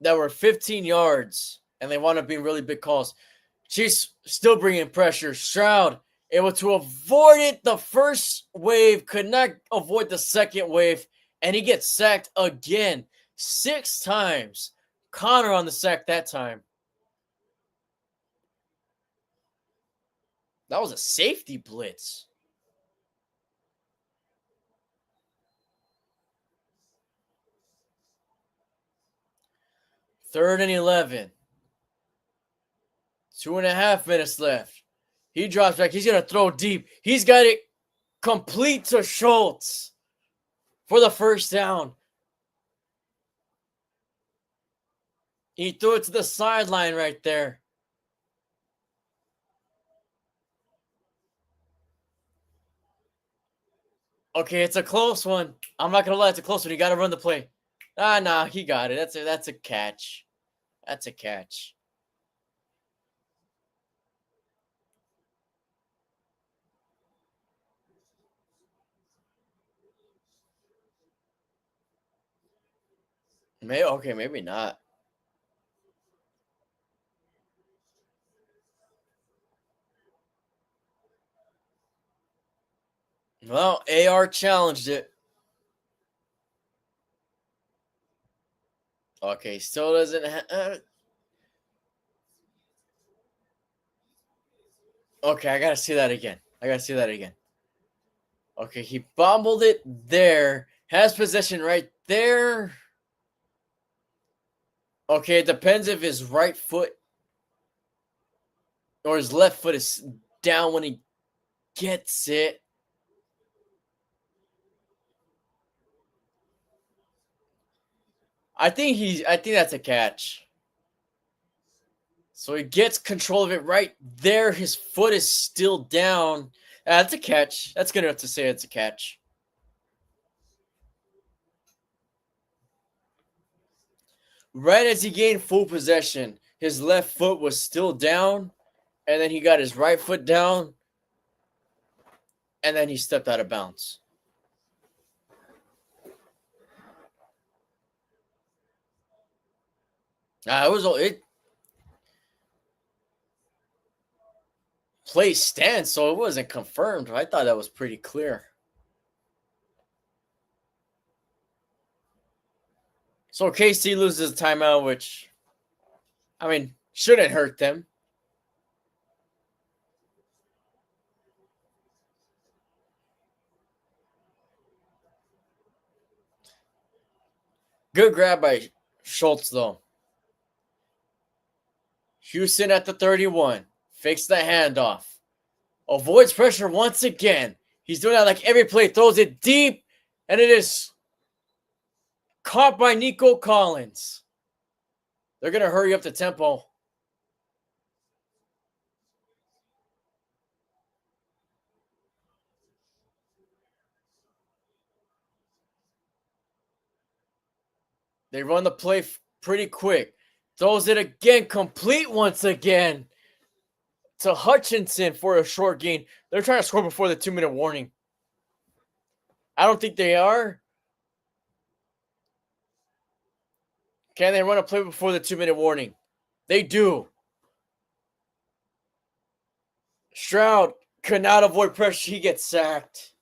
that were 15 yards, and they wound up being really big calls. Chiefs still bringing pressure. Stroud able to avoid it. The first wave could not avoid the second wave, and he gets sacked again 6 times. Connor on the sack that time. That was a safety blitz. Third and 11. 2.5 minutes left. He drops back. He's going to throw deep. He's got it complete to Schultz for the first down. He threw it to the sideline right there. Okay, it's a close one. I'm not going to lie. It's a close one. You got to run the play. Nah, he got it. That's a catch. That's a catch. Maybe not. Well, AR challenged it. Okay, still doesn't okay, I gotta see that again. Okay, he bobbled it there. Has possession right there. Okay, it depends if his right foot or his left foot is down when he gets it. I think that's a catch. So he gets control of it right there. His foot is still down. That's a catch. That's good enough to say it's a catch. Right as he gained full possession, his left foot was still down, and then he got his right foot down, and then he stepped out of bounds. It play stands, so it wasn't confirmed. I thought that was pretty clear. So KC loses a timeout, which, I mean, shouldn't hurt them. Good grab by Schultz, though. Houston at the 31. Fakes the handoff. Avoids pressure once again. He's doing that like every play. Throws it deep, and it is caught by Nico Collins. They're going to hurry up the tempo. They run the play pretty quick. Throws it again, complete once again to Hutchinson for a short gain. They're trying to score before the 2-minute warning. I don't think they are. Can they run a play before the 2-minute warning? They do. Stroud could not avoid pressure. He gets sacked.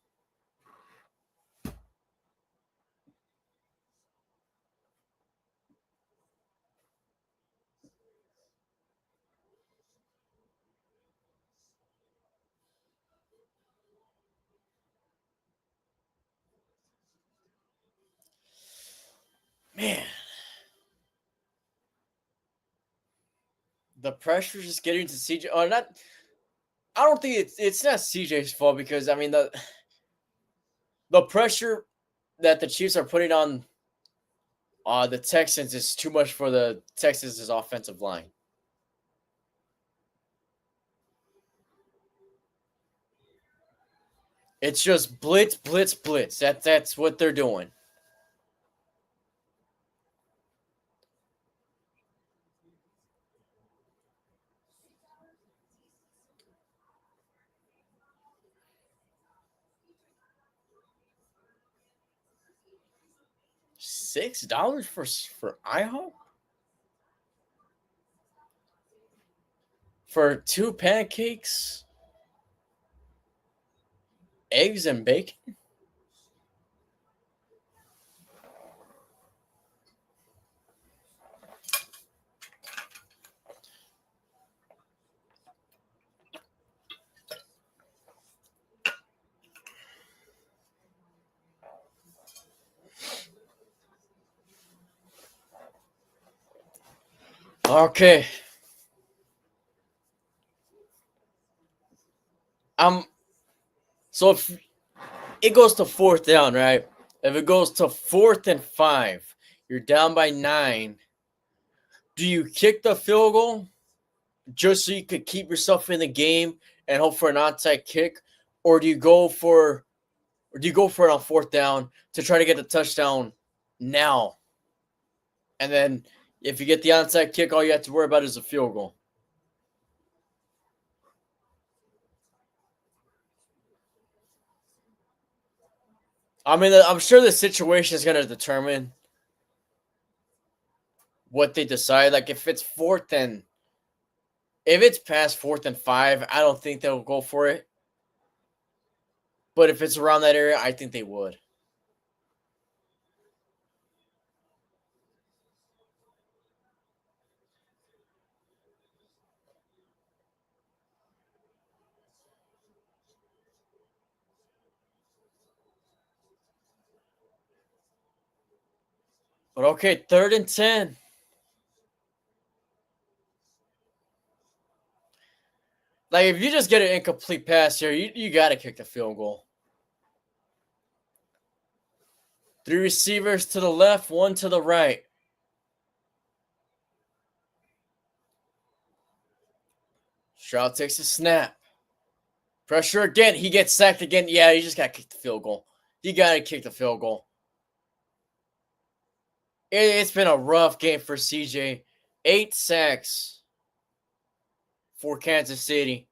Man. the pressure just getting to CJ. Or not. I don't think it's not CJ's fault because I mean the pressure that the Chiefs are putting on the Texans is too much for the Texans' offensive line. It's just blitz, blitz, blitz. That's what they're doing. $6 for IHOP? For 2 pancakes, eggs, and bacon? Okay. So if it goes to 4th down, right? If it goes to 4th and 5, you're down by 9. Do you kick the field goal just so you could keep yourself in the game and hope for an onside kick, or do you go for it on 4th down to try to get the touchdown now? And then if you get the onside kick, all you have to worry about is a field goal. I mean, I'm sure the situation is going to determine what they decide. Like if it's if it's past 4th and 5, I don't think they'll go for it. But if it's around that area, I think they would. But okay, 3rd and 10. Like if you just get an incomplete pass here, you got to kick the field goal. 3 receivers to the left, 1 to the right. Stroud takes a snap. Pressure again. He gets sacked again. Yeah, you just got to kick the field goal. You got to kick the field goal. It's been a rough game for CJ. 8 sacks for Kansas City.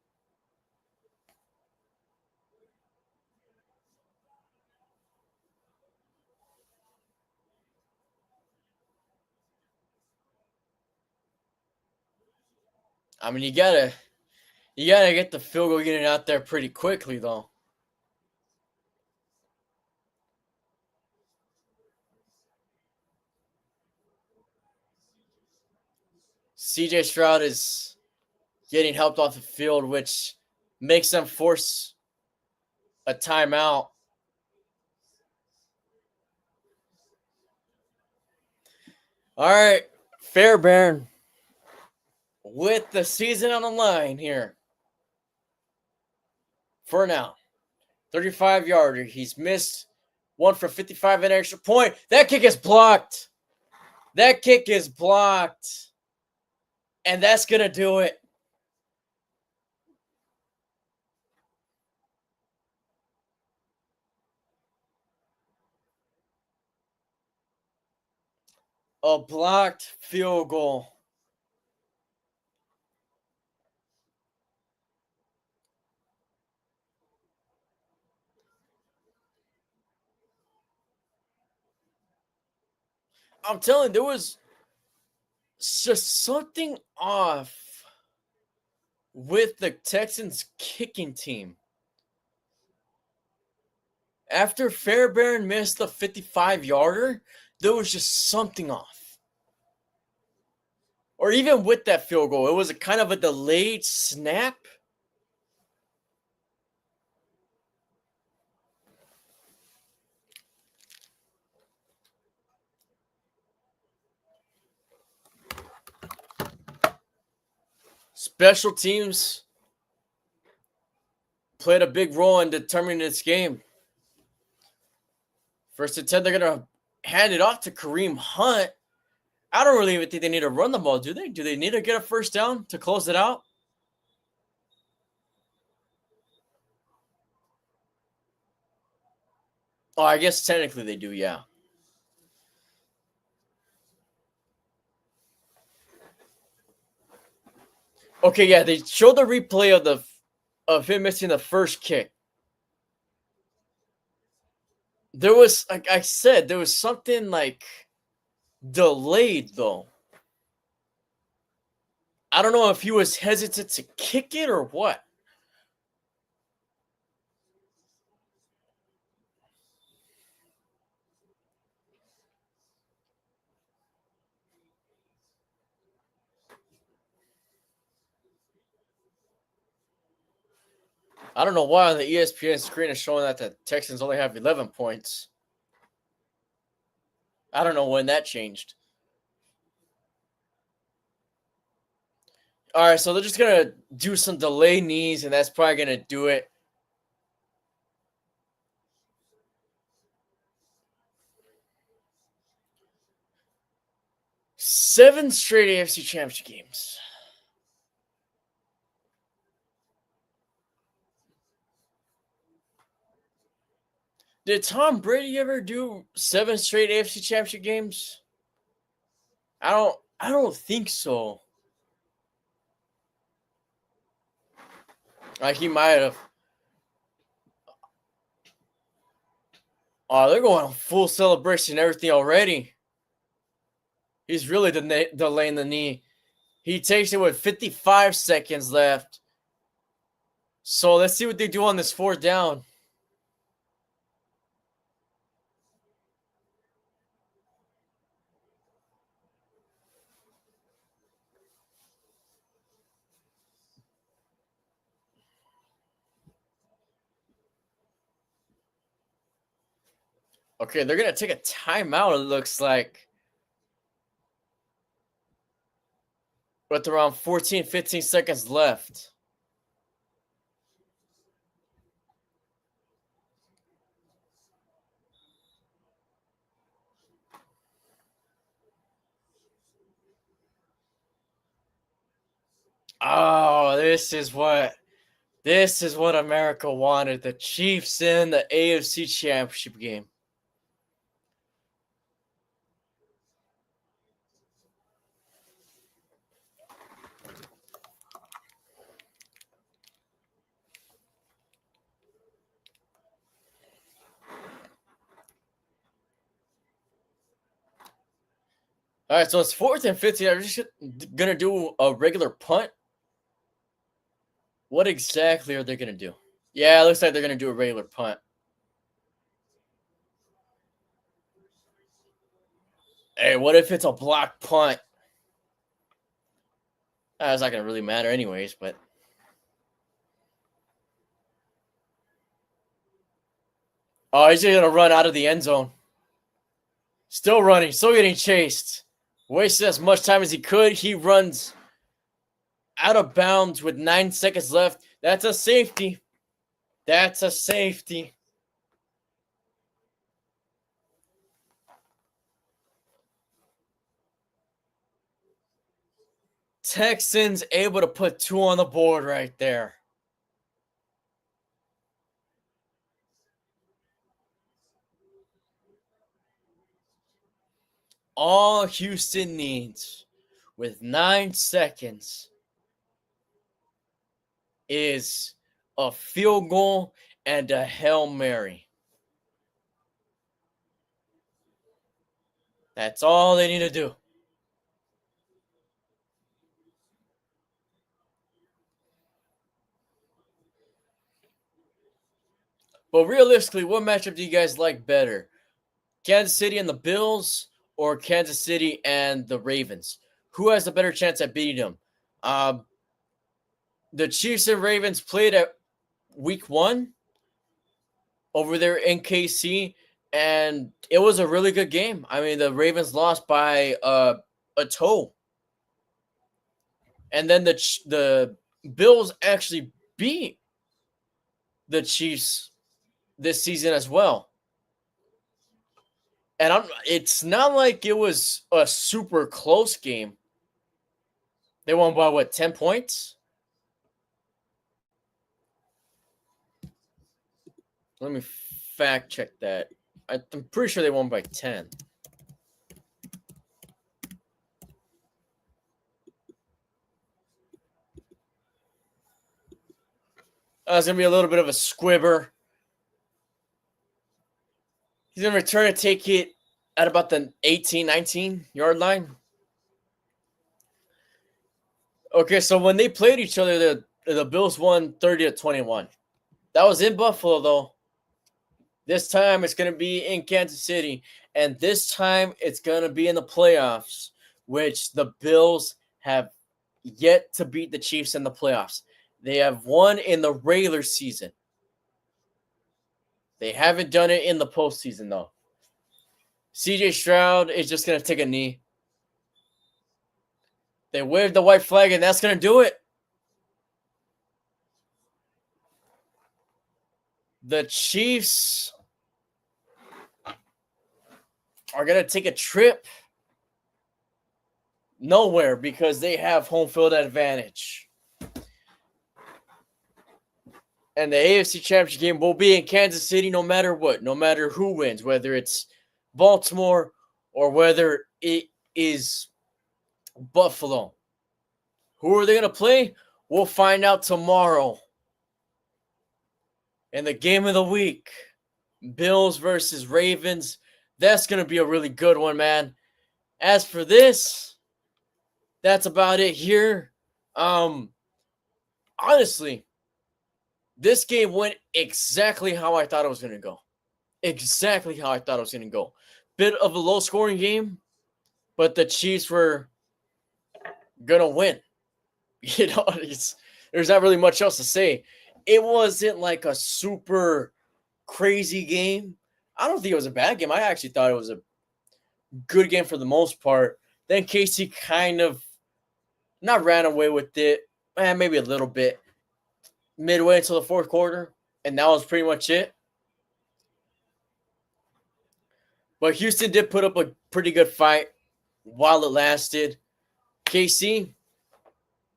I mean, you gotta get the field goal unit out there pretty quickly, though. CJ Stroud is getting helped off the field, which makes them force a timeout. All right, Fairbairn with the season on the line here. For now, 35-yarder. He's missed one for 55 and an extra point. That kick is blocked. That kick is blocked. And that's going to do it. A blocked field goal. I'm telling you, there was just something off with the Texans kicking team. After Fairbairn missed the 55-yarder, there was just something off. Or even with that field goal, it was a kind of a delayed snap. special teams played a big role in determining this game. First and 10, they're going to hand it off to Kareem Hunt. I don't really even think they need to run the ball, do they? Do they need to get a first down to close it out? Oh, I guess technically they do, yeah. Okay, yeah, they showed the replay of him missing the first kick. There was, like I said, there was something like delayed though. I don't know if he was hesitant to kick it or what. I don't know why on the ESPN screen is showing that the Texans only have 11 points. I don't know when that changed. All right, so they're just going to do some delay knees, and that's probably going to do it. Seven straight AFC Championship games. Did Tom Brady ever do 7 straight AFC Championship games? I don't think so. Like he might have. Oh, they're going full celebration and everything already. He's really delaying the knee. He takes it with 55 seconds left. So let's see what they do on this fourth down. Okay, they're going to take a timeout, it looks like. With around 14, 15 seconds left. Oh, this is what America wanted. The Chiefs in the AFC Championship game. All right, so it's 4th and 15. I'm just going to do a regular punt. What exactly are they going to do? Yeah, it looks like they're going to do a regular punt. Hey, what if it's a block punt? That's not going to really matter anyways, but. Oh, he's going to run out of the end zone. Still running, still getting chased. Wasted as much time as he could. He runs out of bounds with 9 seconds left. That's a safety. That's a safety. Texans able to put 2 on the board right there. All Houston needs with 9 seconds is a field goal and a Hail Mary. That's all they need to do. But realistically, what matchup do you guys like better? Kansas City and the Bills or Kansas City and the Ravens? Who has a better chance at beating them? The Chiefs and Ravens played at week 1 over there in KC, and it was a really good game. I mean, the Ravens lost by a toe. And then the Bills actually beat the Chiefs this season as well. And it's not like it was a super close game. They won by what, 10 points? Let me fact check that. I'm pretty sure they won by 10. It's going to be a little bit of a squibber. He's going to return and take it at about the 18, 19-yard line. Okay, so when they played each other, the Bills won 30-21. That was in Buffalo, though. This time it's going to be in Kansas City, and this time it's going to be in the playoffs, which the Bills have yet to beat the Chiefs in the playoffs. They have won in the regular season. They haven't done it in the postseason, though. CJ Stroud is just going to take a knee. They waved the white flag, and that's going to do it. The Chiefs are going to take a trip nowhere because they have home field advantage. And the AFC Championship game will be in Kansas City no matter what, no matter who wins, whether it's Baltimore or whether it is Buffalo. Who are they going to play? We'll find out tomorrow. And the game of the week, Bills versus Ravens. That's going to be a really good one, man. As for this, that's about it here. Honestly, this game went exactly how I thought it was going to go. Exactly how I thought it was going to go. Bit of a low-scoring game, but the Chiefs were going to win. You know, there's not really much else to say. It wasn't like a super crazy game. I don't think it was a bad game. I actually thought it was a good game for the most part. Then Casey kind of not ran away with it. Maybe a little bit. Midway until the fourth quarter, and that was pretty much it. But Houston did put up a pretty good fight while it lasted. KC,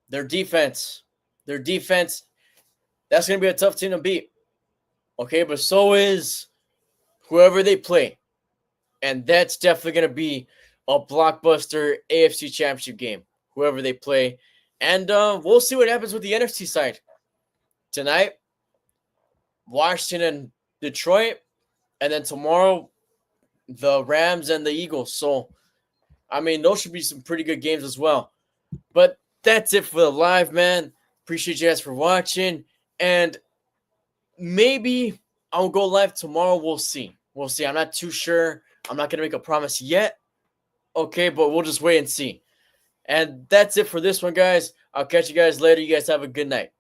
their defense, that's going to be a tough team to beat. Okay, but so is whoever they play. And that's definitely going to be a blockbuster AFC Championship game, whoever they play. And we'll see what happens with the NFC side. Tonight, Washington and Detroit, and then tomorrow, the Rams and the Eagles. So, I mean, those should be some pretty good games as well. But that's it for the live, man. Appreciate you guys for watching. And maybe I'll go live tomorrow. We'll see. I'm not too sure. I'm not going to make a promise yet. Okay, but we'll just wait and see. And that's it for this one, guys. I'll catch you guys later. You guys have a good night.